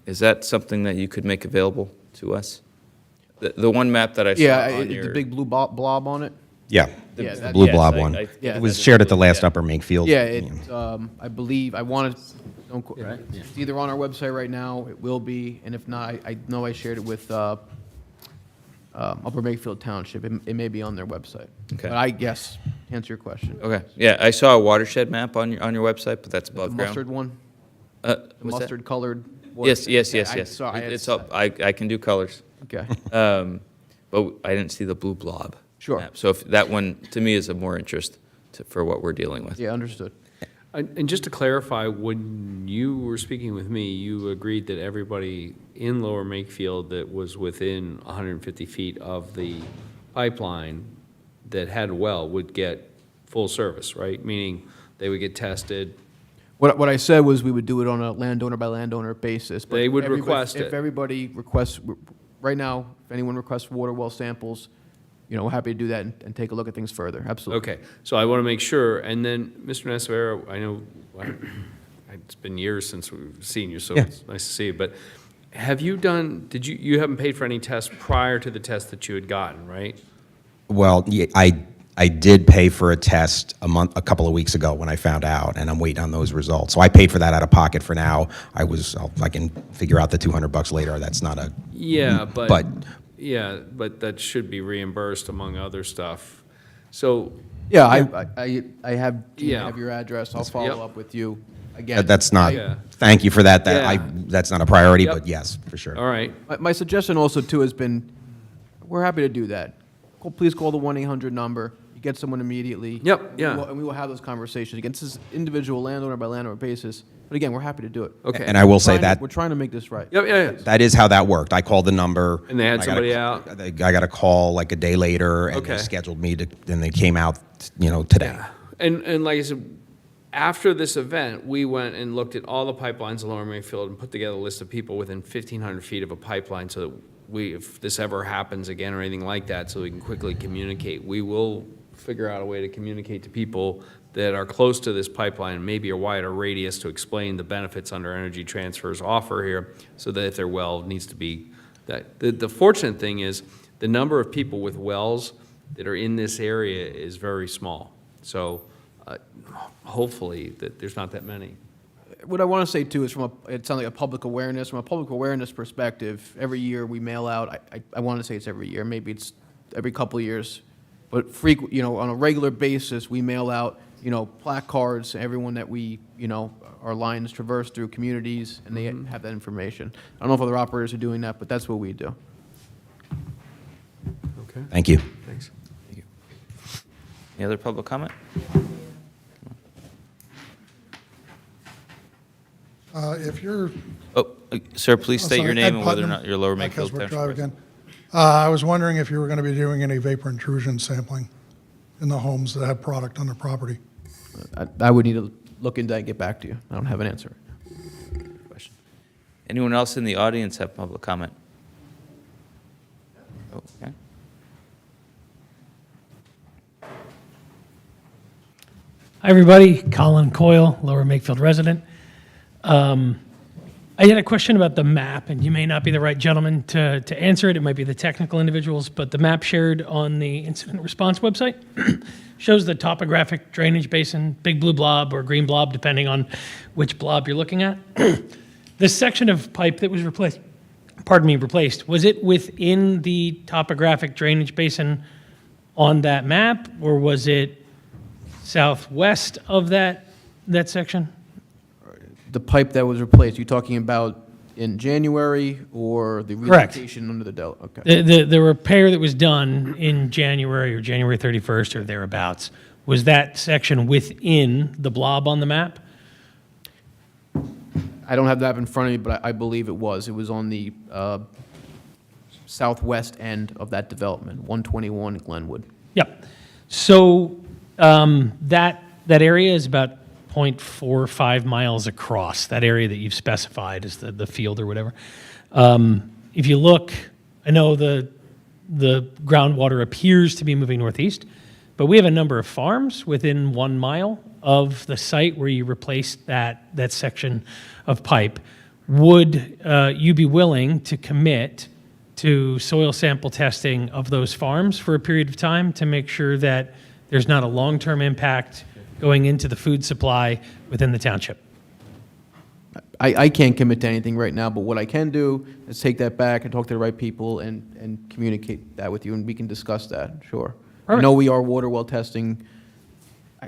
Is that something that you could make available to us? The one map that I saw on your... the big blue blob on it? Yeah, Yeah, the that- blue yes, blob I- one. I- It yeah, was that shared is at the blue, last yeah. Upper Makefield. Yeah, I believe, I wanted, don't quote, it's either on our website right now, it will be, and if not, I know I shared it with Upper Makefield Township. It may be on their website. Okay. But yes, to answer your question. Okay, yeah, I saw a watershed map on your website, but that's The above ground. mustard one? The The mustard colored? Yes, yes, Yeah, yes, yes. Sorry. It's up, I can do colors. Okay. But I didn't see the blue blob. Sure. map. So if that one, to me, is of more interest for what we're dealing with. Yeah, understood. And just to clarify, when you were speaking with me, you agreed that everybody in Lower Makefield that was within 150 feet of the pipeline that had a well would get full service, right? Meaning they would get tested. What I said was we would do it on a landowner by landowner basis. But They would everybody- request If it. everybody requests, right now, if anyone requests water well samples, we're happy to do that and take a look at things further. Absolutely. Okay, so I want to make sure, and then, Mr. Nasavera, I know, it's been years since we've seen you, so Yeah. it's nice to see you, but have you done, you haven't paid for any tests prior to the test that you had gotten, right? Well, yeah, I did pay for a test a couple of weeks ago when I found out, and I'm waiting on those results. So I paid for that out of pocket for now. I can figure out the $200 later. That's not a... Yeah, But yeah, but that should be reimbursed among other stuff. So, Yeah, I have Yeah. your address. I'll Yep. follow up with you again. that's not... Yeah. Thank you for that. Yeah. That's not a priority, Yep. but yes, for sure. all right, My suggestion also, too, has been, we're happy to do that. Please call the 1-800 number. You get someone immediately. Yep, yeah. And we will have those conversations. Again, this is individual landowner by landowner basis. But again, we're happy to do it. okay. And I will say that We're trying to make this right. Yep, yeah, yeah. that is how that worked. I called the number. And they had I got somebody a- out? I got a call like a day later, and Okay. they scheduled me to, and they came out, today. And like I said, after this event, we went and looked at all the pipelines in Lower Makefield and put together a list of people within 1,500 feet of a pipeline so that if this ever happens again or anything like that, so we can quickly communicate. We will figure out a way to communicate to people that are close to this pipeline, maybe a wider radius, to explain the benefits under Energy Transfer's offer here, so that if their well needs to be, the fortunate thing is the number of people with wells that are in this area is very small. So hopefully that there's not that many. What I want to say, too, is it sounds like a public awareness. From a public awareness perspective, every year we mail out, I want to say it's every year, maybe it's every couple of years, but on a regular basis, we mail out placards, everyone that we, our lines traverse through communities, and they have that information. I don't know if other operators are doing that, but that's what we do. Okay, Thank you. thanks. Any other public comment? If you're. Oh, sir, please state your Sorry, name Ed and whether or Putnam, not you're Lower Makefield Keswick Township Drive resident. again. I was wondering if you were going to be doing any vapor intrusion sampling in the homes that have product on their property. I would need to look into that and get back to you. I don't have an answer. Question. Anyone else in the audience have public comment? Oh, okay. Hi, everybody. Colin Coyle, Lower Makefield resident. I had a question about the map, and you may not be the right gentleman to answer it. It might be the technical individuals, but the map shared on the incident response website shows the topographic drainage basin, big blue blob or green blob, depending on which blob you're looking at. This section of pipe that was replaced, was it within the topographic drainage basin on that map, or was it southwest of that section? The pipe that was replaced, you talking about in January or the Correct. relocation under the Delta? Okay. The repair that was done in January or January 31st or thereabouts, was that section within the blob on the map? I don't have that in front of me, but I believe it was. It was on the southwest end of that development, 121 Glenwood. Yep. So that area is about 0.45 miles across, that area that you've specified as the field or whatever. If you look, I know the groundwater appears to be moving northeast, but we have a number of farms within 1 mile of the site where you replaced that section of pipe. Would you be willing to commit to soil sample testing of those farms for a period of time to make sure that there's not a long-term impact going into the food supply within the township? I can't commit to anything right now, but what I can do is take that back and talk to the right people and communicate that with you, and we can discuss that, sure. I know we are water well testing.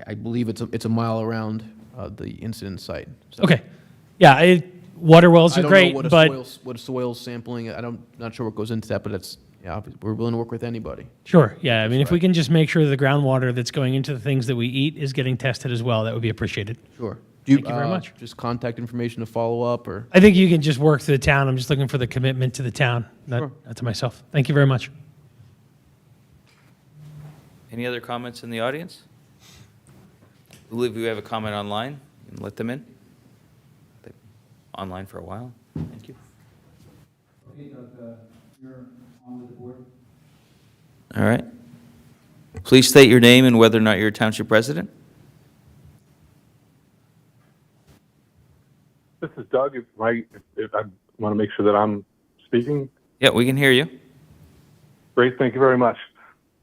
I believe it's a mile around the incident site. So. Okay. Yeah, water wells are great, what a soil sampling, not sure what goes into that, but it's, yeah, we're willing to work with anybody. Sure, yeah. I mean, if we can just make sure the groundwater that's going into the things that we eat is getting tested as well, that would be appreciated. Sure. Thank you very much. Just contact information to follow up, or? I think you can just work through the town. I'm just looking for the commitment to the town, Sure. not to myself. Thank you very much. Any other comments in the audience? I believe we have a comment online. You can let them in. They've been online for a while. Thank you. All right. Please state your name and whether or not you're a township resident. This is Doug. If I want to make sure that I'm speaking. Yeah, we can hear you. Great. Thank you very much.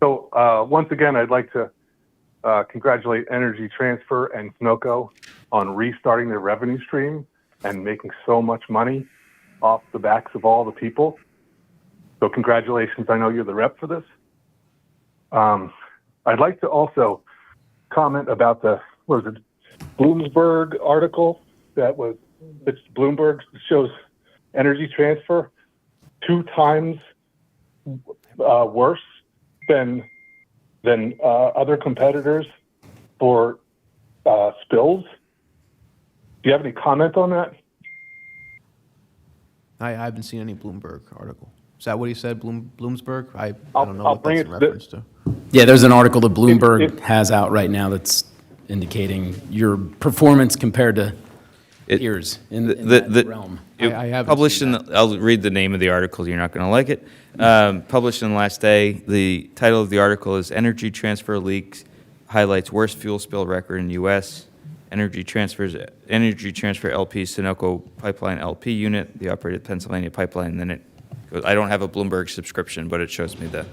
So once again, I'd like to congratulate Energy Transfer and Sunoco on restarting their revenue stream and making so much money off the backs of all the people. So congratulations. I know you're the rep for this. I'd like to also comment about the, what was it, Bloomberg article it's Bloomberg shows Energy Transfer 2 times worse than other competitors for spills. Do you have any comment on that? I haven't seen any Bloomberg article. Is that what he said, Bloomsburg? I don't know I'll what bring that's it in to reference to. Yeah, there's an article that Bloomberg has out right now that's indicating your performance compared to peers in that realm. I haven't Published seen in I'll read the name of the article. You're not going to like it. Published in the last day. The title of the article is Energy Transfer Leaks Highlights Worst Fuel Spill Record in U.S. Energy Transfer LP Sunoco Pipeline LP Unit, the operated Pennsylvania pipeline. And then it goes, I don't have a Bloomberg subscription, but it shows me the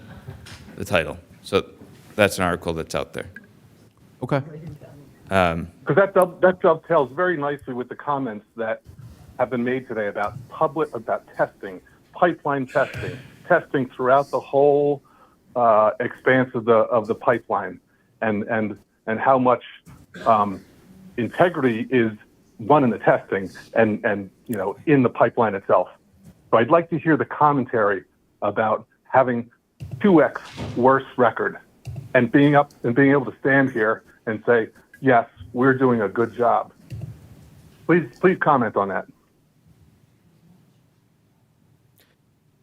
title. So that's an article that's out there. Okay. Because that dovetails very nicely with the comments that have been made today about testing, pipeline testing throughout the whole expanse of the pipeline, and how much integrity is one in the testing and in the pipeline itself. So I'd like to hear the commentary about having 2x worse record and being able to stand here and say, yes, we're doing a good job. Please comment on that.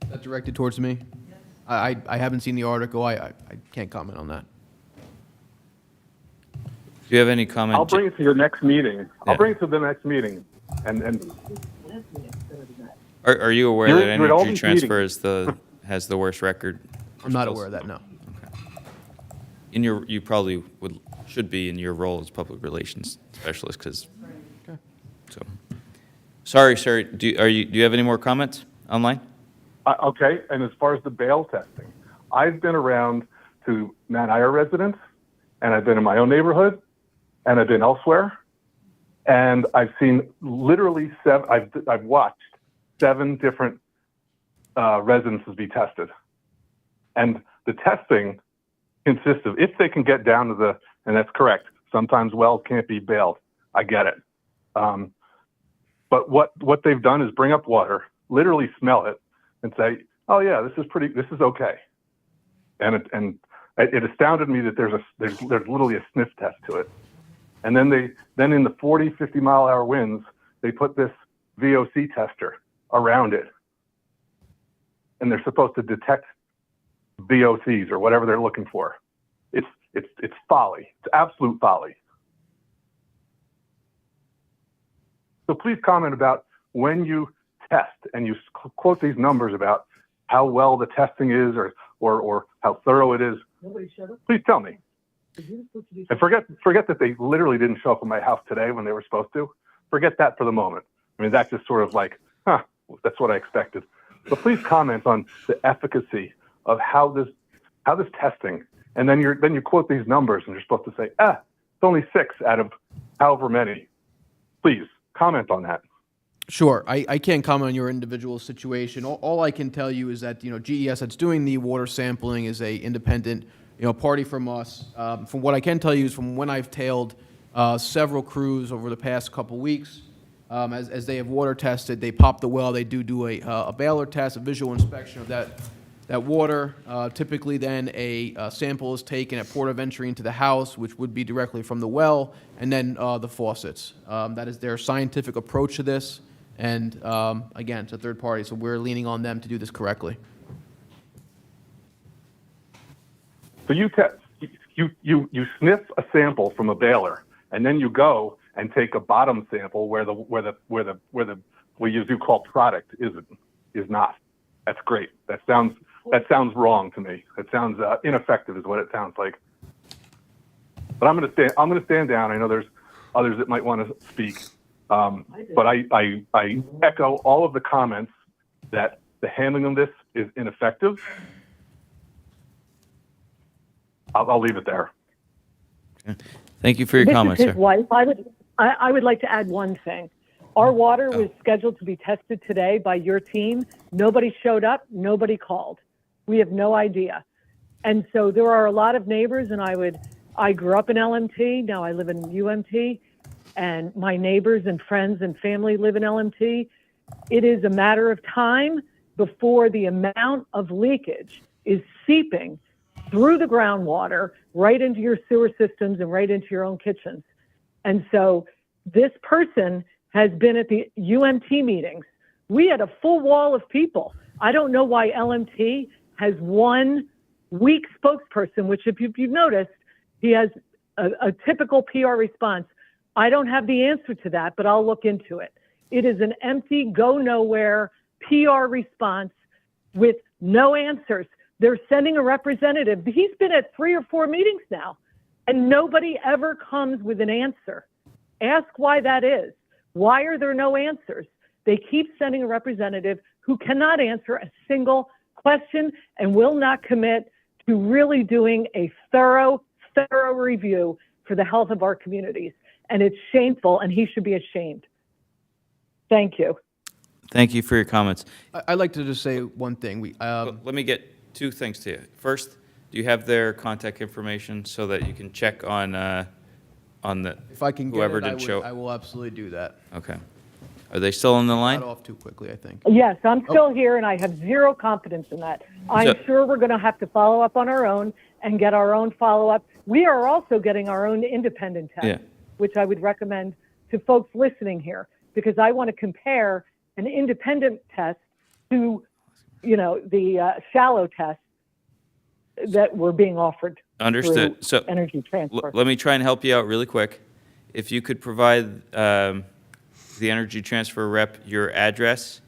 Is that directed towards me? I haven't seen the article. I can't comment on that. Do you have any comment? I'll bring it to your next meeting. Yeah. I'll bring it to the next meeting. And Are you aware You're- that you're at all Energy these Transfer meetings. has the worst record? I'm not aware of that, no. You probably should be in your role as public relations specialist, because. So, sorry, sir. Do you have any more comments online? okay, and as far as the bail testing, I've been around to Mount Ayr residents, and I've been in my own neighborhood, and I've been elsewhere, and I've seen literally I've watched 7 different residences be tested, and the testing consists of, if they can get down to and that's correct, sometimes wells can't be bailed. I get it. But what they've done is bring up water, literally smell it, and say, oh yeah, this is okay. And it astounded me that there's literally a sniff test to it. And then in the 40, 50 mile an hour winds, they put this VOC tester around it. And they're supposed to detect VOCs or whatever they're looking for. It's folly. It's absolute folly. So please comment about when you test and you quote these numbers about how well the testing is or how thorough it is. Please tell me. And forget that they literally didn't show up at my house today when they were supposed to. Forget that for the moment. I mean, that's just sort of like, that's what I expected. But please comment on the efficacy of how this testing, and then you quote these numbers and you're supposed to say, it's only 6 out of however many. Please comment on that. Sure. I can't comment on your individual situation. All I can tell you is that, GES that's doing the water sampling is a independent, party from us. From what I can tell you is from when I've tailed several crews over the past couple weeks, as they have water tested, they pop the well, they do a bailer test, a visual inspection of that water. Typically then a sample is taken at port of entry into the house, which would be directly from the well, and then the faucets. That is their scientific approach to this. And again, it's a third party, so we're leaning on them to do this correctly. So you sniff a sample from a bailer, and then you go and take a bottom sample where what you call product is not. That's great. That sounds wrong to me. It sounds ineffective, is what it sounds like. But I'm going to stand down. I know there's others that might want to speak, but I echo all of the comments that the handling of this is ineffective. I'll leave it there. Thank you for your comments, This sir. is his wife. I would like to add one thing. Our water was scheduled to be tested today by your team. Nobody showed up. Nobody called. We have no idea. And so there are a lot of neighbors, and I grew up in LMT. Now I live in UMT, and my neighbors and friends and family live in LMT. It is a matter of time before the amount of leakage is seeping through the groundwater right into your sewer systems and right into your own kitchens. And so this person has been at the UMT meetings. We had a full wall of people. I don't know why LMT has one weak spokesperson, which if you've noticed, he has a typical PR response. I don't have the answer to that, but I'll look into it. It is an empty, go nowhere PR response with no answers. They're sending a representative. He's been at 3 or 4 meetings now, and nobody ever comes with an answer. Ask why that is. Why are there no answers? They keep sending a representative who cannot answer a single question and will not commit to really doing a thorough review for the health of our communities. And it's shameful, and he should be ashamed. Thank you. Thank you for your comments. I'd like to just say one thing. Let me get 2 things to you. First, do you have their contact information so that you can check on on the, If I can get whoever it, didn't show? I will absolutely do that. Okay. Are they still on the line? Not off too quickly, I think. Yes, I'm still here, and I have zero confidence in that. I'm So- sure we're going to have to follow up on our own and get our own follow-up. We are also getting our own independent test, Yeah. which I would recommend to folks listening here, because I want to compare an independent test to, the shallow test that we're being offered. Understood. through So Energy Transfer. let me try and help you out really quick. If you could provide the Energy Transfer rep your address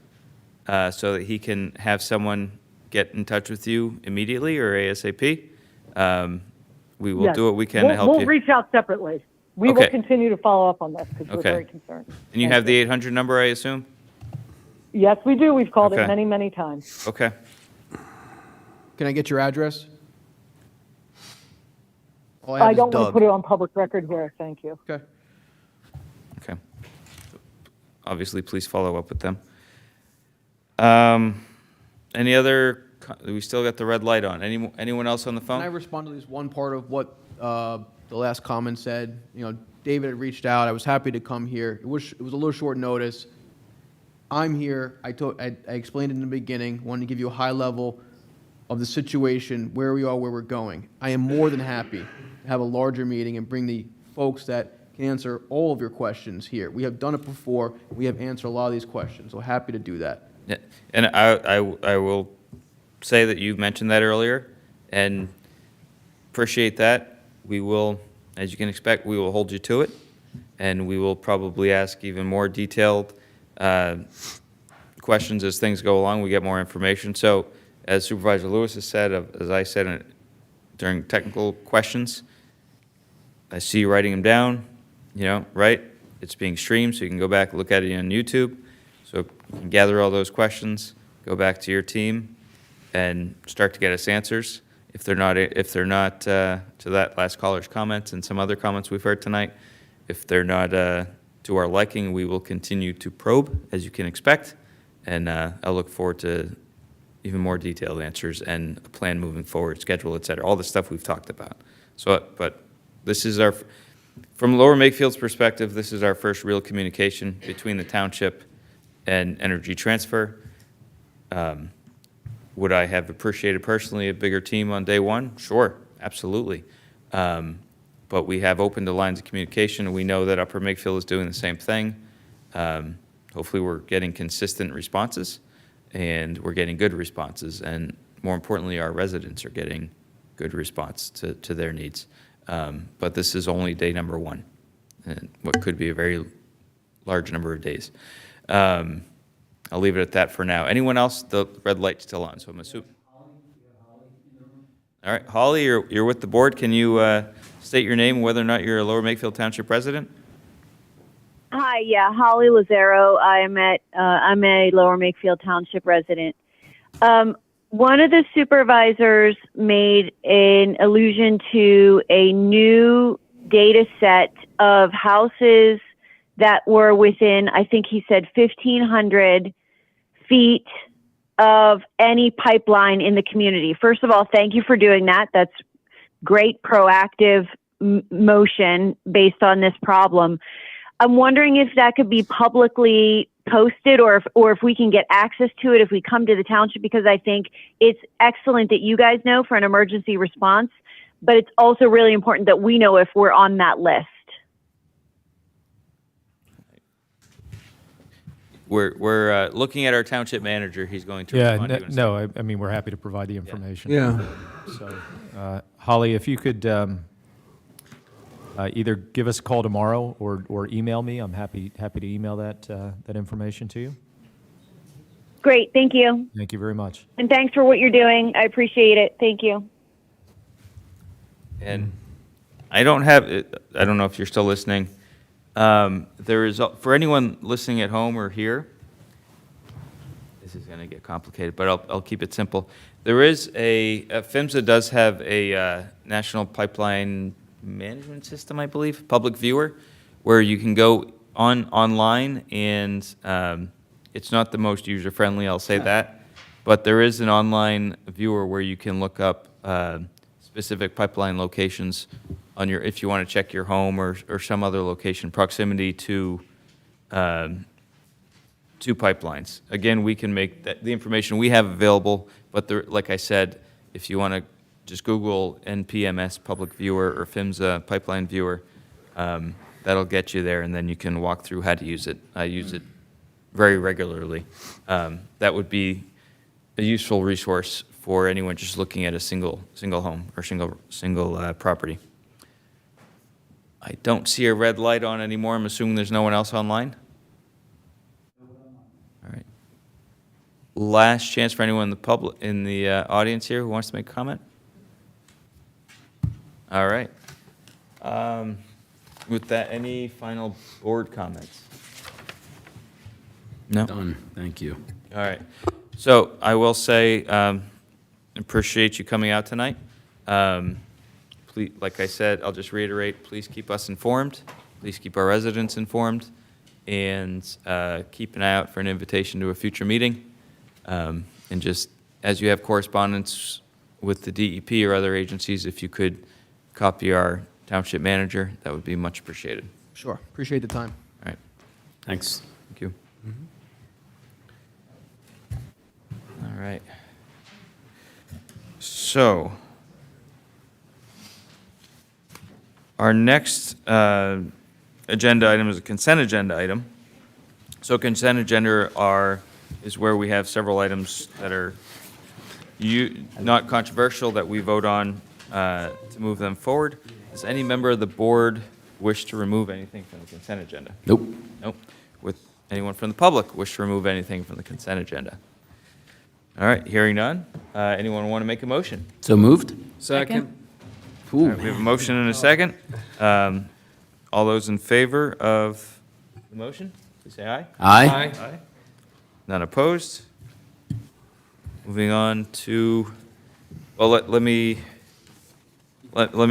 so that he can have someone get in touch with you immediately or ASAP, we will Yes. do what we can to help We'll you. reach out separately. We will Okay. continue to follow up on this because we're Okay. very concerned. And you Thank have the 800 number, I assume? Yes, we do. We've called Okay. it many, many times. Okay. Can I get your address? All I have is don't want to Doug. put it on public record here. Thank you. Okay. Okay. Obviously, please follow up with them. Any other, we still got the red light on. Anyone else on the Can I phone? respond to at least one part of what the last comment said? David had reached out. I was happy to come here. It was a little short notice. I'm here. I explained it in the beginning. Wanted to give you a high level of the situation, where we are, where we're going. I am more than happy to have a larger meeting and bring the folks that can answer all of your questions here. We have done it before. We have answered a lot of these questions, so happy to do that. Yeah. And I will say that you mentioned that earlier and appreciate that. We will, as you can expect, we will hold you to it, and we will probably ask even more detailed questions as things go along. We get more information. So as Supervisor Lewis has said, as I said during technical questions, I see you writing them down, right? It's being streamed, so you can go back and look at it on YouTube. So you can gather all those questions, go back to your team, and start to get us answers. If they're not to that last caller's comments and some other comments we've heard tonight, if they're not to our liking, we will continue to probe, as you can expect, and I'll look forward to even more detailed answers and a plan moving forward, schedule, et cetera, all the stuff we've talked about. So, but this is from Lower Makefield's perspective, this is our first real communication between the township and Energy Transfer. Would I have appreciated personally a bigger team on day one? Sure, absolutely. But we have opened the lines of communication, and we know that Upper Makefield is doing the same thing. Hopefully we're getting consistent responses, and we're getting good responses, and more importantly, our residents are getting good response to their needs. But this is only day number one, and what could be a very large number of days. I'll leave it at that for now. Anyone else? The red light's still on, so I'm assuming. All right, Holly, you're with the board. Can you state your name and whether or not you're a Lower Makefield Township resident? Hi, yeah, Holly Lazaro. I'm a Lower Makefield Township resident. One of the supervisors made an allusion to a new data set of houses that were within, I think he said 1,500 feet of any pipeline in the community. First of all, thank you for doing that. That's great proactive motion based on this problem. I'm wondering if that could be publicly posted or if we can get access to it if we come to the township, because I think it's excellent that you guys know for an emergency response, but it's also really important that we know if we're on that list. We're looking at our township manager. He's going to respond to you in a second. I mean, we're happy to provide the information. Yeah. So, Holly, if you could either give us a call tomorrow or email me, I'm happy to email that information to you. Great, thank you. Thank you very much. And thanks for what you're doing. I appreciate it. Thank you. And I don't know if you're still listening. There is, for anyone listening at home or here, this is going to get complicated, but I'll keep it simple. There is PHMSA does have a National Pipeline Management System, I believe, public viewer, where you can go online, and it's not the most user-friendly, I'll say that, but there is an online viewer where you can look up specific pipeline locations on your, if you want to check your home or some other location, proximity to pipelines. Again, we can make that, the information we have available, but there, like I said, if you want to just Google NPMS Public Viewer or PHMSA Pipeline Viewer, that'll get you there, and then you can walk through how to use it. I use it very regularly. That would be a useful resource for anyone just looking at a single home or single property. I don't see a red light on anymore. I'm assuming there's no one else online? All right. Last chance for anyone in the audience here who wants to make a comment? All right. With that, any final board comments? No? Done. Thank you. All right. So I will say, appreciate you coming out tonight. Please, like I said, I'll just reiterate, please keep us informed. Please keep our residents informed. And keep an eye out for an invitation to a future meeting. And just, as you have correspondence with the DEP or other agencies, if you could copy our township manager, that would be much appreciated. Sure. Appreciate the time. All right. Thanks. Thank you. All right. So, our next agenda item is a consent agenda item. So consent agenda is where we have several items that are not controversial that we vote on to move them forward. Does any member of the board wish to remove anything from the consent agenda? Nope. Nope. Would anyone from the public wish to remove anything from the consent agenda? All right, hearing none. Anyone want to make a motion? So moved? Second. All right, we have a motion and a second. All those in favor of the motion, please say aye. Aye. Aye. None opposed? Moving on to, well, let me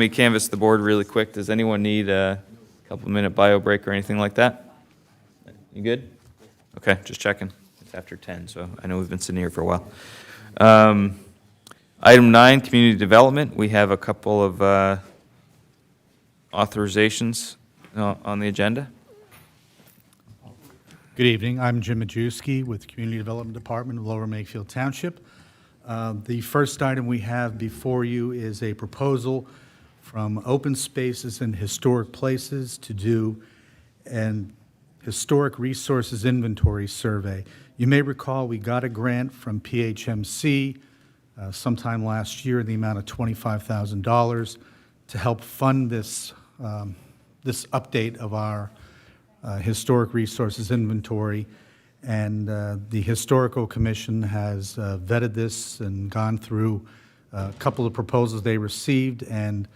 canvass the board really quick. Does anyone need a couple-minute bio break or anything like that? You good? Okay, just checking. It's after 10, so I know we've been sitting here for a while. Item 9, community development. We have a couple of authorizations on the agenda. Good evening. I'm Jim Majewski with Community Development Department of Lower Makefield Township. The first item we have before you is a proposal from Open Spaces and Historic Places to do an historic resources inventory survey. You may recall we got a grant from PHMC sometime last year in the amount of $25,000 to help fund this update of our historic resources inventory. And the Historical Commission has vetted this and gone through a couple of proposals they received and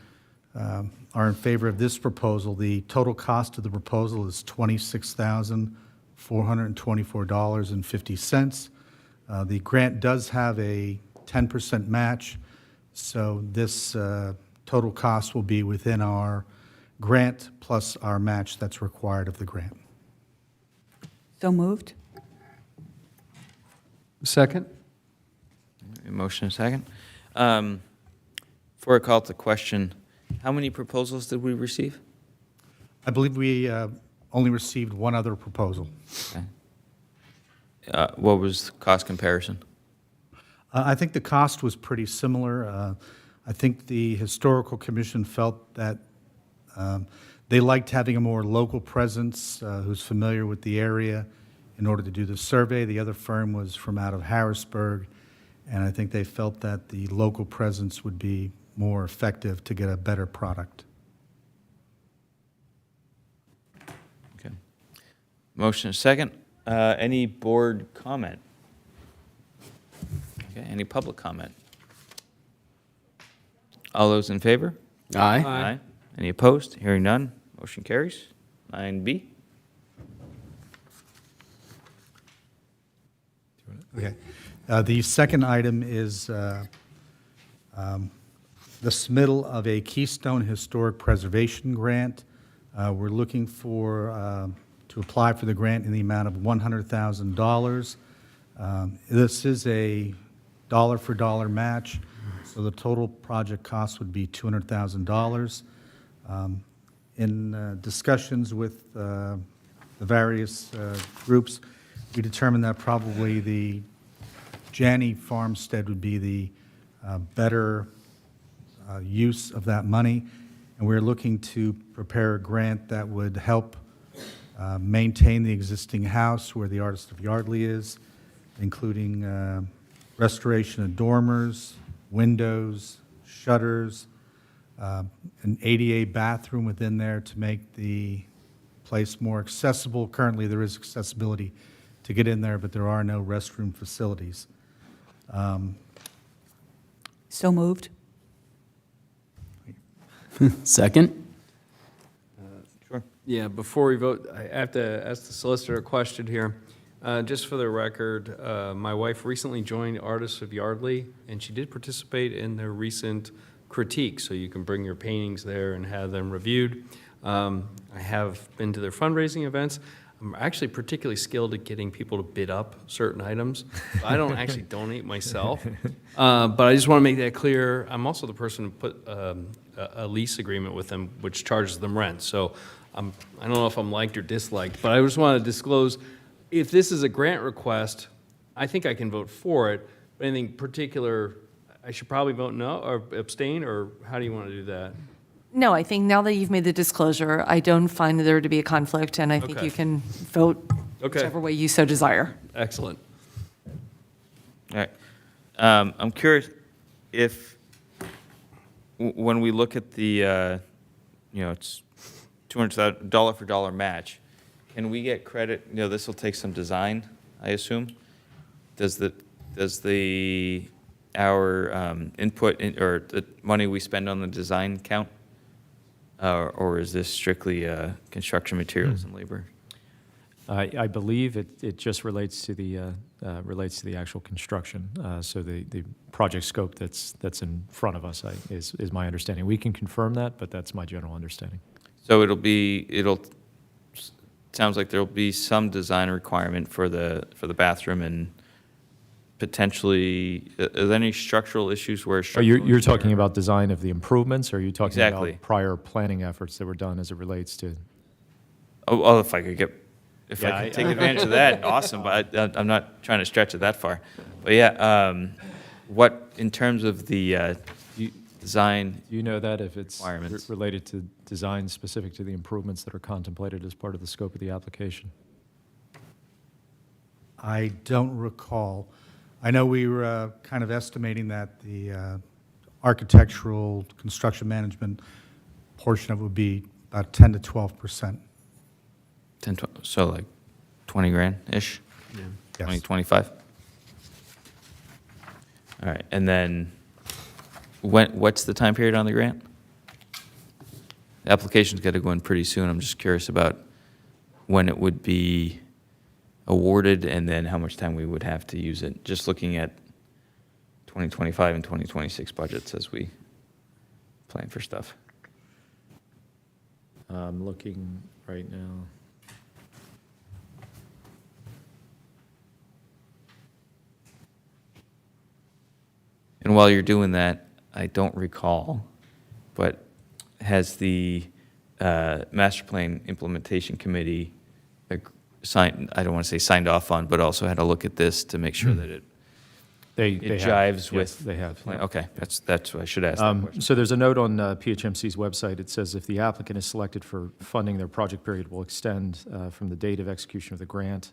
are in favor of this proposal. The total cost of the proposal is $26,424.50. The grant does have a 10% match, so this total cost will be within our grant plus our match that's required of the grant. So moved? Second. Motion and second. Before I call it the question, how many proposals did we receive? I believe we only received one other proposal. Okay. What was the cost comparison? I think the cost was pretty similar. I think the Historical Commission felt that they liked having a more local presence who's familiar with the area in order to do the survey. The other firm was from out of Harrisburg, and I think they felt that the local presence would be more effective to get a better product. Okay. Motion is second. Any board comment? Okay, any public comment? All those in favor? Aye. Aye. Any opposed? Hearing none, motion carries. 9B. Okay. The second item is the submittal of a Keystone Historic Preservation Grant. We're looking for to apply for the grant in the amount of $100,000. This is a dollar-for-dollar match, so the total project cost would be $200,000. In discussions with the various groups, we determined that probably the Janney farmstead would be the better use of that money, and we're looking to prepare a grant that would help maintain the existing house where the Artist of Yardley is, including restoration of dormers, windows, shutters, an ADA bathroom within there to make the place more accessible. Currently, there is accessibility to get in there, but there are no restroom facilities. So moved. Second? Sure. Yeah, before we vote, I have to ask the solicitor a question here. Just for the record, my wife recently joined Artists of Yardley, and she did participate in their recent critique, so you can bring your paintings there and have them reviewed. I have been to their fundraising events. I'm actually particularly skilled at getting people to bid up certain items. I don't actually donate myself, but I just want to make that clear. I'm also the person who put a lease agreement with them, which charges them rent. So I don't know if I'm liked or disliked, but I just want to disclose, if this is a grant request, I think I can vote for it. But anything particular, I should probably vote no or abstain, or how do you want to do that? No, I think now that you've made the disclosure, I don't find there to be a conflict, and I think Okay. you can vote whichever way you so desire. Excellent. All right. I'm curious if, when we look at the, it's $200 dollar for dollar match, can we get credit? This will take some design, I assume. Does our input or the money we spend on the design count? Or is this strictly construction materials and labor? I believe it just relates to the actual construction. So the project scope that's in front of us is my understanding. We can confirm that, but that's my general understanding. So sounds like there'll be some design requirement for the bathroom and potentially, are there any structural issues where You're talking about design of the improvements, or are you talking Exactly. about prior planning efforts that were done as it relates to? Oh, if I could take advantage of that, awesome, but I'm not trying to stretch it that far. But yeah, what, in terms of the design Do you know that if it's requirements? related to design specific to the improvements that are contemplated as part of the scope of the application? I don't recall. I know we were kind of estimating that the architectural construction management portion of it would be about 10 to 12%. So like 20 grand-ish? Yeah. Yes. 20, 25? All right, and then what's the time period on the grant? The application's got to go in pretty soon. I'm just curious about when it would be awarded and then how much time we would have to use it. Just looking at 2025 and 2026 budgets as we plan for stuff. I'm looking right now. And while you're doing that, I don't recall, but has the Master Plan Implementation Committee signed, I don't want to say signed off on, but also had a look at this to make sure that it jives with? Yes, they have. Plan? Okay, that's what I should ask that question. So there's a note on PHMC's website. It says if the applicant is selected for funding, their project period will extend from the date of execution of the grant,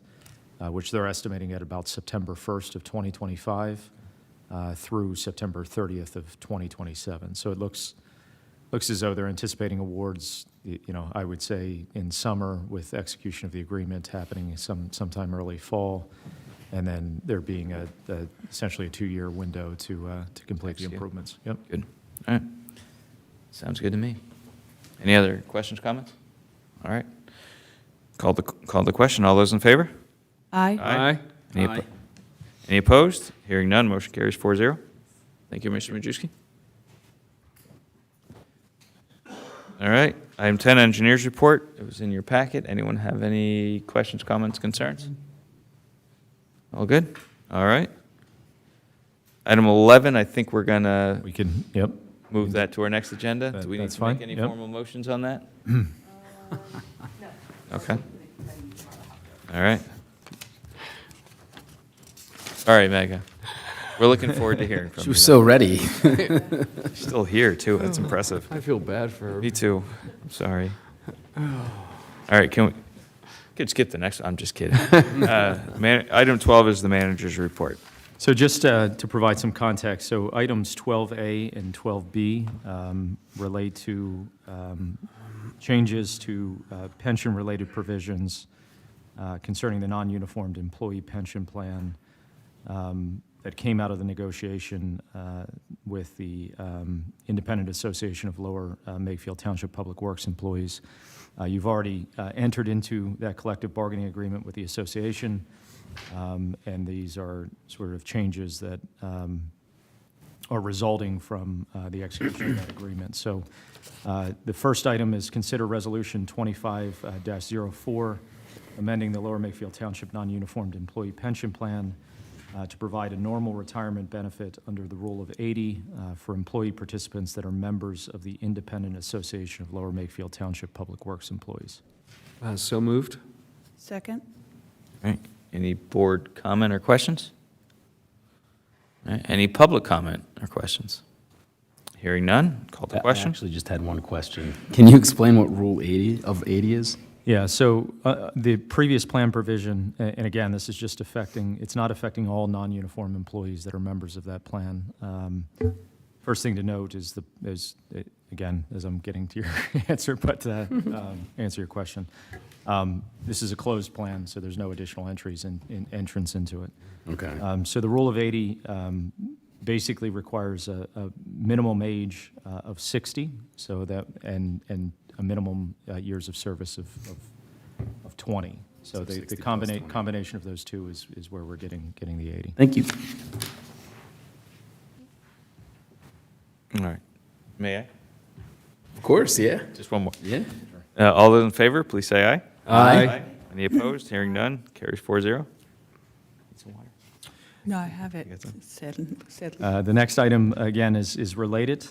which they're estimating at about September 1st of 2025 through September 30th of 2027. So it looks as though they're anticipating awards, I would say in summer, with execution of the agreement happening sometime early fall, and then there being essentially a 2-year window to complete the improvements. Yep. Good. All right. Sounds good to me. Any other questions, comments? All right. Call the question. All those in favor? Aye. Aye. Any opposed? Hearing none, motion carries 4-0. Thank you, Mr. Majewski. All right, item 10, engineers report. It was in your packet. Anyone have any questions, comments, concerns? All good? All right. Item 11, I think we're gonna We can, yep. move that to our next agenda? Do we need That's to make fine, any yep. formal motions on that? Okay. All right. All right, Mega. We're looking forward to hearing from you. She was so ready. She's still here, too. That's impressive. I feel bad for her. Me too. I'm sorry. All right, can we skip the next one? I'm just kidding. Item 12 is the manager's report. So just to provide some context, so items 12A and 12B relate to changes to pension-related provisions concerning the non-uniformed employee pension plan that came out of the negotiation with the Independent Association of Lower Makefield Township Public Works Employees. You've already entered into that collective bargaining agreement with the association, and these are sort of changes that are resulting from the execution of that agreement. So the first item is consider Resolution 25-04, amending the Lower Makefield Township Non-Uniformed Employee Pension Plan to provide a normal retirement benefit under the Rule of 80 for employee participants that are members of the Independent Association of Lower Makefield Township Public Works Employees. So moved. Second? All right. Any board comment or questions? All right. Any public comment or questions? Hearing none, call the question. I actually just had one question. Can you explain what Rule 80 is? Yeah, so the previous plan provision, and again, this is just it's not affecting all non-uniform employees that are members of that plan. First thing to note is, again, as I'm getting to your answer, but answer your question. This is a closed plan, so there's no additional entries in entrance into it. Okay. So the Rule of 80 basically requires a minimum age of 60, so that and a minimum years of service of 20. So the combination of those two is where we're getting the 80. Thank you. All right. May I? Of course, yeah. Just one more. Yeah. All those in favor, please say aye. Aye. Any opposed? Hearing none, carries 4-0. No, I have it. Said. The next item, again, is related.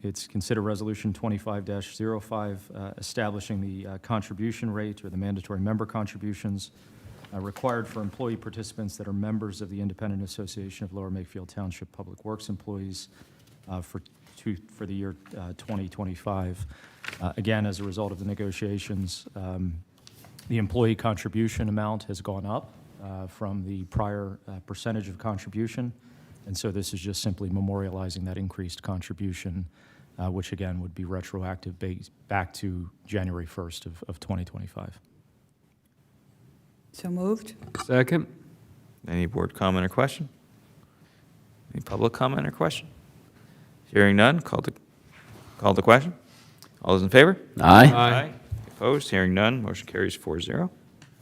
It's consider Resolution 25-05, establishing the contribution rate or the mandatory member contributions required for employee participants that are members of the Independent Association of Lower Makefield Township Public Works Employees for the year 2025. Again, as a result of the negotiations, the employee contribution amount has gone up from the prior percentage of contribution. And so this is just simply memorializing that increased contribution, which again would be retroactive back to January 1st of 2025. So moved? Second. Any board comment or question? Any public comment or question? Hearing none, call the question. All those in favor? Aye. Opposed? Hearing none, motion carries 4-0.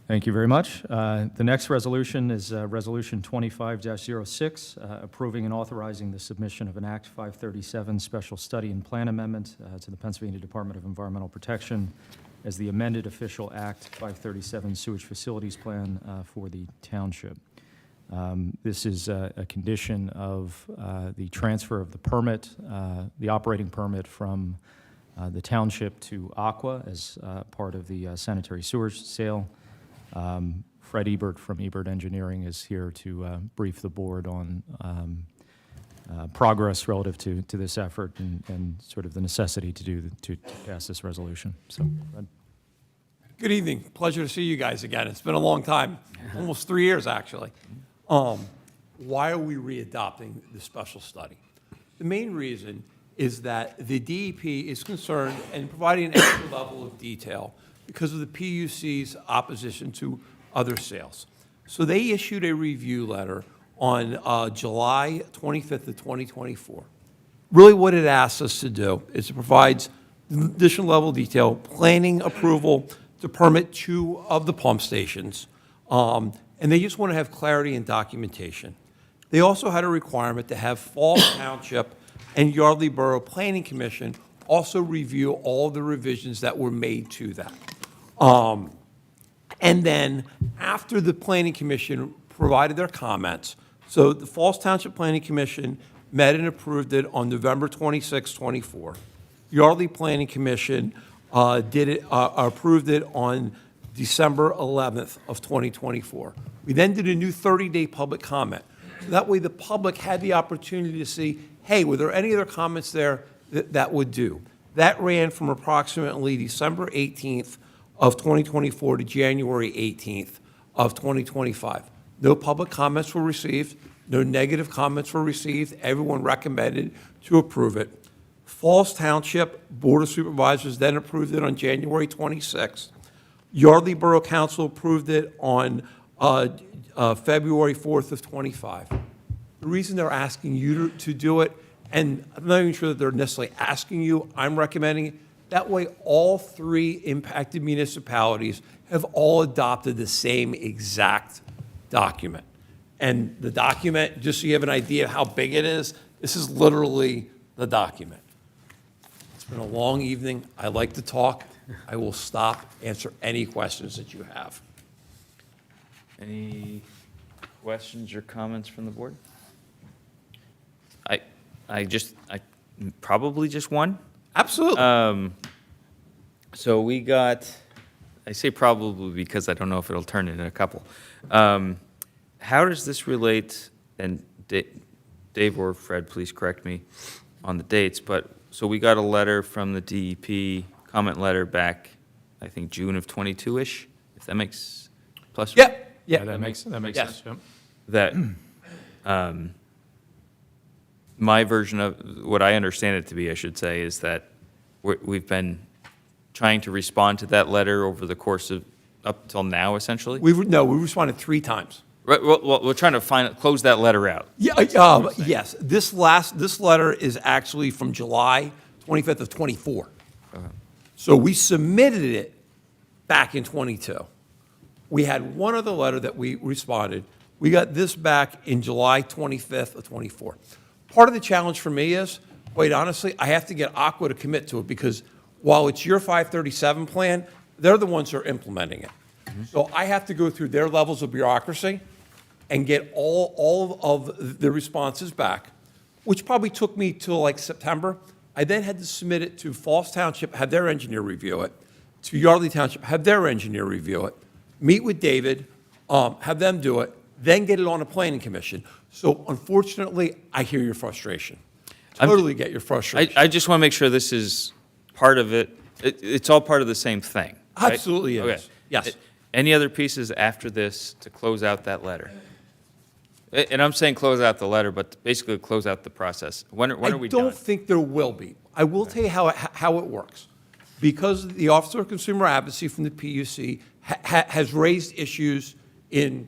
Thank you very much. The next resolution is Resolution 25-06, approving and authorizing the submission of an Act 537 Special Study and Plan Amendment to the Pennsylvania Department of Environmental Protection as the amended official Act 537 Sewage Facilities Plan for the township. This is a condition of the transfer of the permit, the operating permit from the township to Aqua as part of the sanitary sewage sale. Fred Ebert from Ebert Engineering is here to brief the board on progress relative to this effort and sort of the necessity to pass this resolution. So, Fred. Good evening. Pleasure to see you guys again. It's been a long time, almost 3 years actually. Why are we readopting the special study? The main reason is that the DEP is concerned in providing an extra level of detail because of the PUC's opposition to other sales. So they issued a review letter on July 25th of 2024. Really what it asks us to do is it provides additional level of detail, planning approval to permit 2 of the pump stations, and they just want to have clarity and documentation. They also had a requirement to have Falls Township and Yardley Borough Planning Commission also review all the revisions that were made to that. And then after the Planning Commission provided their comments, so the Falls Township Planning Commission met and approved it on November 26, 24. Yardley Planning Commission approved it on December 11th of 2024. We then did a new 30-day public comment. So that way the public had the opportunity to see, hey, were there any other comments there that would do? That ran from approximately December 18th of 2024 to January 18th of 2025. No public comments were received. No negative comments were received. Everyone recommended to approve it. Falls Township Board of Supervisors then approved it on January 26th. Yardley Borough Council approved it on February 4th of 25. The reason they're asking you to do it, and I'm not even sure that they're necessarily asking you, I'm recommending it, that way all three impacted municipalities have all adopted the same exact document. And the document, just so you have an idea of how big it is, this is literally the document. It's been a long evening. I like to talk. I will stop, answer any questions that you have. Any questions or comments from the board? I probably just one. Absolutely. So we got, I say probably because I don't know if it'll turn into a couple. How does this relate, and Dave or Fred, please correct me on the dates, but so we got a letter from the DEP, comment letter back, I think June of 22-ish, if that makes plus. Yeah, that makes yes. sense. Yep. That my version of what I understand it to be, I should say, is that we've been trying to respond to that letter over the course of up till now, essentially. We responded 3 times. Right, well, we're trying to close that letter out. Yeah, yes. This letter is actually from July 25th of 24. So we submitted it back in 22. We had one other letter that we responded. We got this back in July 25th of 24. Part of the challenge for me is, quite honestly, I have to get Aqua to commit to it because while it's your 537 plan, they're the ones who are implementing it. So I have to go through their levels of bureaucracy and get all of the responses back, which probably took me till like September. I then had to submit it to Falls Township, have their engineer review it, to Yardley Township, have their engineer review it, meet with David, have them do it, then get it on a planning commission. So unfortunately, I hear your frustration. Totally get your frustration. I just want to make sure this is part of it. It's all part of the same thing. Right? Absolutely it is. Yes. Any other pieces after this to close out that letter? And I'm saying close out the letter, but basically close out the process. When are we done? I don't think there will be. I will tell you how it works. Because the Officer of Consumer Advocacy from the PUC has raised issues in,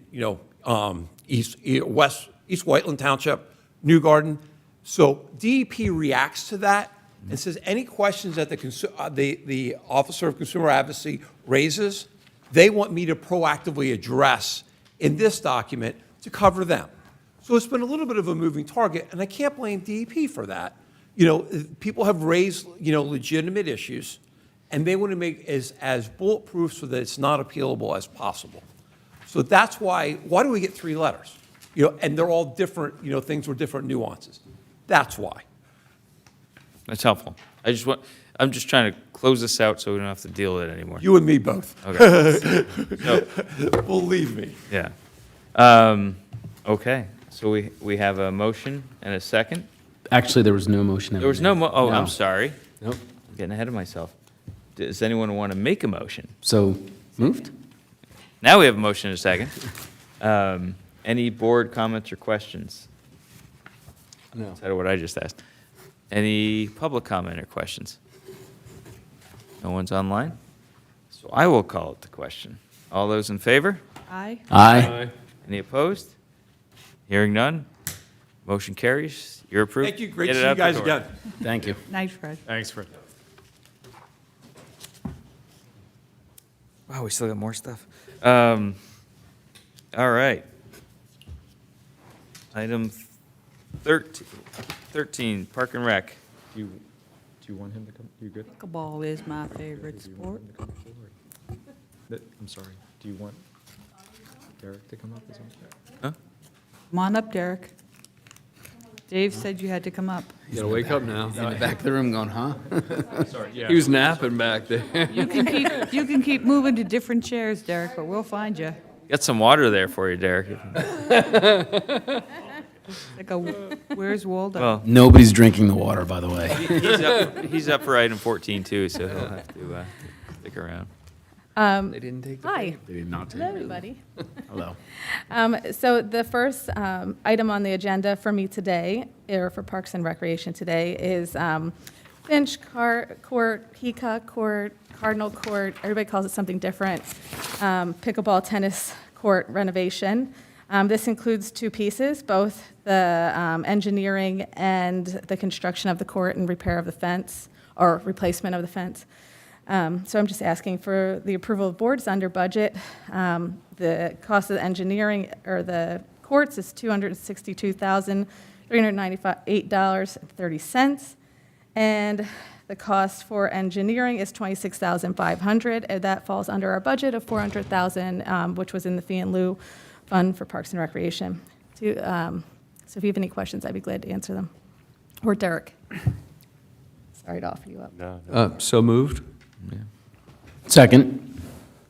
East Whiteland Township, New Garden. So DEP reacts to that and says any questions that the Officer of Consumer Advocacy raises, they want me to proactively address in this document to cover them. So it's been a little bit of a moving target, and I can't blame DEP for that. People have raised, legitimate issues, and they want to make as bulletproof so that it's not appealable as possible. So that's why do we get 3 letters? And they're all different, things with different nuances. That's why. That's helpful. I'm just trying to close this out so we don't have to deal with it anymore. You and me both. Okay. Believe me. Yeah. Okay. So we have a motion and a second. Actually, there was no motion. There was no No. I'm sorry. Nope. I'm getting ahead of myself. Does anyone want to make a motion? So, moved? Now we have a motion and a second. Any board comments or questions? No. Instead of what I just asked. Any public comment or questions? No one's online? So I will call it the question. All those in favor? Aye. Aye. Any opposed? Hearing none. Motion carries. You're approved. Thank you. Great Get to it see you out the guys door. again. Thank you. Night, Fred. Thanks, Fred. Wow, we still got more stuff. All right. Item 13, Park and Rec. Do you want him to come? You good? Pickleball is my favorite sport. I'm sorry. Do you want Derek to come up as well? Huh? Come on up, Derek. Dave said you had to come up. You gotta wake up now. In the back of the room going, huh? Sorry, yeah. He was napping back there. You can keep moving to different chairs, Derek, but we'll find you. Got some water there for you, Derek. Like a, where's Waldo? Well, Nobody's drinking the water, by the way. he's up for item 14 too, so he'll have to stick around. They didn't take the Hi. break. They did not take Hello, it. everybody. Hello. So the first item on the agenda for me today, or for Parks and Recreation today, is Finch Court, Hika Court, Cardinal Court, everybody calls it something different, pickleball tennis court renovation. This includes two pieces, both the engineering and the construction of the court and repair of the fence, or replacement of the fence. So I'm just asking for the approval of boards under budget. The cost of the engineering, or the courts, is $262,398.30. And the cost for engineering is $26,500. And that falls under our budget of $400,000, which was in the fee and lieu fund for Parks and Recreation. So if you have any questions, I'd be glad to answer them. Or Derek. Sorry to offer you up. So moved. Second.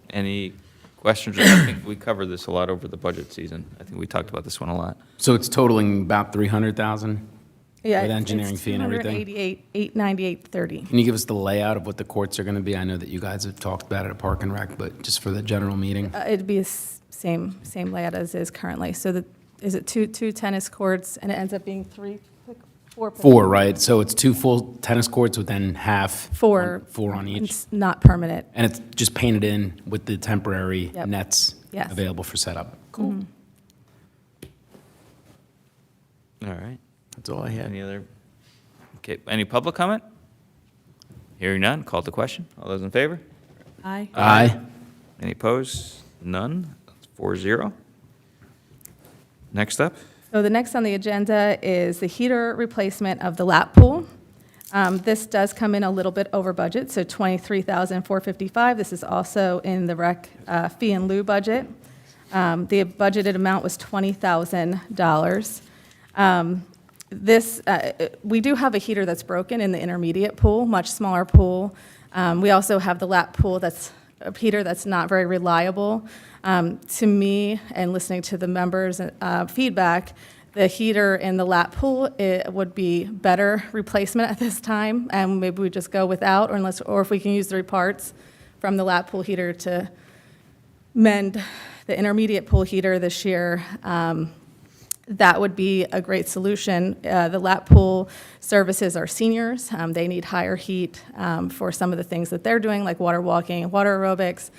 Any questions? I think we covered this a lot over the budget season. I think we talked about this one a lot. So it's totaling about 300,000 Yeah, with engineering fee and everything? $288,898.30. Can you give us the layout of what the courts are going to be? I know that you guys have talked about it at Park and Rec, but just for the general meeting. It'd be the same layout as is currently. So is it two tennis courts, and it ends up being four? Four, right? So it's two full tennis courts with then four on each? It's not permanent. And it's just painted in with the temporary Yep. nets Yes. available for setup? Cool. Mhm. All right. That's all I had. Any other? Okay. Any public comment? Hearing none. Call the question. All those in favor? Aye. Aye. Any opposed? None. That's 4-0. Next up. So the next on the agenda is the heater replacement of the lap pool. This does come in a little bit over budget, so $23,455. This is also in the rec fee and lieu budget. The budgeted amount was $20,000. We do have a heater that's broken in the intermediate pool, much smaller pool. We also have the lap pool that's a heater that's not very reliable. To me, and listening to the members' feedback, the heater in the lap pool, it would be better replacement at this time, and maybe we just go without, or if we can use the parts from the lap pool heater to mend the intermediate pool heater this year. That would be a great solution. The lap pool services are seniors. They need higher heat for some of the things that they're doing, like water walking and water aerobics.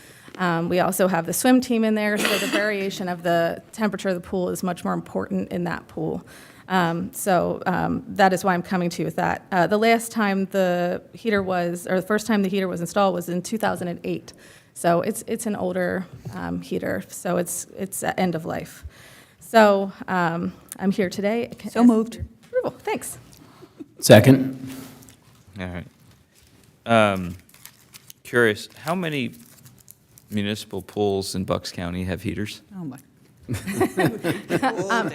We also have the swim team in there, so the variation of the temperature of the pool is much more important in that pool. That is why I'm coming to you with that. The last time the heater was, or the first time the heater was installed was in 2008. So it's an older heater, so it's at end of life. So I'm here today. So moved. Approval. Thanks. Second. All right. Curious, how many municipal pools in Bucks County have heaters? Oh, my.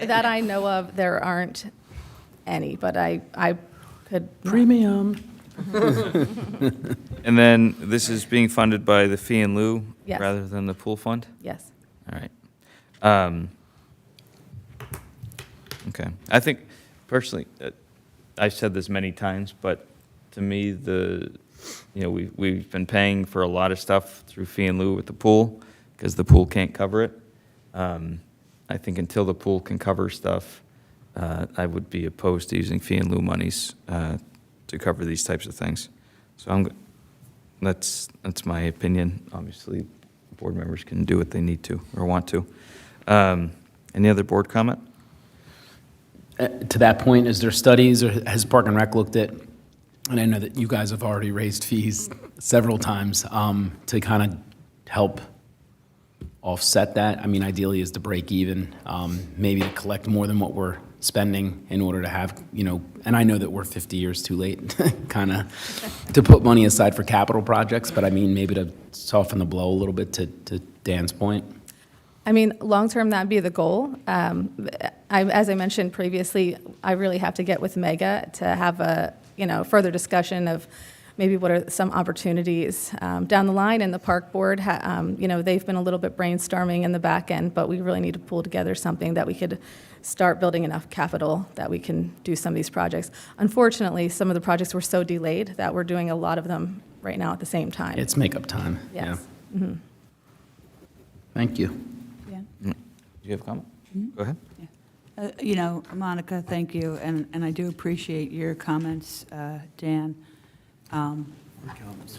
That I know of, there aren't any, but I could. Premium. And then this is being funded by the fee and lieu Yes. rather than the pool fund? Yes. All right. Okay. I think personally, I've said this many times, but to me, we've been paying for a lot of stuff through fee and lieu with the pool because the pool can't cover it. I think until the pool can cover stuff, I would be opposed to using fee and lieu monies to cover these types of things. So that's my opinion. Obviously, board members can do what they need to or want to. Any other board comment? To that point, is there studies, or has Park and Rec looked at, and I know that you guys have already raised fees several times, to kind of help offset that? I mean, ideally is to break even, maybe to collect more than what we're spending in order to have, and I know that we're 50 years too late, kind of, to put money aside for capital projects, but I mean, maybe to soften the blow a little bit to Dan's point. I mean, long-term, that'd be the goal. as I mentioned previously, I really have to get with Mega to have a, further discussion of maybe what are some opportunities down the line. And the park board, they've been a little bit brainstorming in the back end, but we really need to pull together something that we could start building enough capital that we can do some of these projects. Unfortunately, some of the projects were so delayed that we're doing a lot of them right now at the same time. It's makeup time. Yes. Yeah. Mhm. Thank you. Yeah. Do you have a comment? Go ahead. Monica, thank you, and I do appreciate your comments, Dan. So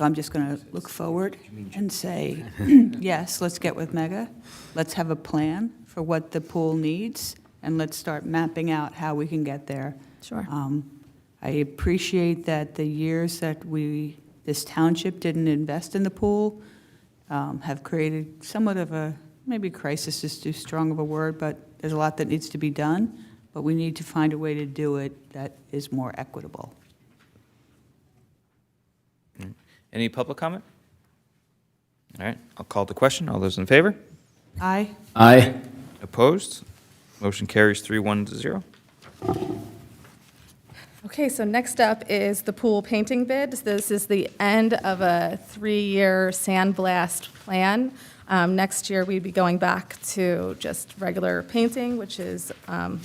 I'm just going to look forward and say, yes, let's get with Mega. Let's have a plan for what the pool needs, and let's start mapping out how we can get there. Sure. I appreciate that the years that this township didn't invest in the pool have created somewhat of a, maybe crisis is too strong of a word, but there's a lot that needs to be done, but we need to find a way to do it that is more equitable. Any public comment? All right, I'll call the question. All those in favor? Aye. Aye. Opposed? Motion carries 3-1-0. Okay, so next up is the pool painting bid. This is the end of a 3-year sandblast plan. Next year, we'd be going back to just regular painting, which is a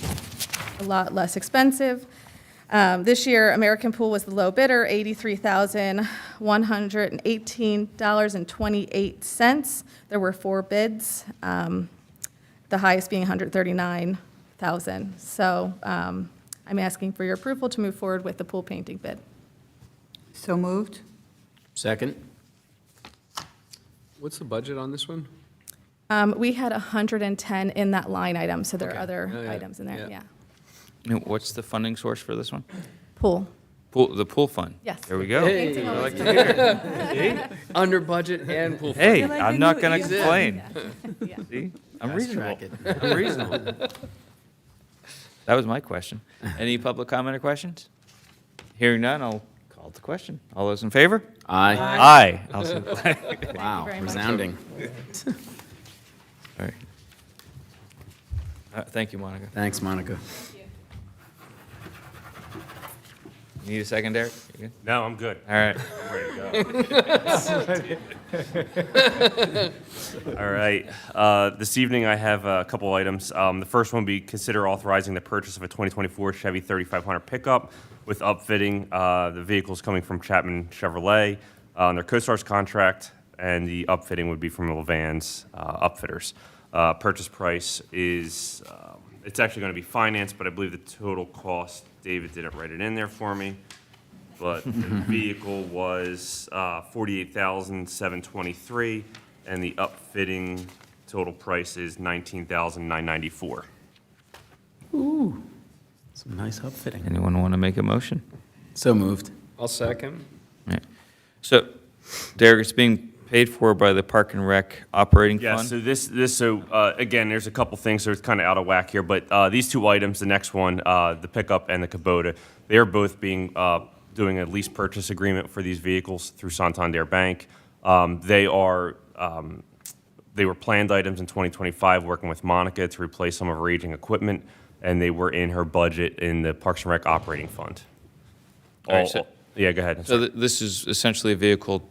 lot less expensive. This year, American Pool was the low bidder, $83,118.28. There were 4 bids, the highest being $139,000. So I'm asking for your approval to move forward with the pool painting bid. So moved. Second. What's the budget on this one? We had 110 in that line item, so there are other Oh, yeah. items in there, yeah. And what's the funding source for this one? Pool. The pool fund? Yes. There we go. Painting I always like to hear it. Under budget and pool. Hey, feel like I'm they not knew going it. to complain. Yeah. See? I'm Fast reasonable. track it. I'm reasonable. That was my question. Any public comment or questions? Hearing none, I'll call the question. All those in favor? Aye. Aye. I'll say- Wow, very much. resounding. All right. Thank you, Monica. Thanks, Monica. You need a second, Derek? You good? No, I'm good. All right. I'm ready to go. All right. This evening, I have a couple items. The first one would be consider authorizing the purchase of a 2024 Chevy 3500 pickup with upfitting. The vehicle's coming from Chapman Chevrolet on their CoStar's contract, and the upfitting would be from Levan's Upfitters. Purchase price is, it's actually going to be financed, but I believe the total cost, David didn't write it in there for me, but the vehicle was $48,723, and the upfitting total price is $19,994. Ooh, some nice upfitting. Anyone want to make a motion? So moved. I'll second. All right. So, Derek, it's being paid for by the Park and Rec operating Yeah, fund? so again, there's a couple things, so it's kind of out of whack here, but these 2 items, the next one, the pickup and the Kubota, they are both doing a lease purchase agreement for these vehicles through Santander Bank. They were planned items in 2025, working with Monica to replace some of her aging equipment, and they were in her budget in the Parks and Rec operating fund. All right, so- Yeah, go ahead. So this is essentially a vehicle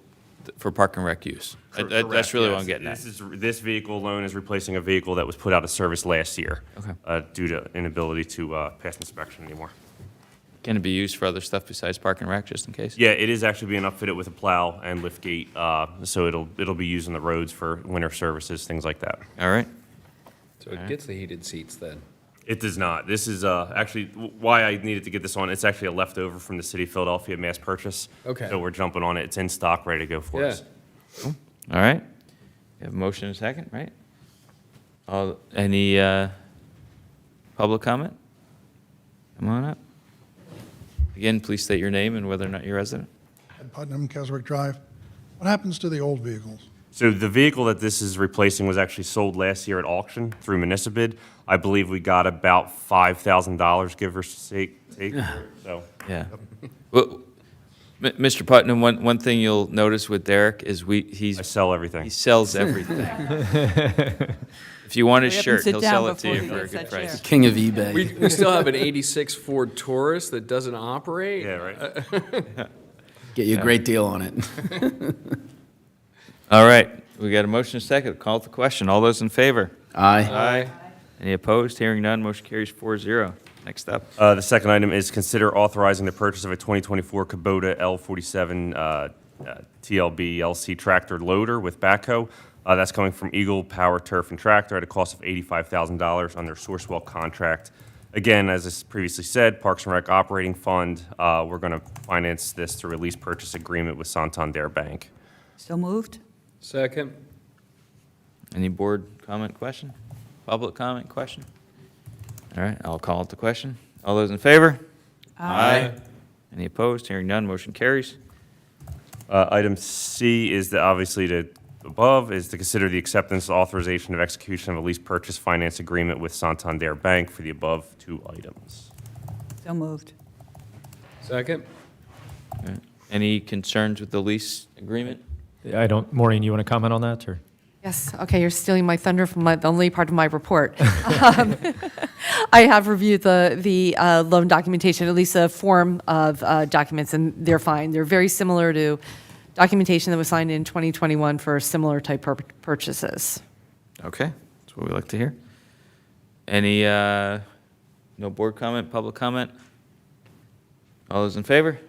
for Park and Rec use? Correct, That's really what I'm yes. getting at. This vehicle alone is replacing a vehicle that was put out of service last year. Okay. Due to inability to pass inspection anymore. Can it be used for other stuff besides Park and Rec, just in case? Yeah, it is actually being upfitted with a plow and lift gate, so it'll be used on the roads for winter services, things like that. All right. So it gets the heated seats then? It does not. This is actually why I needed to get this on. It's actually a leftover from the city of Philadelphia mass purchase. Okay. So we're jumping on it. It's in stock, ready to go for us. All right. You have a motion and a second, right? Any public comment? Come on up. Again, please state your name and whether or not you're a resident. Ed Putnam, Keswick Drive. What happens to the old vehicles? So the vehicle that this is replacing was actually sold last year at auction through Municipid. I believe we got about $5,000, give or take. So Yeah. Well, Mr. Putnam, one thing you'll notice with Derek is I sell everything. he sells everything. If you want his Hurry up and shirt, sit he'll down sell it to before you he for a gets good that price. chair. King of eBay. We still have an 86 Ford Taurus that doesn't operate. Yeah, right. Get you a great deal on it. All right, we got a motion and a second. Call the question. All those in favor? Aye. Aye. Any opposed? Hearing none, motion carries 4-0. Next up. The second item is consider authorizing the purchase of a 2024 Kubota L47 TLB LC tractor loader with backhoe. That's coming from Eagle Power Turf and Tractor at a cost of $85,000 on their Sourcewell contract. Again, as I previously said, Parks and Rec operating fund. We're going to finance this through a lease purchase agreement with Santander Bank. So moved? Second. Any board comment, question? Public comment, question? All right, I'll call it the question. All those in favor? Aye. Any opposed? Hearing none, motion carries. Item C is obviously the above is to consider the acceptance, authorization of execution of a lease purchase finance agreement with Santander Bank for the above two items. So moved. Second. All right. Any concerns with the lease agreement? I don't, Maureen, you want to comment on that, or? Yes, okay, you're stealing my thunder from the only part of my report. I have reviewed the loan documentation, at least a form of documents, and they're fine. They're very similar to documentation that was signed in 2021 for similar type purchases. Okay, that's what we like to hear. Any, no board comment, public comment? All those in favor?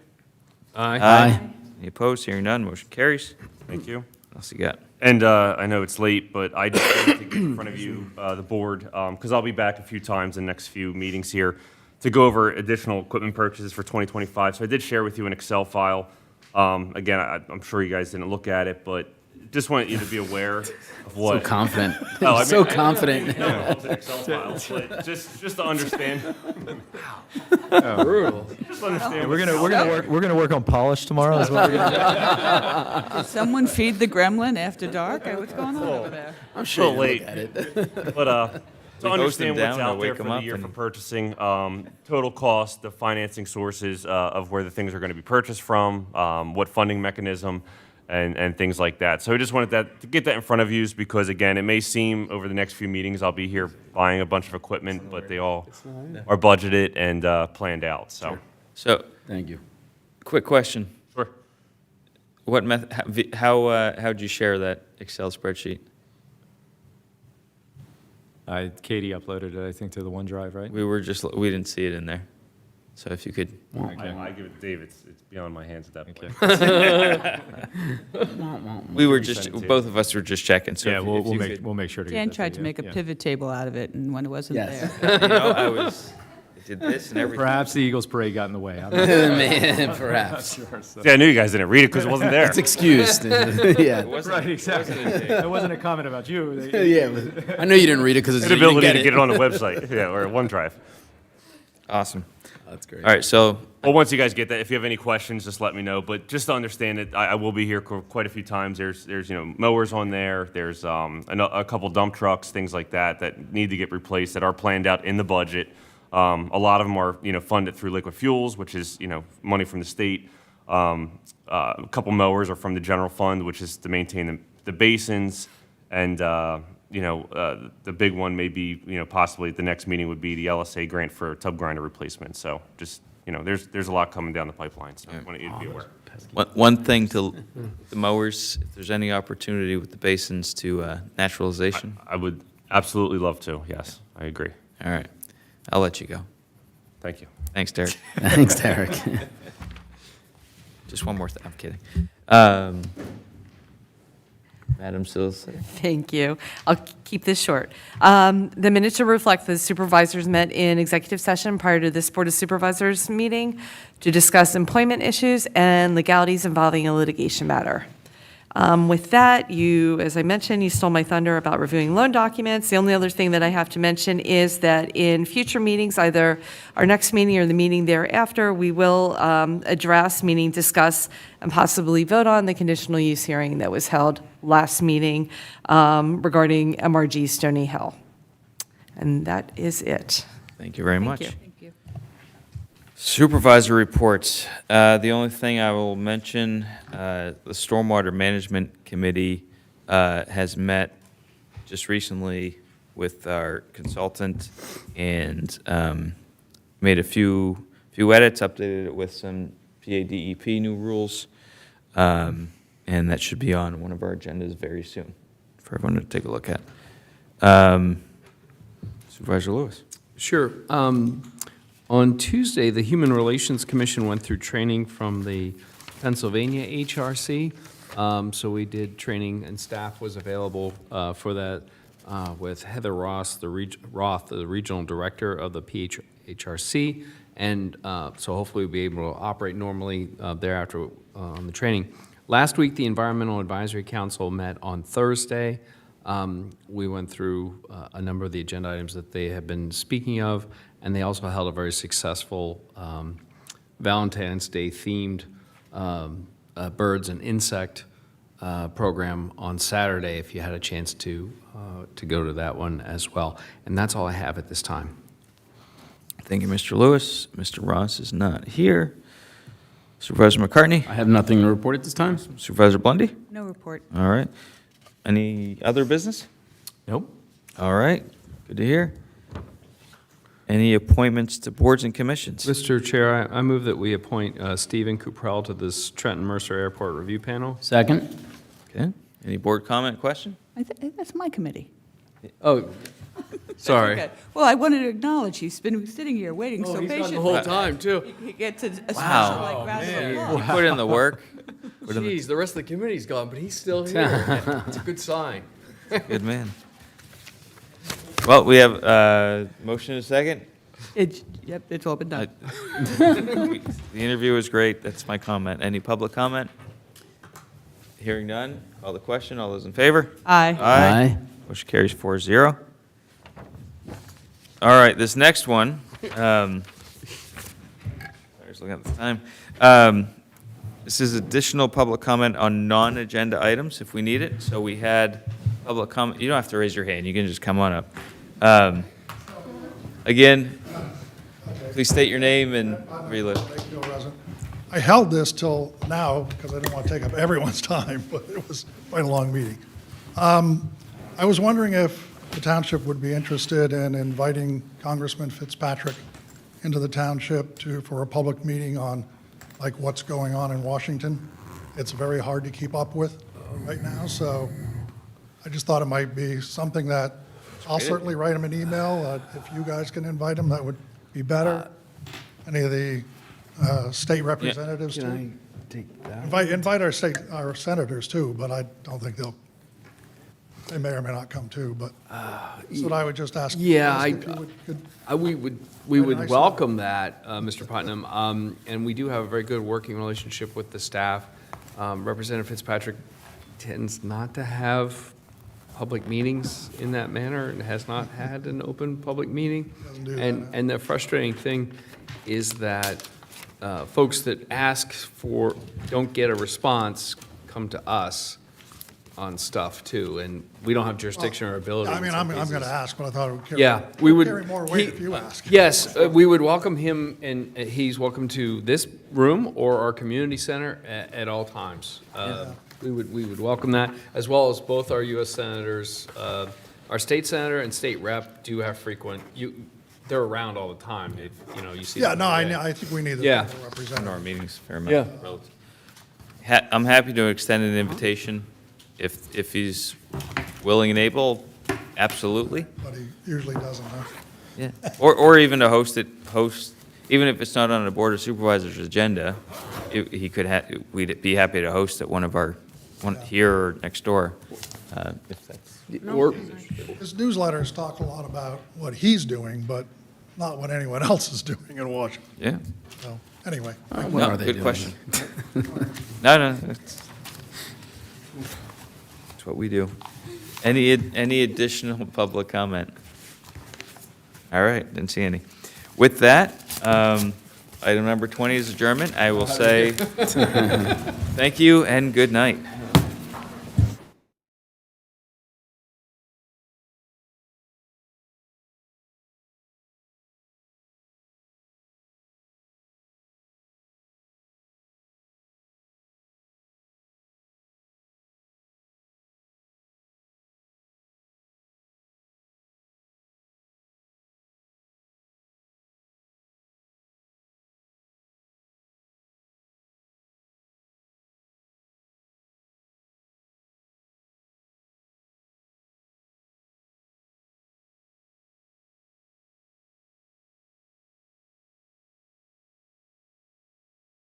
Aye. Any opposed? Hearing none, motion carries. Thank you. What else you got? And I know it's late, but I just wanted to get in front of you, the board, because I'll be back a few times in the next few meetings here to go over additional equipment purchases for 2025. So I did share with you an Excel file. Again, I'm sure you guys didn't look at it, but just wanted you to be aware of what. So confident. Oh, I mean, So confident. No, it's an Excel file, but just to understand. Brutal. Just understand. We're gonna work on polish tomorrow. Is what we're gonna do. Did someone feed the gremlin after dark? What's going on over there? I'm sure Still you late. look at it. But to We hose them understand what's down or out there wake for them the up year for and- purchasing, total cost, the financing sources of where the things are going to be purchased from, what funding mechanism, and things like that. So I just wanted to get that in front of you because, again, it may seem over the next few meetings I'll be here buying a bunch of equipment, but they all are budgeted and planned out. So, Thank you. Quick question. Sure. What method, how'd you share that Excel spreadsheet? Katie uploaded it, I think, to the OneDrive, right? We didn't see it in there. So if you could. I give it to Dave. It's beyond my hands at that point. We were just, both of us were just checking, so Yeah, if we'll you could- make sure to get Dan that to tried to you. make a Yeah. pivot table out of it, and when it wasn't Yes. there. You know, I did this and everything. Perhaps the Eagles parade got in the way. Man, perhaps. See, I knew you guys didn't read it because it wasn't there. It's excused. Yeah. It wasn't- Right, exactly. it wasn't a- That wasn't a comment about you. Yeah, but I know you didn't read it because it's The you didn't ability get to it. get it on the website, yeah, or OneDrive. Awesome. That's great. All right, so Well, once you guys get that, if you have any questions, just let me know. But just to understand it, I will be here quite a few times. There's mowers on there. There's a couple dump trucks, things like that need to get replaced that are planned out in the budget. A lot of them are funded through liquid fuels, which is money from the state. A couple mowers are from the general fund, which is to maintain the basins, and the big one may be possibly at the next meeting would be the LSA grant for a tub grinder replacement. So just there's a lot coming down the pipeline. So I want you to be aware. one thing to the mowers, if there's any opportunity with the basins to naturalization. I would absolutely love to. Yes, I agree. All right, I'll let you go. Thank you. Thanks, Derek. Thanks, Derek. Just one more thing. I'm kidding. Madam Solicitor. Thank you. I'll keep this short. The minutes to reflect the supervisors met in executive session prior to this Board of Supervisors meeting to discuss employment issues and legalities involving a litigation matter. With that, as I mentioned, you stole my thunder about reviewing loan documents. The only other thing that I have to mention is that in future meetings, either our next meeting or the meeting thereafter, we will address, meaning discuss, and possibly vote on the conditional use hearing that was held last meeting regarding MRG Stony Hill. And that is it. Thank you very much. you. Thank you. Supervisor reports. The only thing I will mention, the Stormwater Management Committee has met just recently with our consultant and made a few edits, updated it with some PADEP new rules, and that should be on one of our agendas very soon for everyone to take a look at. Supervisor Lewis. Sure. On Tuesday, the Human Relations Commission went through training from the Pennsylvania HRC. So we did training, and staff was available for that with Heather Roth, the regional director of the PHRC. And so hopefully we'll be able to operate normally thereafter on the training. Last week, the Environmental Advisory Council met on Thursday. We went through a number of the agenda items that they have been speaking of, and they also held a very successful Valentine's Day themed birds and insect program on Saturday, if you had a chance to go to that one as well. And that's all I have at this time. Thank you, Mr. Lewis. Mr. Ross is not here. Supervisor McCartney? I have nothing to report at this time. Supervisor Blundy? No report. All right. Any other business? Nope. All right. Good to hear. Any appointments to boards and commissions? Mr. Chair, I move that we appoint Stephen Cuprell to this Trenton Mercer Airport Review Panel. Second. Okay. Any board comment, question? That's my committee. Oh, sorry. Okay. Well, I wanted to acknowledge he's been sitting here waiting so patiently. the whole time, too. He gets a special Wow. round of applause. You put in the work. Jeez, the rest of the committee's gone, but he's still here. It's a good sign. Good man. Well, we have a motion and a second. Yep, it's all been done. The interview was great. That's my comment. Any public comment? Hearing none. Call the question. All those in favor? Aye. Aye. Motion carries 4-0. All right, this next one, I was looking at the time. This is additional public comment on non-agenda items if we need it. So we had public comment. You don't have to raise your hand. You can just come on up. Again, please state your name and where you live. I held this till now because I didn't want to take up everyone's time, but it was quite a long meeting. I was wondering if the township would be interested in inviting Congressman Fitzpatrick into the township for a public meeting on like what's going on in Washington. It's very hard to keep up with right now, so I just thought it might be something that I'll certainly write him an email. If you guys can invite him, that would be better. Any of the state representatives too. Can I take that? Invite our senators too, but I don't think they may or may not come too, but that's what I would just ask. Yeah, if you could- we Very would nice. welcome that, Mr. Putnam. And we do have a very good working relationship with the staff. Representative Fitzpatrick tends not to have public meetings in that manner and has not had an open public meeting. Doesn't do that. And the frustrating thing is that folks that ask for, don't get a response, come to us on stuff too, and we don't have jurisdiction or ability. I in mean, some I'm cases. going to ask, but I thought it would Yeah, we would. carry more weight if you ask. Yes, we would welcome him, and he's welcome to this room or our community center at all times. We would welcome that, as well as both our U.S. senators. Our state senator and state rep do have frequent, they're around all the time. You see. Yeah, them no, every day. I think we need the Yeah. local In representative. our meetings, fair amount. Yeah. Relative. I'm happy to extend an invitation if he's willing and able, absolutely. But he usually doesn't, huh? Yeah. Or even to host, even if it's not on the Board of Supervisors' agenda, he could we'd be happy to host at one of our, here or next door, if that's. His newsletters talk a lot about what he's doing, but not what anyone else is doing in Washington. Yeah. So, anyway. What No, are they good doing? question. No, that's what we do. Any additional public comment? All right, didn't see any. With that, item number 20 is adjournment. I will say thank you and good night.